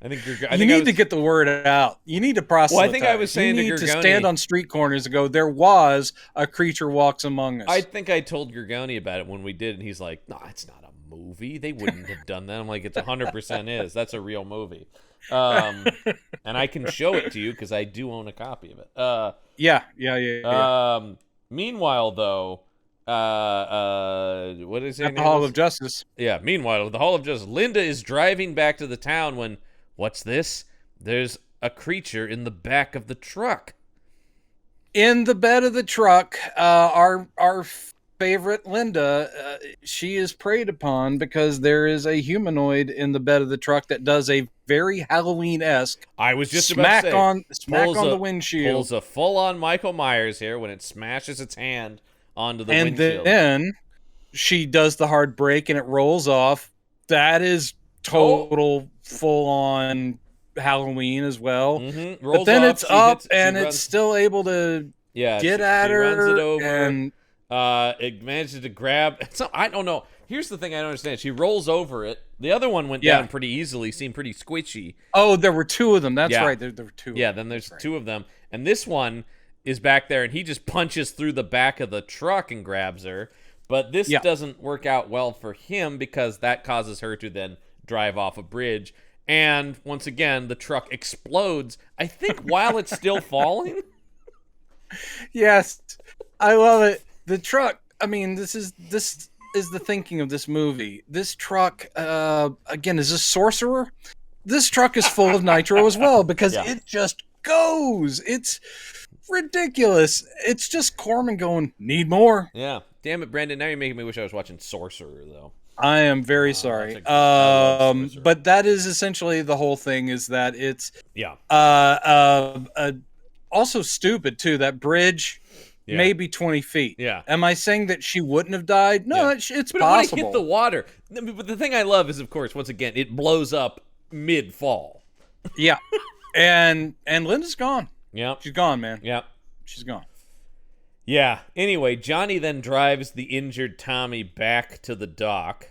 I think you need to get the word out. You need to proselytize. Well, I think I was saying you need to stand on street corners and go, there was a Creature Walks Among Us. I think I told Gergoni about it when we did, and he's like, no, it's not a movie. They wouldn't have done that. I'm like, it's 100% is. That's a real movie. And I can show it to you because I do own a copy of it. Yeah. Meanwhile, though... what is it? At the Hall of Justice. Yeah, meanwhile, at the Hall of Justice, Linda is driving back to the town when, what's this? There's a creature in the back of the truck. In the bed of the truck, our favorite Linda, she is preyed upon because there is a humanoid in the bed of the truck that does a very Halloween-esque. I was just about to say, smack on the windshield. Pulls a full-on Michael Myers here when it smashes its hand onto the windshield. And then she does the hard break and it rolls off. That is total full-on Halloween as well. Mm-hmm. But then it's up and it's still able to get at her. Runs it over. And it manages to grab. I don't know. here's the thing I don't understand. She rolls over it. The other one went Yeah. down pretty easily, seemed pretty squishy. Oh, there were two of them. That's Yeah. right. There were two. Yeah, of them. then there's That's right. two of them. And this one is back there, and he just punches through the back of the truck and grabs her. But this doesn't work out well for him because that causes her to then drive off a bridge. And once again, the truck explodes, I think, while it's still falling. Yes, I love it. The truck. I mean, this is the thinking of this movie. This truck, again, is a sorcerer. This truck is full of nitro as well because it just goes. It's ridiculous. It's just Corman going, need more. Yeah. Damn it, Brandon. Now you're making me wish I was watching Sorcerer, though. I am very sorry. But that is essentially the whole thing, is that it's also stupid too. That bridge maybe 20 feet. Yeah. Am I saying that she wouldn't have died? No, it's but possible. When it hit the water. But the thing I love is, of course, once again, it blows up mid-fall. Yeah. And Linda's gone. Yeah. She's gone, man. Yeah. She's gone. Yeah. Anyway, Johnny then drives the injured Tommy back to the dock.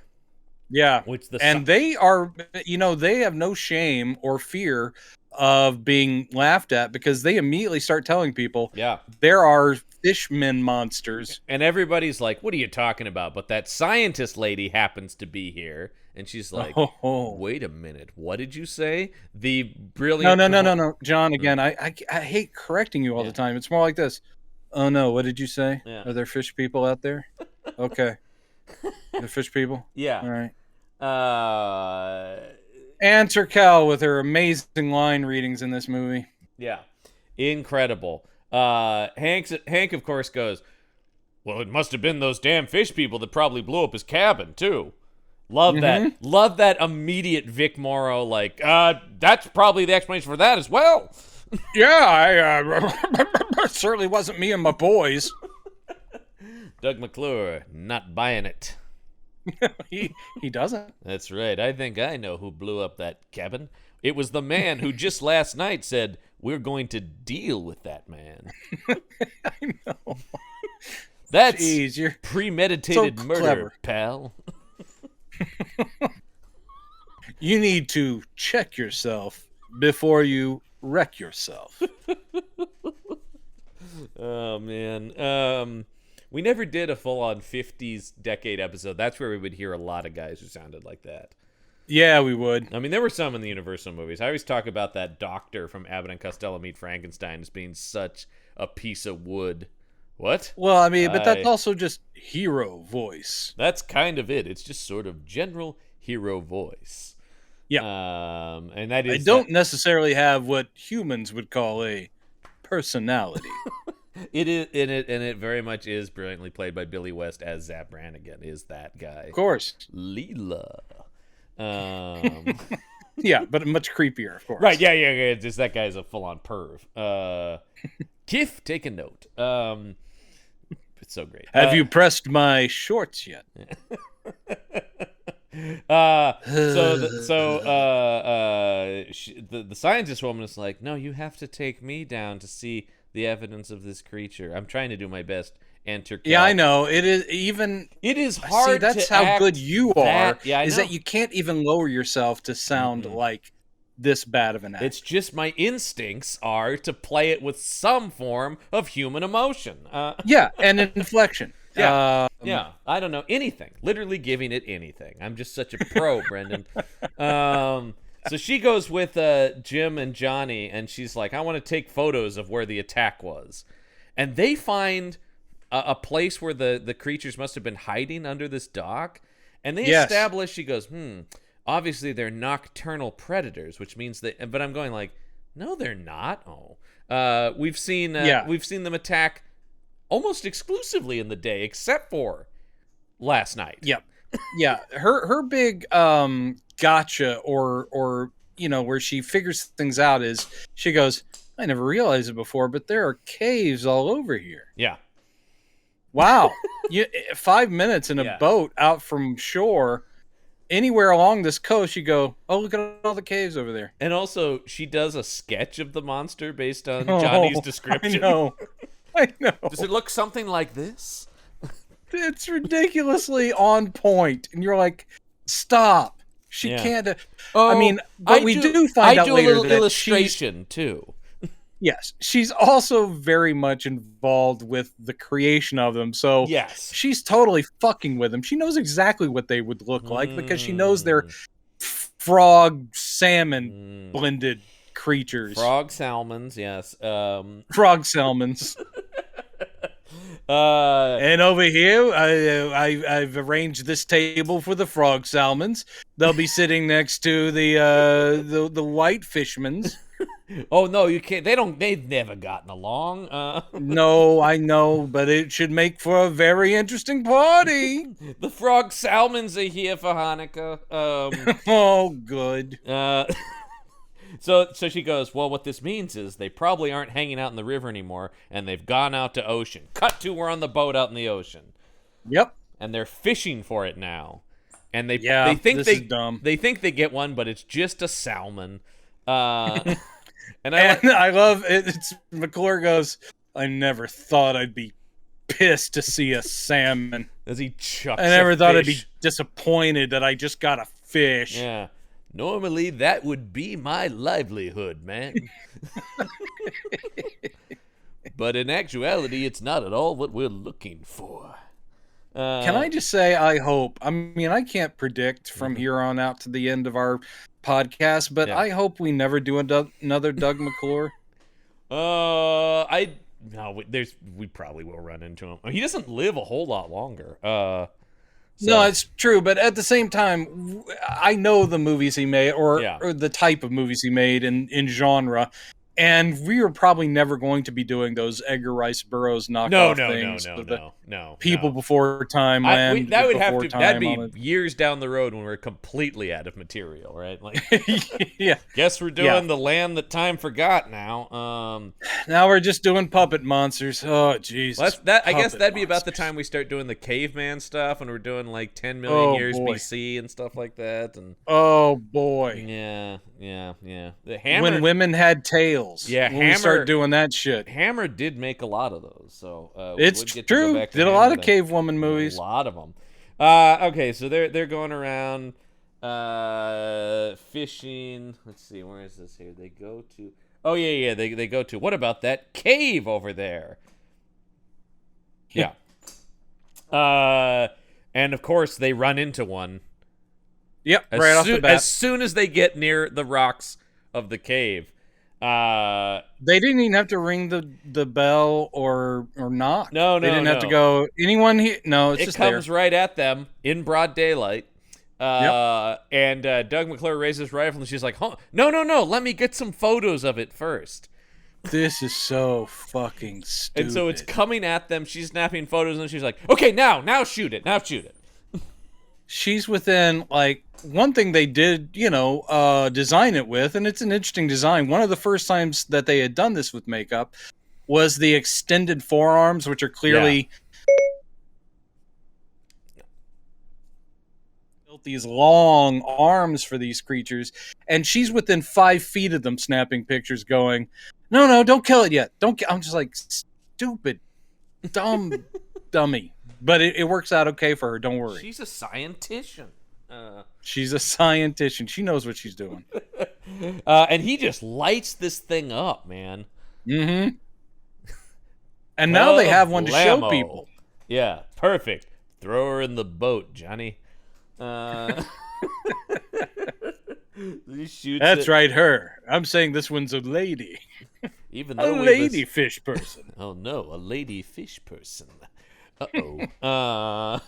Yeah. And they are, they have no shame or fear of being laughed at because they immediately start telling people, there are fishmen monsters. And everybody's like, what are you talking about? But that scientist lady happens to be here. And she's like, wait a minute. What did you say? The brilliant... No. John, again, I hate correcting you all the time. It's more like this. Oh, no. What did you say? Yeah. Are there fish people out there? Okay. They're fish people? Yeah. All right. Anne Turkel with her amazing line readings in this movie. Yeah. Incredible. Hank, of course, goes, well, it must have been those damn fish people that probably blew up his cabin, too. Love that. Love that immediate Vic Morrow, like, that's probably the explanation for that as well. Yeah, certainly wasn't me and my boys. Doug McClure, not buying it. He doesn't. That's right. I think I know who blew up that cabin. It was the man who just last night said, we're going to deal with that man. I know. That's Jeez, premeditated so murder, clever. pal. You need to check yourself before you wreck yourself. Oh, man. We never did a full-on 50s decade episode. That's where we would hear a lot of guys who sounded like that. Yeah, we would. I mean, there were some in the Universal movies. I always talk about that doctor from Abbott and Costello Meet Frankenstein as being such a piece of wood. What? Well, I mean, but that's also just hero voice. That's kind of it. It's just sort of general hero voice. Yeah. And that is... I don't necessarily have what humans would call a personality. It is, and it very much is brilliantly played by Billy West as Zap Brannigan, is that guy. Of course. Leela. Yeah, but much creepier, of course. Right, yeah. Just that guy's a full-on perv. Kiff, take a note. It's so great. Have you pressed my shorts yet? The scientist woman is like, no, you have to take me down to see the evidence of this creature. I'm trying to do my best. Enter. Yeah, I know. It is hard. See, that's how good you are. Yeah, is that you can't even lower yourself to sound like this bad of an actor. It's just my instincts are to play it with some form of human emotion. Yeah, and an inflection. Yeah. I don't know anything. Literally giving it anything. I'm just such a pro, Brendan. So she goes with Jim and Johnny, and she's like, I want to take photos of where the attack was. And they find a place where the creatures must have been hiding under this dock. And they establish, she goes, obviously they're nocturnal predators, which means that, but I'm going like, no, they're not. We've seen them attack almost exclusively in the day, except for last night. Yep. Yeah. Her big gotcha or where she figures things out is she goes, I never realized it before, but there are caves all over here. Yeah. Wow. 5 minutes in a boat out from shore, anywhere along this coast, you go, oh, look at all the caves over there. And also, she does a sketch of the monster based on Johnny's description. I know. Does it look something like this? It's ridiculously on point, and you're like, stop. She Yeah. can't. Oh, I mean, but we do find out a later little that illustration too. yes, she's also very much involved with the creation of them. So Yes. she's totally fucking with them. She knows exactly what they would look like because she knows they're frog salmon blended creatures. Frog salmons, yes. Frog salmons. And over here, I've arranged this table for the frog salmons. They'll be sitting next to the white fishermen's. Oh no, you can't. They've never gotten along. No, I know, but it should make for a very interesting party. The frog salmons are here for Hanukkah. Oh, good. So she goes, well, what this means is they probably aren't hanging out in the river anymore, and they've gone out to ocean. Cut to, we're on the boat out in the ocean. Yep. And they're fishing for it now. And they think is dumb. They think they get one, but it's just a salmon. And I love it. It's McClure goes, I never thought I'd be pissed to see a salmon. As he chucks I never thought I'd fish. be disappointed that I just got a fish. Yeah. Normally, that would be my livelihood, man. But in actuality, it's not at all what we're looking for. Can I just say, I hope. I mean, I can't predict from here on out to the end of our podcast, but I hope we never do another Doug McClure. We probably will run into him. He doesn't live a whole lot longer. No, it's true, but at the same time, I know the movies he made, or the type of movies he made in genre, and we are probably never going to be doing those Edgar Rice Burroughs knockoff things. No. People Before Time Land. That'd be years down the road when we're completely out of material, right? Like, yeah. Guess we're doing The Land That Time Forgot now. Now we're just doing puppet monsters. Oh, Jesus. I guess that'd be about the time we start doing the caveman stuff, and we're doing like 10 million years BC and stuff like that. And oh boy. Yeah. The Hammer, when women had tails. Yeah, when we start doing that shit. Hammer did make a lot of those, so it's true. Did a lot of cave woman movies. A lot of them. Okay, so they're going around fishing. Let's see, where is this here? They go to. Oh yeah. They go to. What about that cave over there? Yeah. And of course they run into one. Yep, right off the bat. As soon as they get near the rocks of the cave. They didn't even have to ring the bell or knock. No, they didn't have to go. Anyone here? No, it's it just comes there. right at them in broad daylight. And Doug McClure raises his rifle, and she's like, "No! Let me get some photos of it first." This is so fucking stupid. And so it's coming at them. She's snapping photos, and she's like, "Okay, now shoot it! Now shoot it!" She's within, like, one thing they did, design it with, and it's an interesting design. One of the first times that they had done this with makeup was the extended forearms, which are clearly built these long arms for these creatures, and she's within 5 feet of them snapping pictures going, no, don't kill it yet. I'm just like, stupid, dumb, dummy. But it works out okay for her. Don't worry. She's a scientician. She's a scientician. She knows what she's doing. And he just lights this thing up, man. Mm-hmm. And now they have one to show people. Yeah, perfect. Throw her in the boat, Johnny. He shoots That's right, her. I'm saying this one's a lady. Even though a lady fish person. Oh no, a lady fish person. Hold on.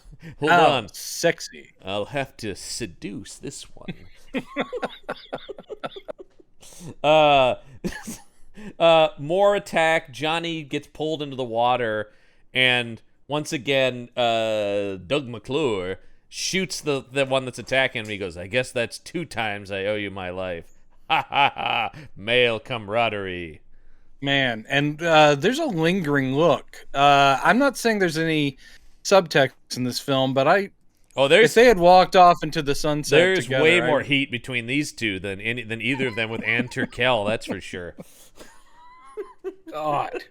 Sexy. I'll have to seduce this one. More attack. Johnny gets pulled into the water, and once again, Doug McClure shoots the one that's attacking him. He goes, "I guess that's 2 times I owe you my life." Ha ha ha! Male camaraderie. Man, and there's a lingering look. I'm not saying there's any subtext in this film, but if they had walked off into the sunset there's together, way more heat between these two than either of them with Ann Turkel, that's for sure. God.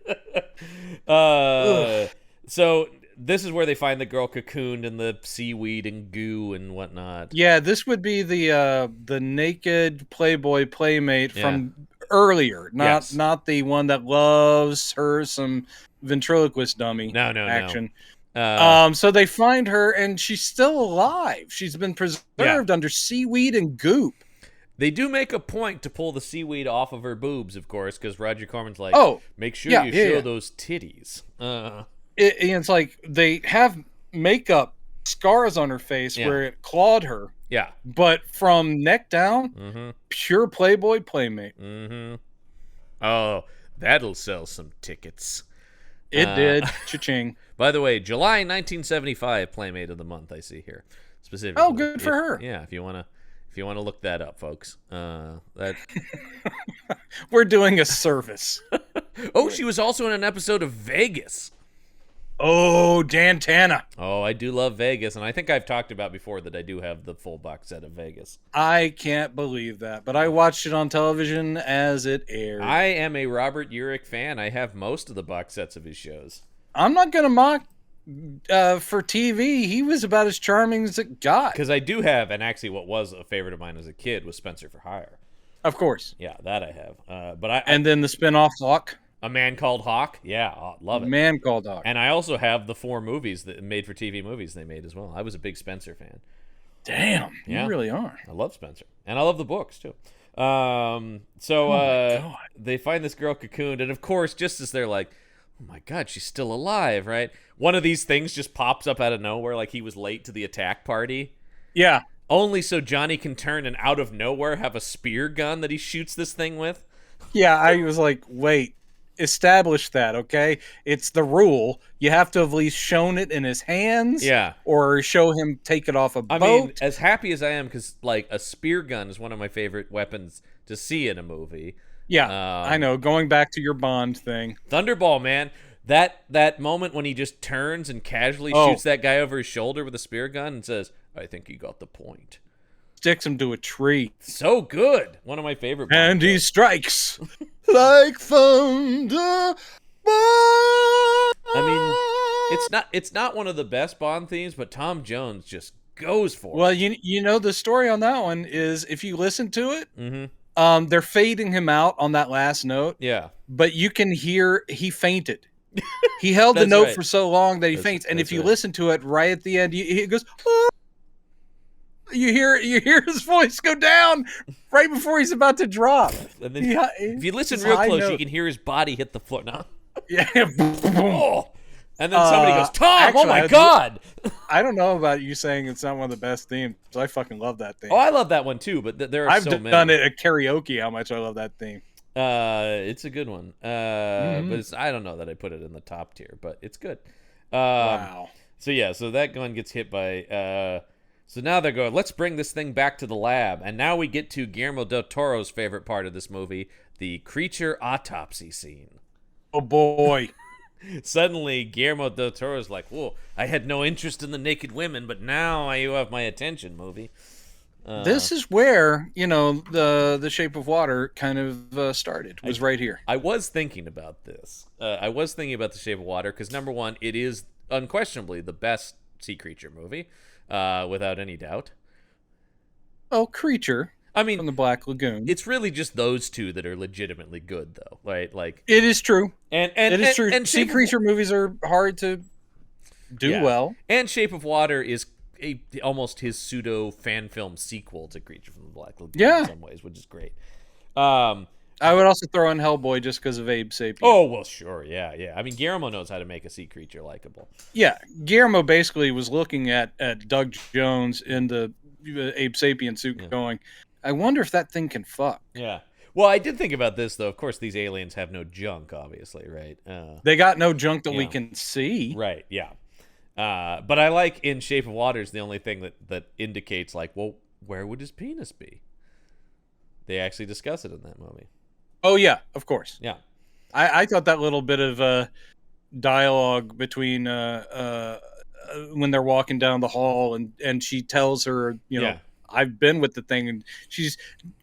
So this is where they find the girl cocooned in the seaweed and goo and whatnot. Yeah, this would be the naked Playboy playmate from earlier, not the one that loves her some ventriloquist dummy action. No. So they find her and she's still alive. She's been preserved under seaweed and goop. They do make a point to pull the seaweed off of her boobs, of course, because Roger Corman's like, make sure you show those titties. It's like they have makeup scars on her face where it clawed her. Yeah. But from neck down, pure Playboy playmate. Oh, that'll sell some tickets. It did. Cha-ching. By the way, July 1975 Playmate of the Month, I see here. Specifically. Oh, good for her. Yeah, if you want to look that up, folks. That We're doing a service. Oh, she was also in an episode of Vegas. Oh, Dantana. Oh, I do love Vegas, and I think I've talked about before that I do have the full box set of Vegas. I can't believe that, but I watched it on television as it aired. I am a Robert Urich fan. I have most of the box sets of his shows. I'm not going to mock for TV. He was about as charming as it got. Because I do have, and actually what was a favorite of mine as a kid was Spencer for Hire. Of course. Yeah, that I have. And then the spinoff Hawk. A Man Called Hawk? Yeah, love it. Man Called Hawk. And I also have the 4 movies that made for TV movies they made as well. I was a big Spencer fan. Damn, you really are. I love Spencer. And I love the books, too. They find this girl cocooned, and of course, just as they're like, oh my God, she's still alive, right? One of these things just pops up out of nowhere, like he was late to the attack party. Yeah. Only so Johnny can turn and out of nowhere have a spear gun that he shoots this thing with. Yeah, I was like, wait. Establish that, okay? It's the rule. You have to have at least shown it in his hands, or show him take it off a boat. I mean, as happy as I am, because like a spear gun is one of my favorite weapons to see in a movie. Yeah, I know. Going back to your Bond thing, Thunderball, man, that moment when he just turns and casually shoots that guy over his shoulder with a spear gun and says, "I think he got the point." Sticks him to a tree. So good. One of my favorite. And he strikes like thunder. I mean, it's not one of the best Bond themes, but Tom Jones just goes for it. Well, you know the story on that one is if you listen to it, they're fading him out on that last note. Yeah, but you can hear he fainted. He held the note for so long that he faints, and if you listen to it right at the end, he goes. Oh! You hear his voice go down right before he's about to drop. And then if you listen real close, you can hear his body hit the floor. No. Yeah. Oh. And then somebody goes, Tom, actually, oh my God. I don't know about you saying it's not one of the best themes. I fucking love that theme. Oh, I love that one too, but there are so many. I've done it at karaoke, how much I love that theme. It's a good one. But I don't know that I put it in the top tier, but it's good. Wow. So that gun gets hit by... So now they're going, let's bring this thing back to the lab. And now we get to Guillermo del Toro's favorite part of this movie, the creature autopsy scene. Oh, boy. Suddenly, Guillermo del Toro's like, whoa, I had no interest in the naked women, but now you have my attention, movie. This is where, the Shape of Water kind of started, was right here. I was thinking about this. I was thinking about the Shape of Water because, number one, it is unquestionably the best sea creature movie. Without any doubt. Oh, Creature. I mean, from the Black Lagoon. It's really just those two that are legitimately good, though, right? Like it is true, and it is true. And sea creature movies are hard to do well. And Shape of Water is almost his pseudo fan film sequel to Creature from the Black Lagoon in some ways, which is great. I would also throw in Hellboy just because of Abe Sapien. Oh, well, sure, yeah. I mean, Guillermo knows how to make a sea creature likable. Yeah, Guillermo basically was looking at Doug Jones in the Abe Sapien suit going, I wonder if that thing can fuck. Yeah. Well, I did think about this, though. Of course, these aliens have no junk, obviously, right? They got no junk that we can see. Right, yeah. But I like in Shape of Water is the only thing that indicates, like, well, where would his penis be? They actually discuss it in that movie. Oh, yeah, of course. Yeah. I thought that little bit of dialogue between when they're walking down the hall and she tells her, you know, I've been with the thing, and she's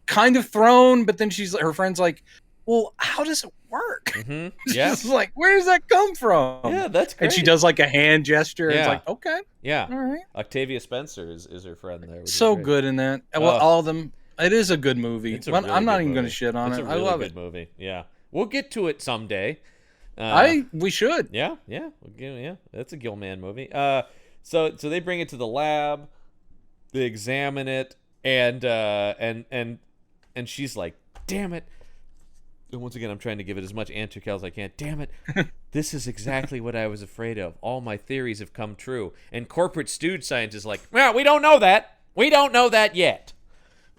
kind of thrown, but then her friend's like, well, how does it work? Mm-hmm. It's Yeah. just like, where does that come from? Yeah, that's great. And she does like a hand gesture. And Yeah. it's like, okay, Yeah. all right. Octavia Spencer is her friend there. Which So is great. good in that. Well, all of them. It is a good movie. It's a really I'm not good even going to movie. shit on It's it. a really I love good it. movie. Yeah, we'll get to it someday. We should. Yeah, that's a Gilman movie. So they bring it to the lab, they examine it, and she's like, "Damn it!" And once again, I'm trying to give it as much antical as I can. Damn it! This is exactly what I was afraid of. All my theories have come true. And corporate stooge science is like, well, we don't know that. We don't know that yet.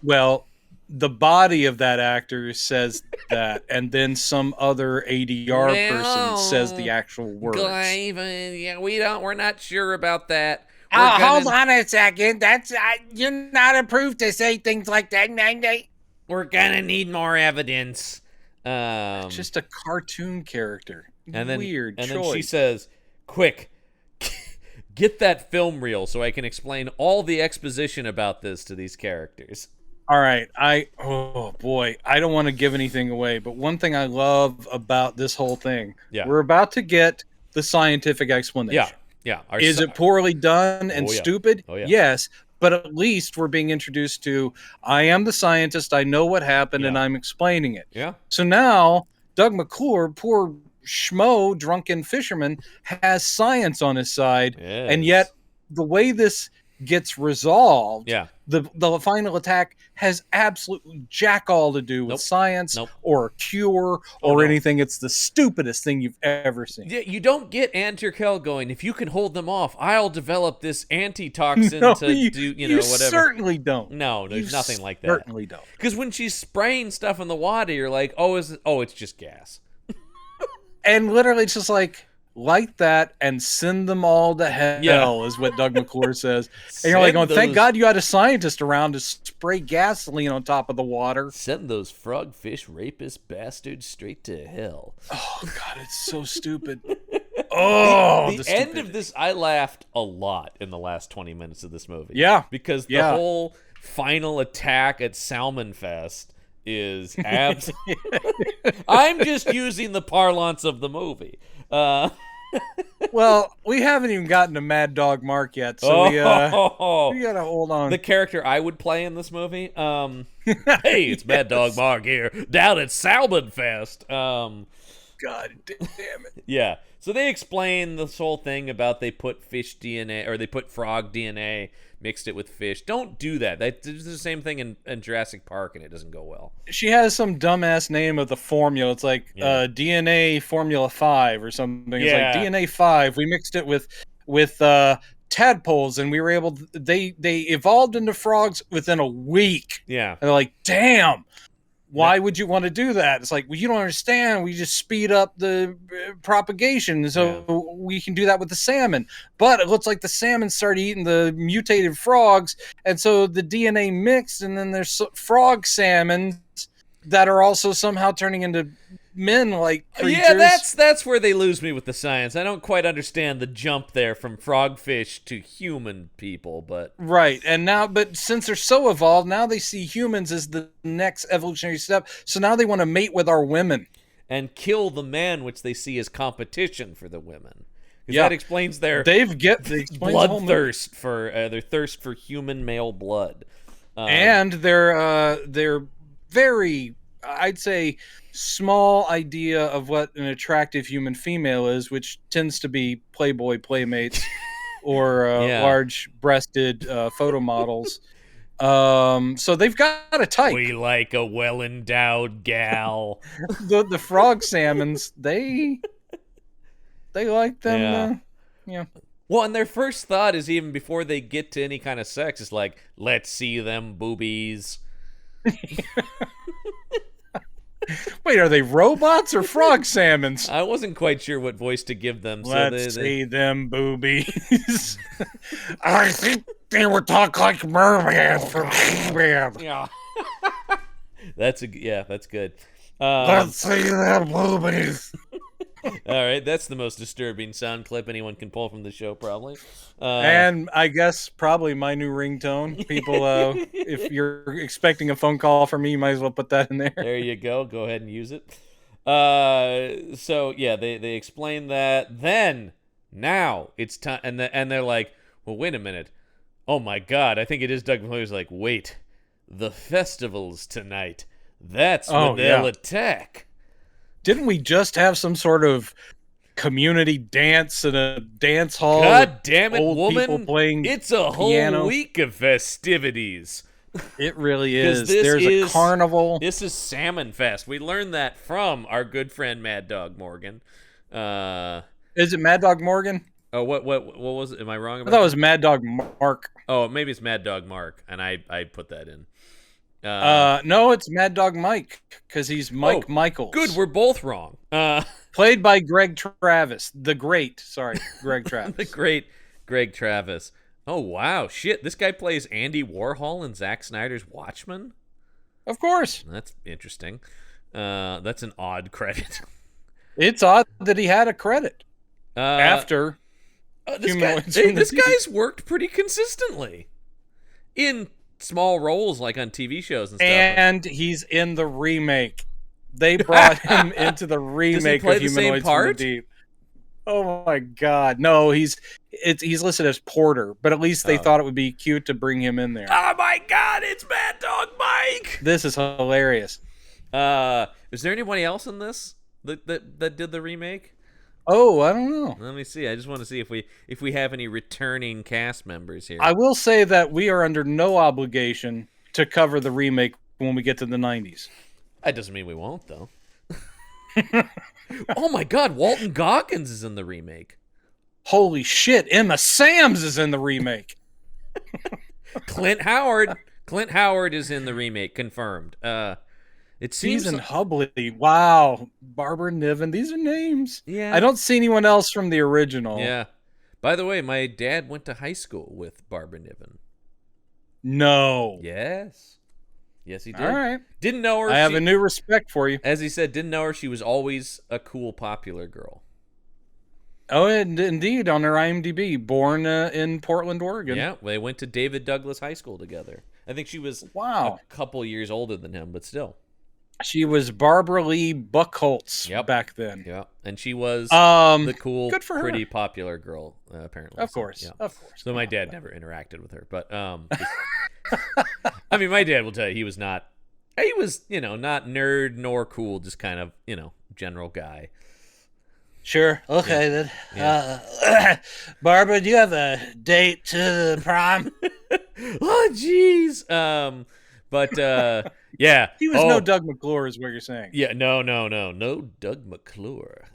Well, the body of that actor says that, and then some other ADR person says the actual words. Yeah, we're not sure about that. Hold on a second. That's you're not approved to say things like that. We're gonna need more evidence. Just a cartoon character. And then, Weird and choice. then she says, "Quick, get that film reel so I can explain all the exposition about this to these characters." All right, oh boy, I don't want to give anything away, but one thing I love about this whole thing, we're about to get the scientific explanation. Yeah. Is it poorly done and stupid? Oh, yeah. Yes, but at least we're being introduced to, I am the scientist, I know what happened, and I'm explaining it. Yeah. So now, Doug McClure, poor schmo, drunken fisherman, has science on his side, and yet the way this gets resolved, the final attack has absolutely jack all to do with science or a cure or anything. It's the stupidest thing you've ever seen. Yeah, you don't get Ann Turkel going, if you can hold them off, I'll develop this antitoxin to do, whatever. You certainly don't. No, there's nothing like that. Certainly don't. Because when she's spraying stuff in the water, you're like, it's just gas. And literally it's just like, light that and send them all to hell is what Doug McClure says. And you're like, thank God you had a scientist around to spray gasoline on top of the water. Send those frogfish rapist bastards straight to hell. Oh, God, it's so stupid. Oh, the end of this, I laughed a lot in the last 20 minutes of this movie. Yeah. Because the whole final attack at Salmon Fest is absolutely... I'm just using the parlance of the movie. Well, we haven't even gotten to Mad Dog Mark yet, so we gotta hold on. The character I would play in this movie, hey, it's Mad Dog Mark here, down at Salmon Fest. God damn it. Yeah, so they explain this whole thing about they put fish DNA, or they put frog DNA, mixed it with fish. Don't do that. They do the same thing in Jurassic Park, and it doesn't go well. She has some dumbass name of the formula. It's like DNA Formula 5 or something. It's like DNA 5. We mixed it with tadpoles, and we were able to, they evolved into frogs within a week. Yeah. And they're like, damn. Why would you want to do that? It's like, well, you don't understand. We just speed up the propagation, so we can do that with the salmon. But it looks like the salmon started eating the mutated frogs, and so the DNA mixed, and then there's frog salmons that are also somehow turning into men-like creatures. Yeah, that's where they lose me with the science. I don't quite understand the jump there from frogfish to human people, but... Right, and now, but since they're so evolved, now they see humans as the next evolutionary step, so now they want to mate with our women. And kill the men, which they see as competition for the women. Because that explains their bloodthirst for, their thirst for human male blood. And their very, I'd say, small idea of what an attractive human female is, which tends to be Playboy playmates or large-breasted photo models. So they've got a type. We like a well-endowed gal. the frog salmons, they like them. Well, and their first thought is, even before they get to any kind of sex, is like, let's see them boobies. Wait, are they robots or frog salmons? I wasn't quite sure what voice to give them. Let's see them boobies. I think they would talk like mermaids from He-Man. Yeah. That's good. Let's see them boobies. All right, that's the most disturbing sound clip anyone can pull from the show, probably. And I guess probably my new ringtone. People, if you're expecting a phone call from me, you might as well put that in there. There you go. Go ahead and use it. So yeah, they explain that. Then now it's time, and they're like, well, wait a minute. Oh my God, I think it is Doug McClure's like, wait, the festival's tonight. That's when they'll attack. Didn't we just have some sort of community dance in a dance hall? God damn it, old woman! people playing It's a piano? whole week of festivities. It really is. This There's a carnival. This is Salmon Fest. We learned that from our good friend Mad Dog Morgan. Is it Mad Dog Morgan? Oh, what was it? Am I wrong about I thought it was Mad Dog Mark. Oh, maybe it's Mad Dog Mark, and I put that in. No, it's Mad Dog Mike, because he's Mike Michaels. Good, we're both wrong. Played by Greg Travis. Greg Travis. The great Greg Travis. Oh, wow. Shit, this guy plays Andy Warhol in Zack Snyder's Watchmen? Of course. That's interesting. That's an odd credit. It's odd that he had a credit after this guy's worked pretty consistently in small roles, like on TV shows and stuff. And he's in the remake. They brought him into the remake of Humanoids from the Deep. Oh my God! No, he's listed as Porter, but at least they thought it would be cute to bring him in there. Oh my God! It's Mad Dog Mike. This is hilarious. Is there anybody else in this that did the remake? Oh, I don't know. Let me see. I just want to see if we have any returning cast members here. I will say that we are under no obligation to cover the remake when we get to the 90s. That doesn't mean we won't, though. Oh my God, Walton Goggins is in the remake. Holy shit, Emma Samms is in the remake. Clint Howard is in the remake, confirmed. It seems Season Hubley. Wow. Barbara Niven. These are names. Yeah. I don't see anyone else from the original. Yeah. By the way, my dad went to high school with Barbara Niven. No. Yes, he did. All right. Didn't know her. I have a new respect for you. As he said, didn't know her. She was always a cool, popular girl. Oh, and indeed, on her IMDb, born in Portland, Oregon. Yeah, they went to David Douglas High School together. I think she was a couple years older than him, but still. She was Barbara Lee Buchholz back then. Yeah, and she was the cool, good for pretty her. Popular girl, apparently. Of course, yeah. of course. So my dad never interacted with her, but I mean, my dad will tell you he was not, not nerd nor cool, just kind of, general guy. Sure. Okay, then. Yeah. Barbara, do you have a date to the prom? Oh, jeez. But yeah. He was no Doug McClure, is what you're saying. Yeah, no Doug McClure,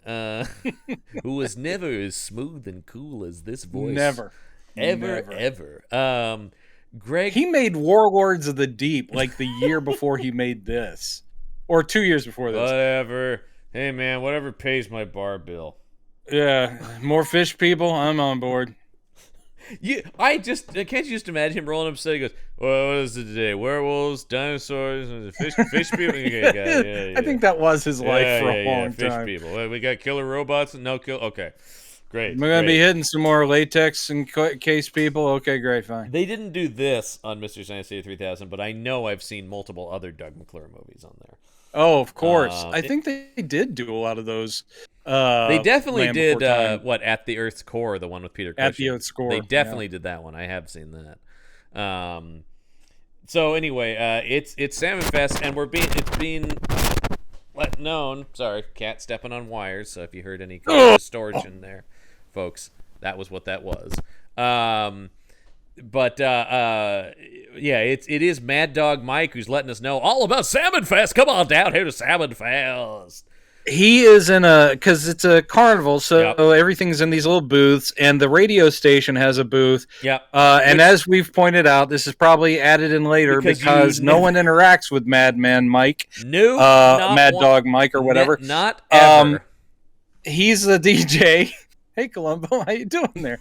who was never as smooth and cool as this voice. Never. Ever. Greg. He made Warlords of the Deep like the year before he made this. Or 2 years before this. Whatever. Hey, man, whatever pays my bar bill. Yeah, more fish people, I'm on board. Can't you just imagine him rolling up and he goes, well, what is it today? Werewolves, dinosaurs, fish people? Okay, yeah. I think that was his life for a long fish time. people. Well, we got killer robots and no kill. Okay, great. We're going to be hitting some more latex and case people. Okay, great, fine. They didn't do this on Mystery Science Theater 3000, but I know I've seen multiple other Doug McClure movies on there. Oh, of course. I think they did do a lot of those. They definitely did. At the Earth's Core, the one with Peter Cushing. At the Earth's Core. They definitely did that one. I have seen that. So anyway, it's Salmon Fest, and it's being let known. Sorry, cat stepping on wires. So if you heard any kind of distortion there, folks, that was what that was. But it is Mad Dog Mike who's letting us know all about Salmon Fest. Come on down here to Salmon Fest. He is because it's a carnival, so everything's in these little booths, and the radio station has a booth. Yep. And as we've pointed out, this is probably added in later because no one interacts with Madman Mike. No, Dog Mike or whatever. Not ever. He's the DJ. Hey, Columbo, how you doing there?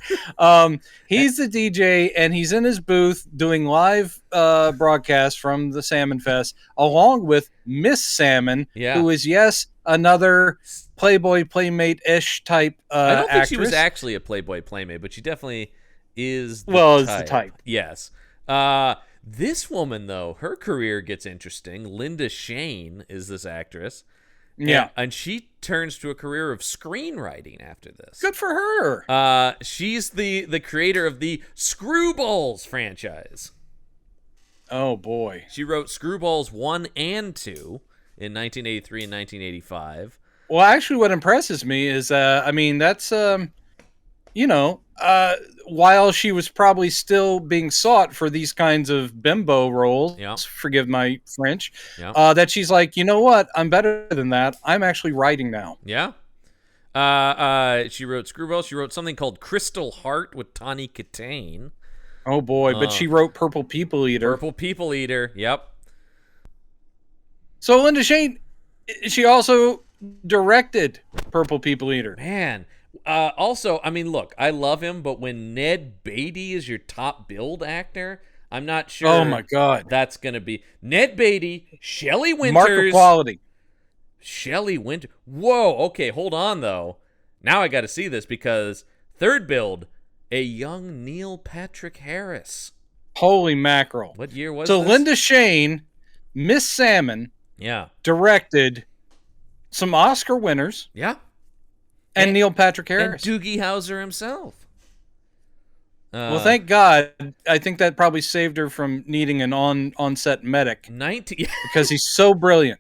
He's the DJ, and he's in his booth doing live broadcasts from the Salmon Fest, along with Miss Salmon, who is, another Playboy Playmate-ish type I don't think actress. she was actually a Playboy Playmate, but she definitely is is the type. Yes. This woman, though, her career gets interesting. Linda Shane is this actress. Yeah. And she turns to a career of screenwriting after this. Good for her. She's the creator of the Screwballs franchise. Oh, boy. She wrote Screwballs 1 and 2 in 1983 and 1985. Well, actually, what impresses me is, that's, while she was probably still being sought for these kinds of bimbo roles, forgive my French, that she's like, you know what? I'm better than that. I'm actually writing now. Yeah. She wrote Screwballs. She wrote something called Crystal Heart with Tawny Katane. Oh, boy. But she wrote Purple People Eater. Purple People Eater. Yep. So Linda Shane, she also directed Purple People Eater. Man. Also, I mean, look, I love him, but when Ned Beatty is your top billed actor, I'm not sure. Oh my God, that's gonna be Ned Beatty, Shelley Winters, mark of quality. Shelley Winter. Whoa, okay, hold on though. Now I got to see this because third build, a young Neil Patrick Harris. Holy mackerel! What year was so this? Linda Shane, Miss Salmon, directed some Oscar winners. Yeah. And Neil Patrick Harris. And Doogie Howser himself. Well, thank God. I think that probably saved her from needing an on-set medic. Because he's so brilliant.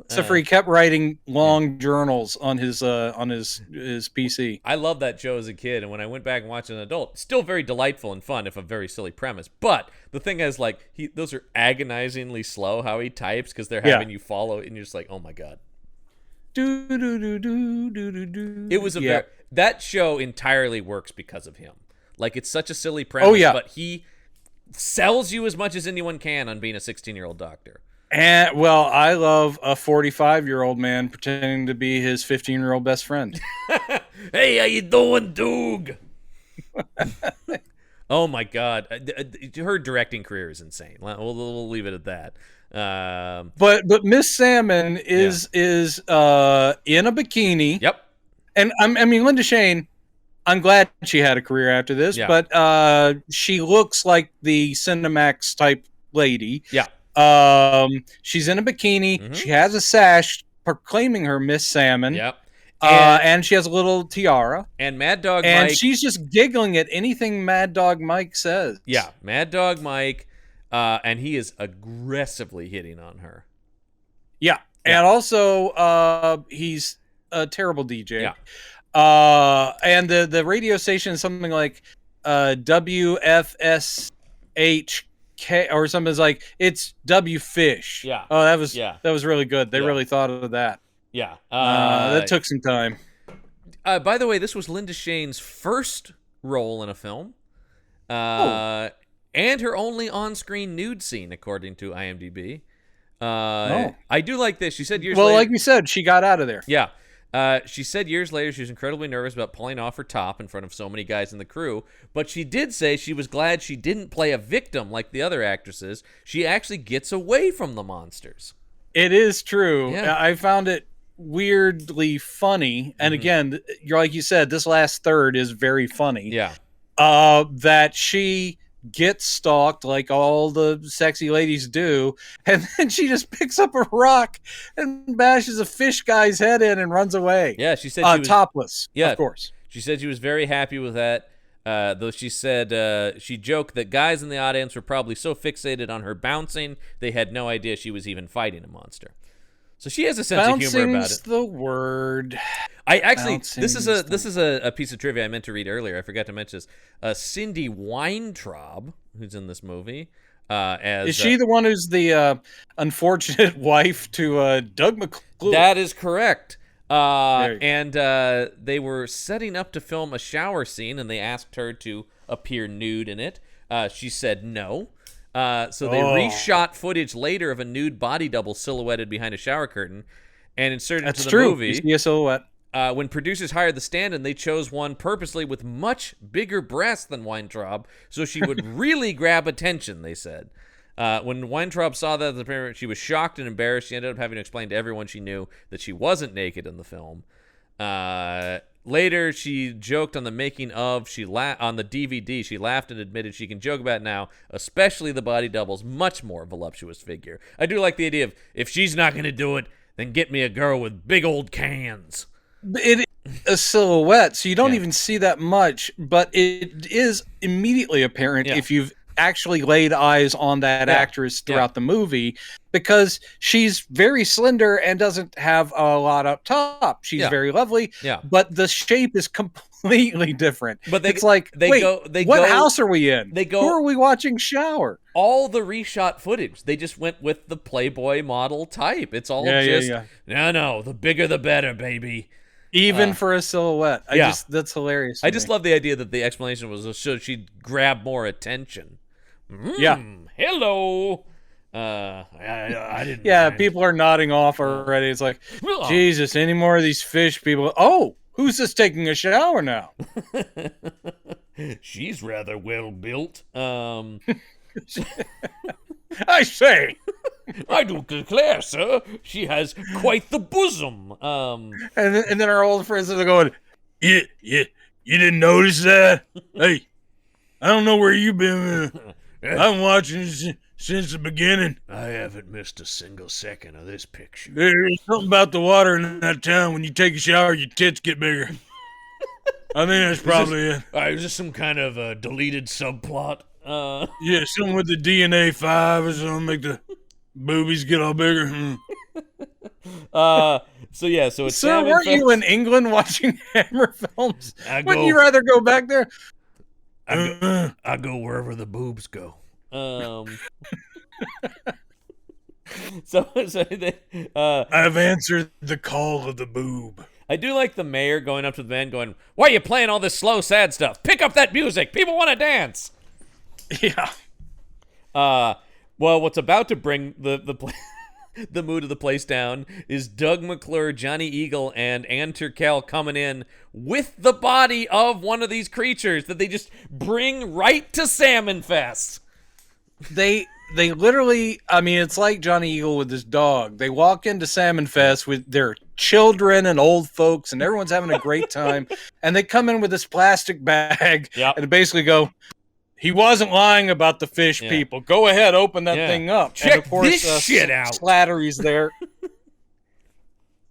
Except for he kept writing long journals on his PC. I loved that show as a kid, and when I went back and watched it as an adult, still very delightful and fun, if a very silly premise. But the thing is, like, those are agonizingly slow how he types because they're having you follow, and you're just like, oh my God. It was that show entirely works because of him. Like, it's such a silly premise, but he sells you as much as anyone can on being a 16-year-old doctor. And well, I love a 45-year-old man pretending to be his 15-year-old best friend. Hey, how you doing, Doug? Oh my God, her directing career is insane. We'll leave it at that. But Miss Salmon is in a bikini. Yep. And I mean, Linda Shane, I'm glad she had a career after this, but she looks like the Cinemax type lady. Yeah. She's in a bikini. Mm-hmm. She has a sash proclaiming her Miss Salmon. Yep. And she has a little tiara. And Mad Dog Mike. And she's just giggling at anything Mad Dog Mike says. Yeah, Mad Dog Mike. And he is aggressively hitting on her. Yeah. And also, he's a terrible DJ. Yeah. And the radio station is something like WFSHK or something like it's W Fish. Yeah. Oh, that was really good. They really thought of that. Yeah. That took some time. By the way, this was Linda Shane's first role in a film. And her only on-screen nude scene, according to IMDb. I do like this. She said years later... Well, like we said, she got out of there. Yeah. She said years later she was incredibly nervous about pulling off her top in front of so many guys in the crew, but she did say she was glad she didn't play a victim like the other actresses. She actually gets away from the monsters. It is true. Yeah. I found it weirdly funny. And again, like you said, this last third is very funny. Yeah. That she gets stalked like all the sexy ladies do, and then she just picks up a rock and bashes a fish guy's head in and runs away. Yeah, she said she was topless. Yeah, of course. She said she was very happy with that. Though she said she joked that guys in the audience were probably so fixated on her bouncing they had no idea she was even fighting a monster. So she has a sense of humor about it. Bouncing's the word. I actually this is a piece of trivia I meant to read earlier. I forgot to mention this. Cindy Weintraub, who's in this movie, is she the one who's the unfortunate wife to Doug McClure? That is correct. And they were setting up to film a shower scene, and they asked her to appear nude in it. She said no. So they reshot footage later of a nude body double silhouetted behind a shower curtain and inserted into the movie. You see a silhouette. When producers hired the stand-in, they chose one purposely with much bigger breasts than Weintraub, so she would really grab attention, they said. When Weintraub saw that, apparently she was shocked and embarrassed. She ended up having to explain to everyone she knew that she wasn't naked in the film. Later, she joked on the making of. On the DVD. She laughed and admitted she can joke about it now, especially the body double's much more voluptuous figure. I do like the idea of, if she's not going to do it, then get me a girl with big old cans. It is a silhouette, so you don't even see that much, but it is immediately apparent if you've actually laid eyes on that actress throughout the movie, because she's very slender and doesn't have a lot up top. She's very lovely, but the shape is completely different. But it's like, what house are we in? Who are we watching shower? All the reshot footage, they just went with the Playboy model type. It's all no, the bigger the better, baby. Even for a silhouette. That's hilarious. I just love the idea that the explanation was so she'd grab more attention. Hello. I didn't. Yeah, people are nodding off already. It's like, Jesus, any more of these fish people? Oh, who's this taking a shower now? She's rather well built. I say. I do declare, sir, she has quite the bosom. And then our old friends are going, yeah, you didn't notice that? Hey, I don't know where you've been. I'm watching since the beginning. I haven't missed a single second of this picture. There's something about the water in that town. When you take a shower, your tits get bigger. I think that's probably it. Is this some kind of deleted subplot? Yeah, something with the DNA 5 or something, make the boobies get all bigger. So it's Sir, weren't you in England watching Hammer films? Wouldn't you rather go back there? I go wherever the boobs go. I've answered the call of the boob. I do like the mayor going up to the band going, "Why are you playing all this slow, sad stuff? Pick up that music. People want to dance." Yeah. Well, what's about to bring the mood of the place down is Doug McClure, Johnny Eagle, and Ann Turkel coming in with the body of one of these creatures that they just bring right to Salmon Fest. They literally, I mean, it's like Johnny Eagle with his dog. They walk into Salmon Fest with their children and old folks, and everyone's having a great time. And they come in with this plastic bag and basically go, "He wasn't lying about the fish people. Go ahead, open that thing up." Check and of course, this shit out. Slattery's there.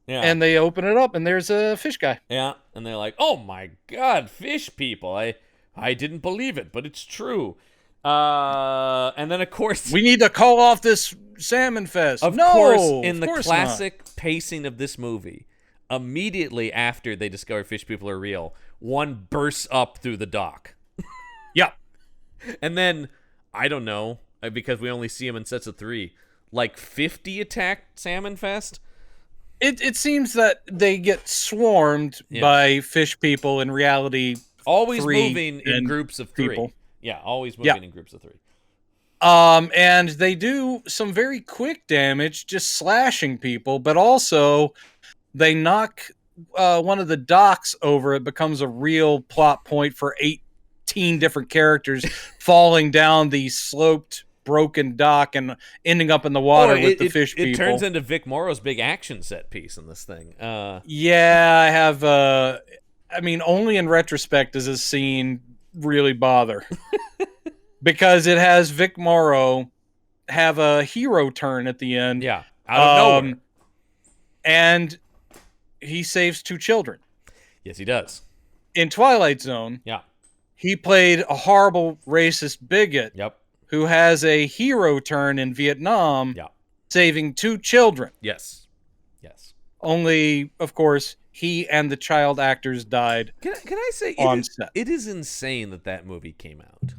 And they open it up, and there's a fish guy. Yeah, and they're like, "Oh my God, fish people! I didn't believe it, but it's true." And then of course we need to call off this Salmon Fest. Of course, in the classic pacing of this movie, immediately after they discover fish people are real, one bursts up through the dock. Yeah. And then, I don't know, because we only see him in sets of 3, like 50 attack Salmon Fest? It seems that they get swarmed by fish people. In reality, always moving in groups of 3. People. Yeah, always moving in groups of 3. And they do some very quick damage, just slashing people, but also they knock one of the docks over. It becomes a real plot point for 18 different characters falling down the sloped, broken dock and ending up in the water with the fish people. It turns into Vic Morrow's big action set piece in this thing. Yeah, I have. I mean, only in retrospect does this scene really bother. Because it has Vic Morrow have a hero turn at the end. Yeah, out of nowhere. And he saves 2 children. Yes, he does. In Twilight Zone, he played a horrible racist bigot who has a hero turn in Vietnam, saving 2 children. Yes. Only, of course, he and the child actors died. Can I say on set. It is insane that movie came out.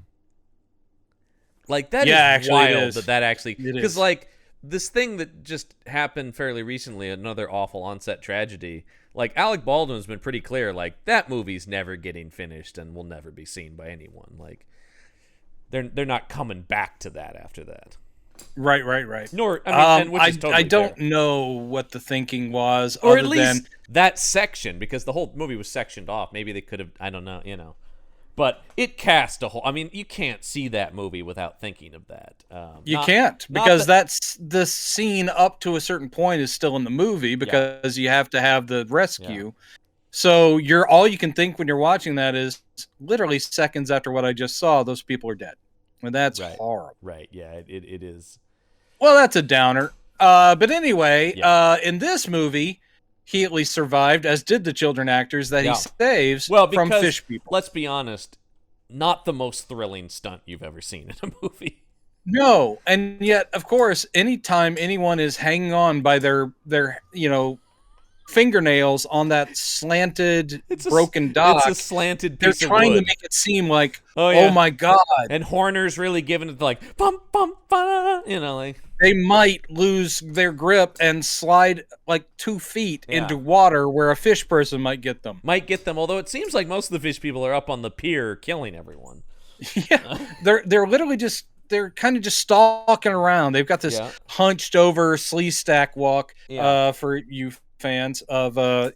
Like, that is wild that actually... Because, like, this thing that just happened fairly recently, another awful on-set tragedy, like, Alec Baldwin's been pretty clear, like, that movie's never getting finished and will never be seen by anyone. Like, they're not coming back to that after that. Right. Nor, I mean, which is totally I don't fair. know what the thinking was, or other at least than that section, because the whole movie was sectioned off. Maybe they could have, I don't know, But it cast a whole. I mean, you can't see that movie without thinking of that. You can't, because that's the scene up to a certain point is still in the movie, because you have to have the rescue. Yeah. So all you can think when you're watching that is literally seconds after what I just saw, those people are dead. And that's horrible. Right. Yeah, it is. Well, that's a downer. But anyway, in this movie, he at least survived, as did the children actors that he saves from fish people. Let's be honest, not the most thrilling stunt you've ever seen in a movie. No, and yet, of course, anytime anyone is hanging on by their fingernails on that slanted, broken dock, it's a slanted they're piece of trying wood. to make it seem like, oh my God. And Horner's really giving it like, bum, bum, ba, like. They might lose their grip and slide like 2 feet into water where a fish person might get them. Although it seems like most of the fish people are up on the pier killing everyone. Yeah, they're literally they're kind of just stalking around. They've got this hunched over sleeve stack walk for you fans of Land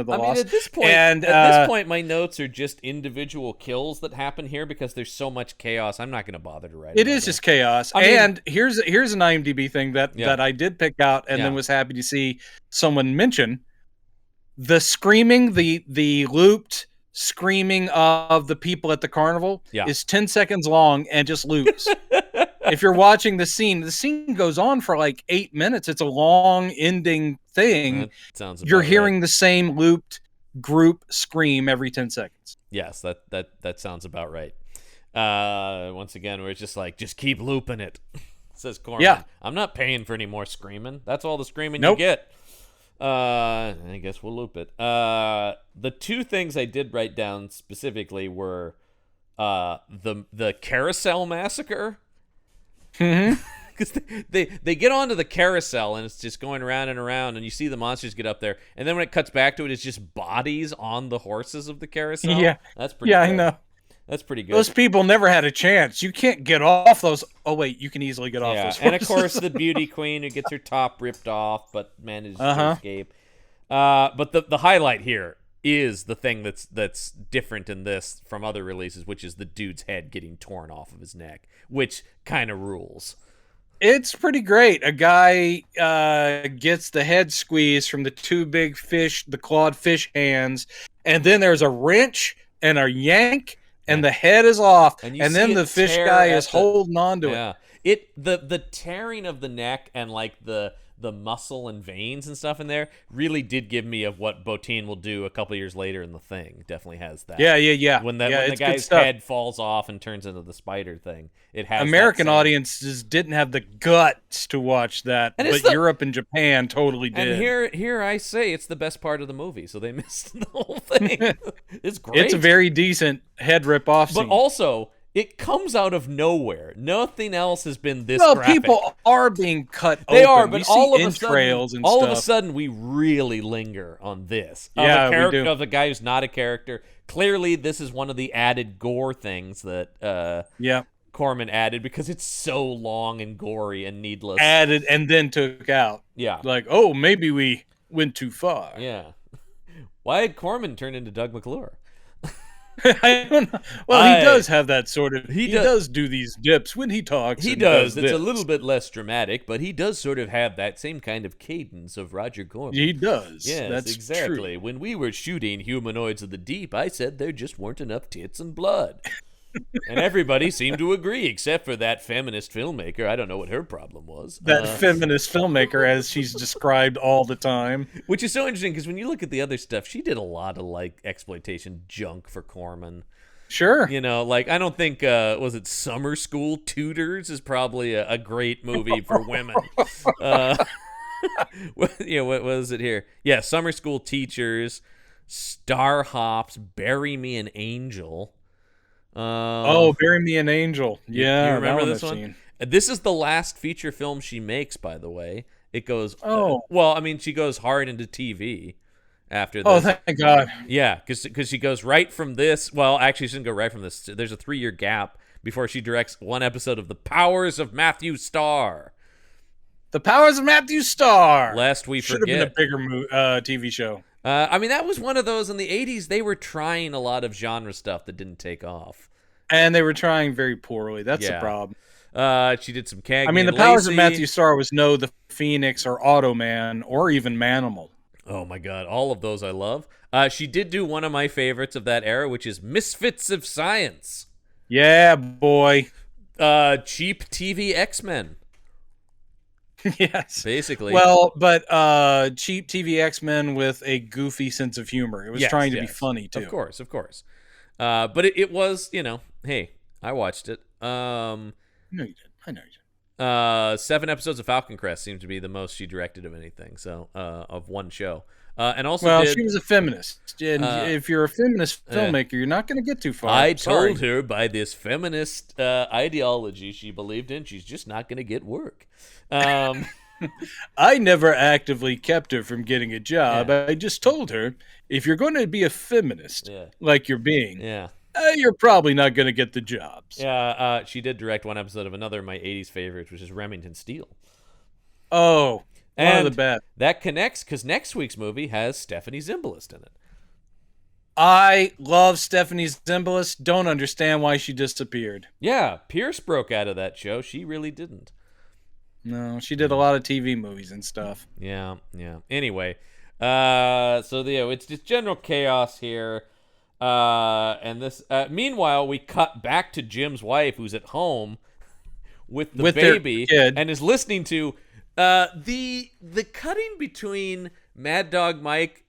of the Lost. At this point, my notes are just individual kills that happen here because there's so much chaos. I'm not going to bother to write. It is just chaos. And here's an IMDb thing that I did pick out and then was happy to see someone mention. The screaming, the looped screaming of the people at the carnival is 10 seconds long and just loops. If you're watching the scene goes on for like 8 minutes. It's a long ending thing. You're hearing the same looped group scream every 10 seconds. Yes, that sounds about right. Once again, we're just like, just keep looping it, says Corman. Yeah. I'm not paying for any more screaming. That's all the screaming you get. I guess we'll loop it. The two things I did write down specifically were the carousel massacre. Mm-hmm. Because they get onto the carousel and it's just going around and around, and you see the monsters get up there, and then when it cuts back to it, it's just bodies on the horses of the carousel. Yeah, that's pretty. Yeah, good. I know. That's pretty good. Those people never had a chance. You can't get off those. Oh wait, you can easily get off those horses. And of course the beauty queen who gets her top ripped off but manages to escape. But the highlight here is the thing that's different in this from other releases, which is the dude's head getting torn off of his neck, which kind of rules. It's pretty great. A guy gets the head squeezed from the two big fish, the clawed fish hands, and then there's a wrench and a yank, and the head is off, and then the fish guy is holding on to it. The tearing of the neck and like the muscle and veins and stuff in there really did give me of what Bottin will do a couple years later in The Thing. Definitely has that. Yeah. When the guy's head falls off and turns into the spider thing, it has. American audiences didn't have the guts to watch that, but Europe and Japan totally did. And here I say it's the best part of the movie, so they missed the whole thing. It's great. It's a very decent head rip off scene. But also, it comes out of nowhere. Nothing else has been this graphic. People are being cut They open. are, but all of a sudden, we really linger on this. Yeah, we do. Of the guy who's not a character. Clearly, this is one of the added gore things that Corman added because it's so long and gory and needless. Added and then took out. Yeah. Like, oh, maybe we went too far. Yeah. Why had Corman turned into Doug McClure? I don't know. Well, he does have that sort of. He does do these dips when he talks. He does. It's a little bit less dramatic, but he does sort of have that same kind of cadence of Roger Corman. He does. Yes, that's exactly. True. When we were shooting Humanoids of the Deep, I said there just weren't enough tits and blood. And everybody seemed to agree, except for that feminist filmmaker. I don't know what her problem was. That feminist filmmaker, as she's described all the time. Which is so interesting, because when you look at the other stuff, she did a lot of, like, exploitation junk for Corman. Sure. You know, like, I don't think, was it Summer School Tutors is probably a great movie for women. What was it here? Yeah, Summer School Teachers, Star Hops, Bury Me an Angel. Bury Me an Angel. Yeah, you remember this one? This is the last feature film she makes, by the way. It goes. She goes hard into TV after this. Oh, thank God. Yeah, because she goes right from this. Well, actually, she doesn't go right from this. There's a 3-year gap before she directs one episode of The Powers of Matthew Starr. The Powers of Matthew Starr. Lest we Should forget. have been a bigger TV show. I mean, that was one of those in the 80s. They were trying a lot of genre stuff that didn't take off. And they were trying very poorly. That's the Yeah. problem. She did some Cagney I mean, the and powers of Lacey. Matthew Starr was No, the Phoenix, or Automan, or even Manimal. Oh my god, all of those I love. She did do one of my favorites of that era, which is Misfits of Science. Yeah, boy. Cheap TV X-Men. Yes. Basically. Well, but cheap TV X-Men with a goofy sense of humor. It was trying to be funny, too. Of course. But it was, hey, I watched it. I know you did. 7 episodes of Falcon Crest seemed to be the most she directed of anything, so of one show. And also, well, she was a feminist, and if you're a feminist filmmaker, you're not going to get too far. I told her by this feminist ideology she believed in, she's just not going to get work. I never actively kept her from getting a job. I just told her, if you're going to be a feminist, like you're being, you're probably not going to get the jobs. Yeah, she did direct one episode of another of my 80s favorites, which is Remington Steele. Oh, one of the best. That connects because next week's movie has Stephanie Zimbalist in it. I love Stephanie Zimbalist. Don't understand why she disappeared. Yeah, Pierce broke out of that show. She really didn't. No, she did a lot of TV movies and stuff. Yeah. Anyway, so it's just general chaos here. And this. Meanwhile, we cut back to Jim's wife, who's at home with the baby and is listening to the cutting between Mad Dog Mike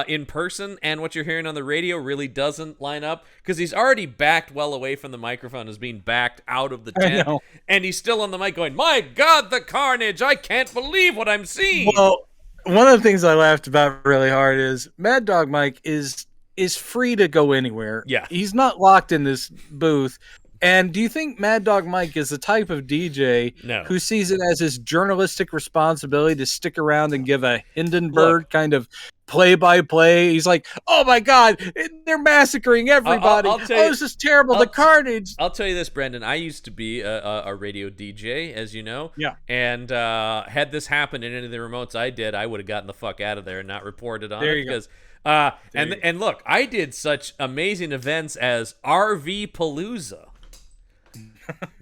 in person and what you're hearing on the radio really doesn't line up, because he's already backed well away from the microphone, is being backed out of the tent, and he's still on the mic going, "My God, the carnage! I can't believe what I'm seeing." Well, one of the things I laughed about really hard is Mad Dog Mike is free to go anywhere. Yeah, he's not locked in this booth. And do you think Mad Dog Mike is the type of DJ who sees it as his journalistic responsibility to stick around and give a Hindenburg kind of play-by-play? He's like, oh my God, they're massacring everybody. This is terrible, the carnage. I'll tell you this, Brendan. I used to be a radio DJ, as you know. Yeah. And had this happened in any of the remotes I did, I would have gotten the fuck out of there and not reported on it. Because and look, I did such amazing events as RV Palooza.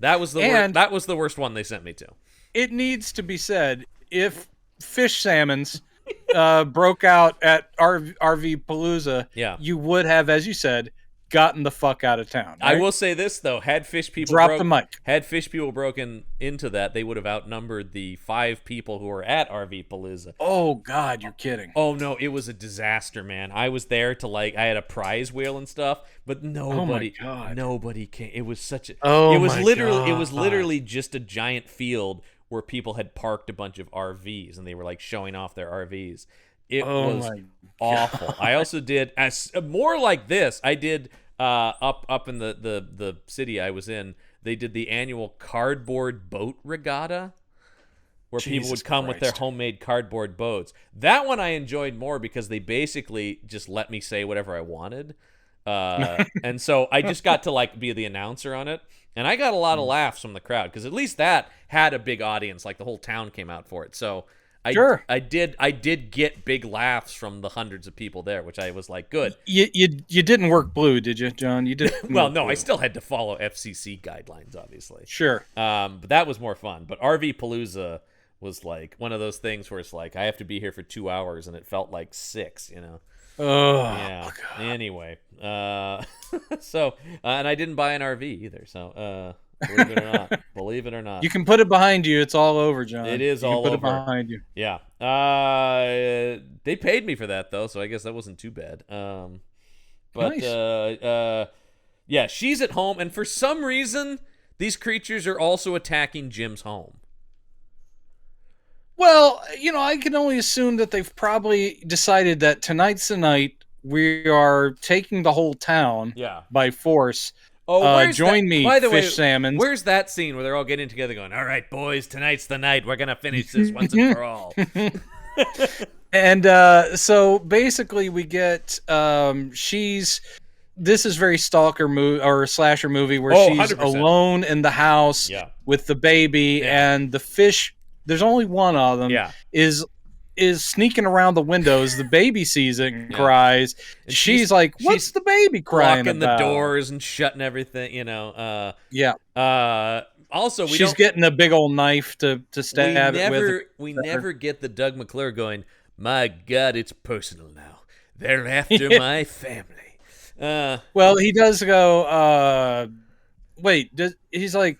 That was the worst one they sent me to. It needs to be said, if fish salmons broke out at RV Palooza, you would have, as you said, gotten the fuck out of town. Right? I will say this though: had fish people broken into that, they would have outnumbered the 5 people who were at RV Palooza. Oh God, you're kidding! Oh no, it was a disaster, man. I was there to I had a prize wheel and stuff, but nobody came. It was such a. It was literally just a giant field where people had parked a bunch of RVs and they were showing off their RVs. It was awful. I also did more like this. I did up in the city I was in. They did the annual cardboard boat regatta, where people would come with their homemade cardboard boats. That one I enjoyed more because they basically just let me say whatever I wanted, and so I just got to be the announcer on it, and I got a lot of laughs from the crowd because at least that had a big audience. The whole town came out for it, so. I did get big laughs from the hundreds of people there, which I was good. You didn't work blue, did you, John? You didn't. Well, no, I still had to follow FCC guidelines, obviously. Sure. But that was more fun. But RV Palooza was one of those things where it's I have to be here for 2 hours, and it felt like 6. Oh. Yeah. God. Anyway, so and I didn't buy an RV either. So. Believe it or not. You can put it behind you. It's all over, John. It is all over. Put it behind you. Yeah. They paid me for that though, so I guess that wasn't too bad. But nice. Yeah, she's at home, and for some reason, these creatures are also attacking Jim's home. Well, I can only assume that they've probably decided that tonight's the night we are taking the whole town by force. Oh, join me, by the way, salmons. Where's that scene where they're all getting together going, all right, boys, tonight's the night. We're going to finish this once and for all. And so basically we get this is very stalker movie or slasher movie where she's 100%. Alone in the house with the baby and the fish. There's only one of them is is sneaking around the windows. The baby sees it and cries. And she's like, "What's the baby crying locking about?" the doors and shutting everything. Also, she's getting a big old knife to stab it with. We never get the Doug McClure going, "My God, it's personal now. They're after my family." Well, he does go. He's like,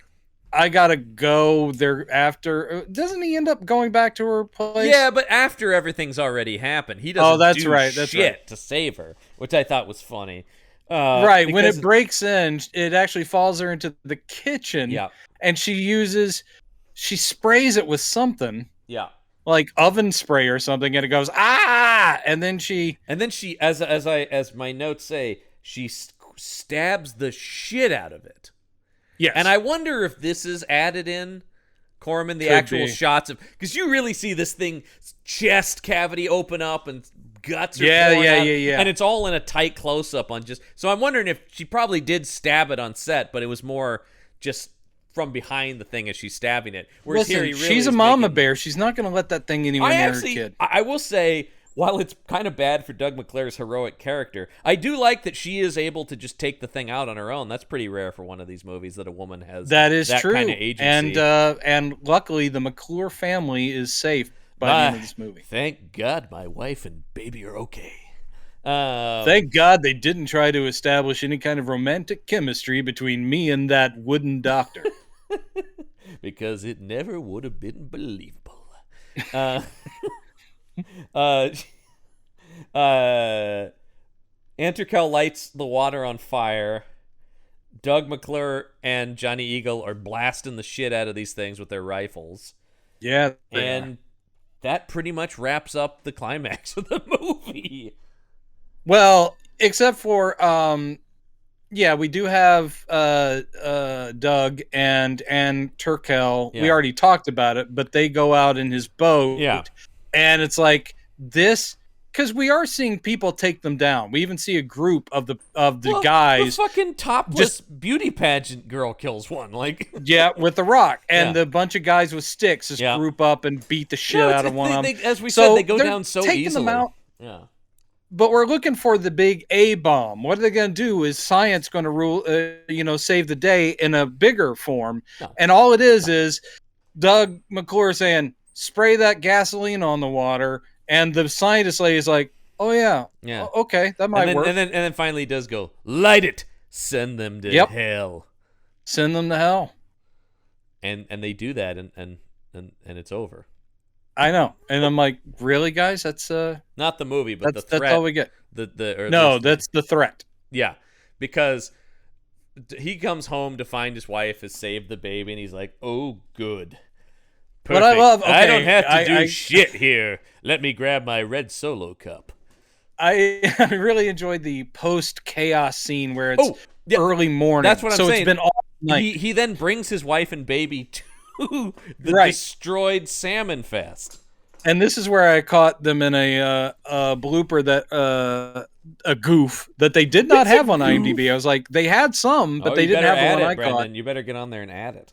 I gotta go. They're after. Doesn't he end up going back to her place? Yeah, but after everything's already happened, he doesn't. That's shit to save her, which I thought was funny. Right, when it breaks in, it actually falls her into the kitchen. Yeah, and she sprays it with something. Yeah, like oven spray or something, and it goes and then she, as my notes say, she stabs the shit out of it. Yes. And I wonder if this is added in, Corman, the actual shots of, because you really see this thing chest cavity open up and guts are pouring out, and it's all in a tight close up on just. So I'm wondering if she probably did stab it on set, but it was more just from behind the thing as she's stabbing it. Whereas listen, here, she's a mama bear. She's not going to let that thing anywhere near her kid. I will say, while it's kind of bad for Doug McClure's heroic character, I do like that she is able to just take the thing out on her own. That's pretty rare for one of these movies, that a woman has that true. kind of agency. And luckily, the McClure family is safe by the end of this movie. Thank God my wife and baby are okay. Thank God they didn't try to establish any kind of romantic chemistry between me and that wooden doctor. Because it never would have been believable. Anterkel lights the water on fire. Doug McClure and Johnny Eagle are blasting the shit out of these things with their rifles. Yeah, and that pretty much wraps up the climax of the movie. Well, except for we do have Doug and Turkel. Yeah. We already talked about it, but they go out in his boat. Yeah. And it's like this, because we are seeing people take them down. We even see a group of the guys. The fucking topless beauty pageant girl kills one, with the rock, and the bunch of guys with sticks just group up and beat the shit out of one of them. As we said, they go down so easily. Them out. Yeah. But we're looking for the big A bomb. What are they going to do? Is science going to rule? Save the day in a bigger form? No. And all it is Doug McClure saying, "Spray that gasoline on the water," and the scientist lady is like, "Oh yeah, okay, that might work." And then finally he does go, "Light it, send them to hell, send them to hell," and they do that, and it's over. I know, and I'm like, really, guys? That's not the movie, but the threat. That's all we get. That's the threat. Yeah, because he comes home to find his wife has saved the baby, and he's like, "Oh, good, perfect. But I love. Okay, I don't have to do shit here. Let me grab my red Solo cup." I really enjoyed the post chaos scene where it's early morning. That's what I'm saying. So it's been all night. He then brings his wife and baby to the destroyed salmon fest, and this is where I caught them in a blooper that a goof that they did not have on IMDb. I was like, they had some, but they didn't have the one I caught. You better get on there and add it.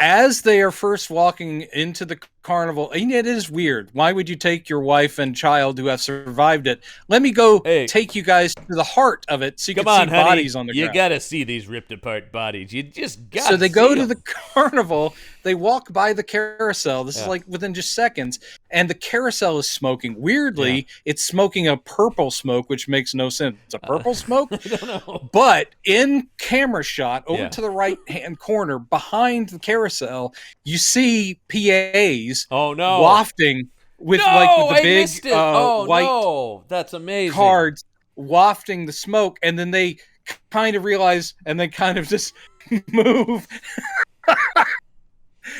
As they are first walking into the carnival, and it is weird. Why would you take your wife and child who have survived it? Let me go take you guys to the heart of it so you can see bodies on the ground. You got to see these ripped apart bodies. You just got to So they go to the carnival. They walk by the carousel. This is like within just seconds. And the carousel is smoking. Weirdly, it's smoking a purple smoke, which makes no sense. It's a purple smoke? I don't know. But in camera shot, over to the right-hand corner, behind the carousel, you see PAs wafting with the big white that's amazing. cards wafting the smoke. And then they kind of realize, and they kind of just move.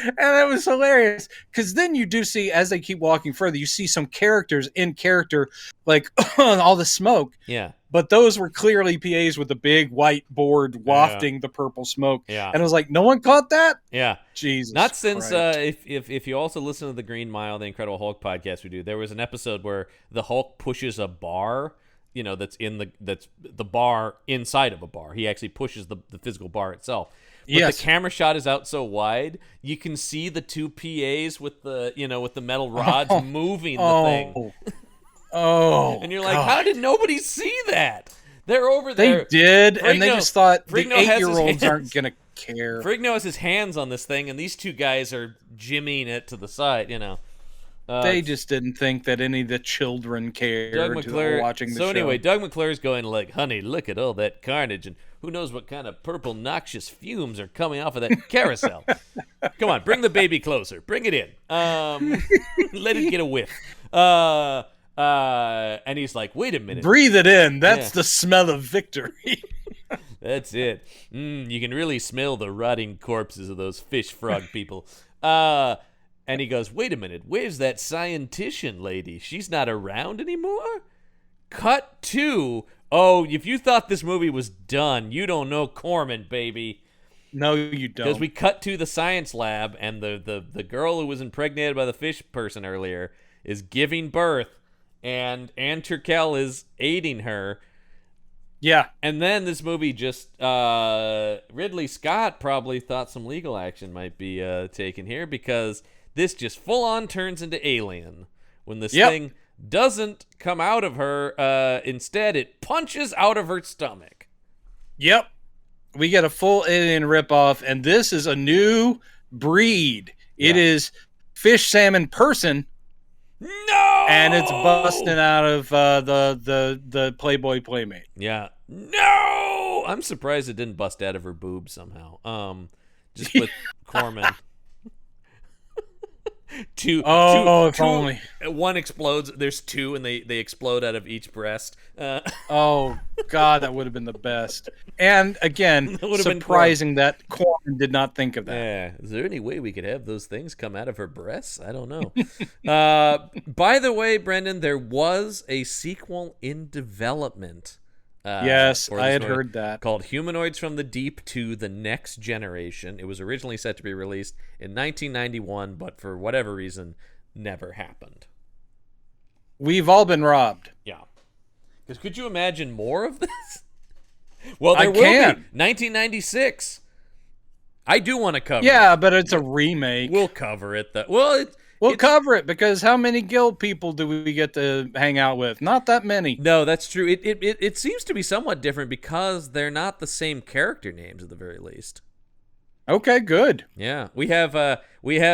And that was hilarious, because then you do see, as they keep walking further, you see some characters in character, like all the smoke. Yeah. But those were clearly PAs with the big white board wafting the purple smoke. Yeah. And I was like, no one caught that? Yeah. Jesus. Not since if you also listen to the Green Mile, the Incredible Hulk podcast we do, there was an episode where the Hulk pushes a bar, that's the bar inside of a bar. He actually pushes the physical bar itself. the camera shot is out so wide, you can see the two PAs with the metal rods moving the thing. Oh, and you're like, how did nobody see that? They're over there. They did, and they just thought the 8-year-olds aren't gonna care. Frigno has his hands on this thing, and these two guys are jimmying it to the side. They just didn't think that any of the children cared. Doug McClure watching the show. So anyway, Doug McClure's going like, honey, look at all that carnage, and who knows what kind of purple noxious fumes are coming off of that carousel. Come on, bring the baby closer. Bring it in. Let it get a whiff. And he's like, wait a minute. Breathe it in. That's the smell of victory. That's it. You can really smell the rotting corpses of those fish frog people. And he goes, wait a minute, where's that scientician lady? She's not around anymore? Cut to, if you thought this movie was done, you don't know Corman, baby. No, you don't. Because we cut to the science lab, and the girl who was impregnated by the fish person earlier is giving birth, and Ann Turkel is aiding her. Yeah. And then this movie just, Ridley Scott probably thought some legal action might be taken here, because this just full-on turns into Alien when this thing doesn't come out of her. Instead, it punches out of her stomach. Yep. We get a full Alien ripoff, and this is a new breed. It is fish salmon person. No! And it's busting out of the Playboy Playmate. Yeah. No! I'm surprised it didn't bust out of her boob somehow. Just with Corman. Two, if only. One explodes. There's two, and they explode out of each breast. Oh, God, that would have been the best. And, again, surprising that Corman did not think of that. Yeah. Is there any way we could have those things come out of her breasts? I don't know. By the way, Brendan, there was a sequel in development. Yes, I had heard that. Called Humanoids from the Deep to the Next Generation. It was originally set to be released in 1991, but for whatever reason, never happened. We've all been robbed. Yeah. Because could you imagine more of this? Well, there will be. 1996. I do want to cover it. Yeah, but it's a remake. We'll cover it. We'll cover it, because how many guild people do we get to hang out with? Not that many. No, that's true. It seems to be somewhat different because they're not the same character names at the very least. Okay, good. Yeah, we have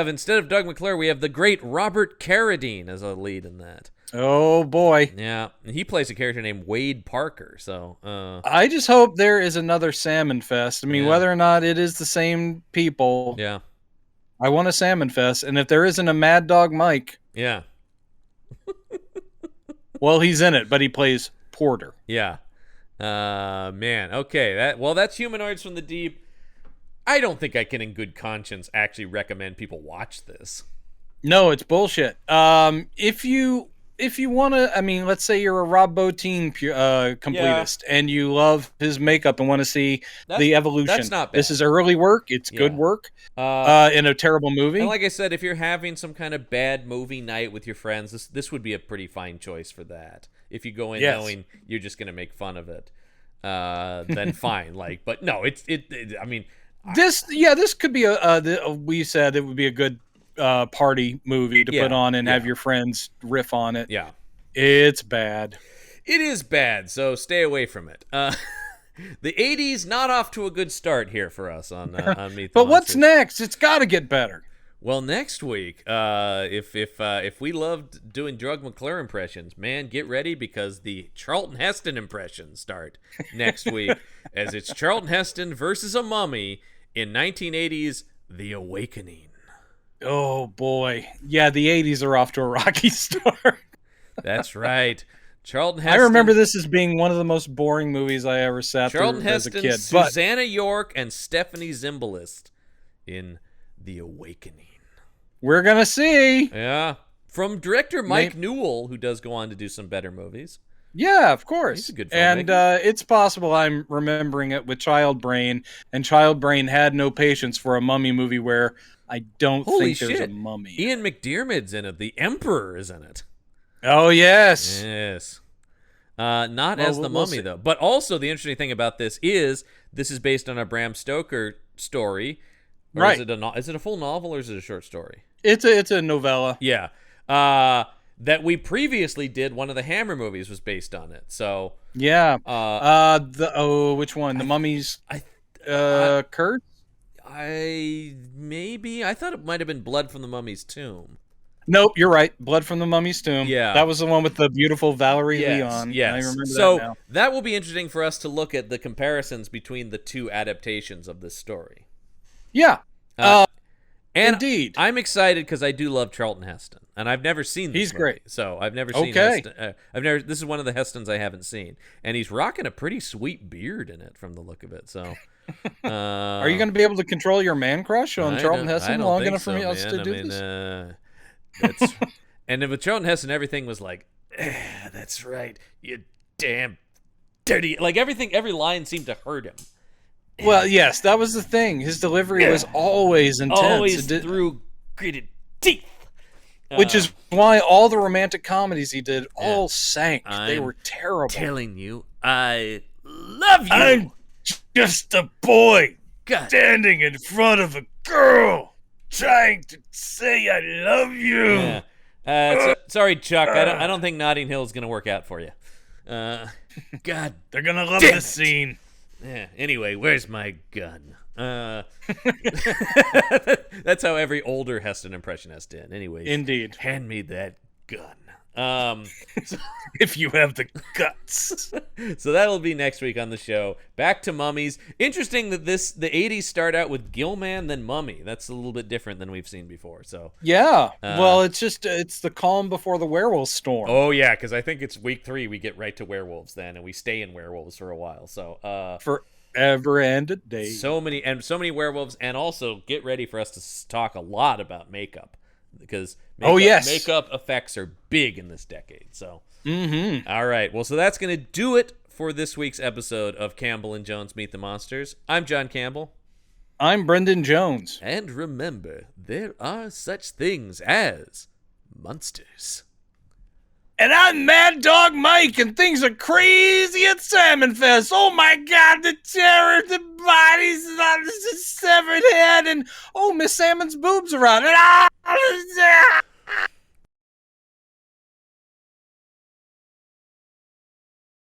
instead of Doug McClure, we have the great Robert Carradine as a lead in that. Oh boy. Yeah, he plays a character named Wade Parker. So I just hope there is another Salmon Fest. I mean, whether or not it is the same people. Yeah. I want a Salmon Fest, and if there isn't a Mad Dog Mike, yeah, well, he's in it, but he plays Porter. Yeah, man. Okay, that's Humanoids from the Deep. I don't think I can, in good conscience, actually recommend people watch this. No, it's bullshit. If you want to, I mean, let's say you're a Rob Bottin completist and you love his makeup and want to see the evolution. That's not bad. This is early work. It's good work in a terrible movie. And like I said, if you're having some kind of bad movie night with your friends, this would be a pretty fine choice for that. If you go in knowing you're just going to make fun of it, then fine. But no, I mean, this could be we said it would be a good party movie to put on and have your friends riff on it. Yeah. It's bad. It is bad, so stay away from it. The 80s not off to a good start here for us on Meet the But Monsters. What's next? It's got to get better. Well, next week, if we loved doing Doug McClure impressions, man, get ready, because the Charlton Heston impressions start next week, as it's Charlton Heston versus a mummy in 1980's The Awakening. Oh, boy. Yeah, the 80s are off to a rocky start. That's right. Charlton Heston. I remember this as being one of the most boring movies I ever sat through as a kid. Susanna York, and Stephanie Zimbalist in The Awakening. We're going to see. Yeah. From director Mike Newell, who does go on to do some better movies. Yeah, of course. He's a good filmmaker. And it's possible I'm remembering it with Child Brain, and Child Brain had no patience for a mummy movie where I don't think there's a mummy. Ian McDiarmid's in it. The Emperor is in it. Oh, yes. Yes. Not as the mummy, though. But also, the interesting thing about this is based on a Bram Stoker story. Or Right. Is it a full novel or is it a short story? It's a novella. Yeah. That we previously did. One of the Hammer movies was based on it. So Yeah. Which one? The Mummy's Curse? I thought it might have been Blood from the Mummy's Tomb. Nope, you're right. Blood from the Mummy's Tomb. Yeah. That was the one with the beautiful Valerie Leon. Yes. I remember so that now. that will be interesting for us to look at the comparisons between the two adaptations of this story. Yeah. And indeed. I'm excited because I do love Charlton Heston, and I've never seen this He's movie, great. so I've never seen Heston. This is one of the Hestons I haven't seen, and he's rocking a pretty sweet beard in it from the look of it. So, are you going to be able to control your man crush on Charlton Heston long enough for us to do this? And then with Charlton Heston, everything was like, "That's right, you damn dirty." Like every line seemed to hurt him. Well, yes, that was the thing. His delivery was always intense. Always through gritted teeth. Which is why all the romantic comedies he did all sank. They were terrible. Telling you, I love you. I'm just a boy standing in front of a girl trying to say I love you. Yeah. Sorry, Chuck. I don't think Notting Hill is going to work out for you. God, they're going to love this scene. Yeah. Anyway, where's my gun? That's how every older Heston impression has to end. Anyways, indeed. Hand me that gun. If you have the guts. So that'll be next week on the show. Back to mummies. Interesting that the 80s start out with Gilman, then Mummy. That's a little bit different than we've seen before. So yeah. Well, it's the calm before the werewolf storm. Oh yeah, because I think it's week 3 we get right to werewolves then, and we stay in werewolves for a while. So forever and a day. So many werewolves, and also get ready for us to talk a lot about makeup. Because makeup effects are big in this decade. So, All right. Well, so that's going to do it for this week's episode of Campbell and Jones Meet the Monsters. I'm John Campbell. I'm Brendan Jones. And remember, there are such things as monsters. And I'm Mad Dog Mike, and things are crazy at Salmon Fest. Oh my God, the terror, the bodies, the severed head, and Miss Salmon's boobs are out. And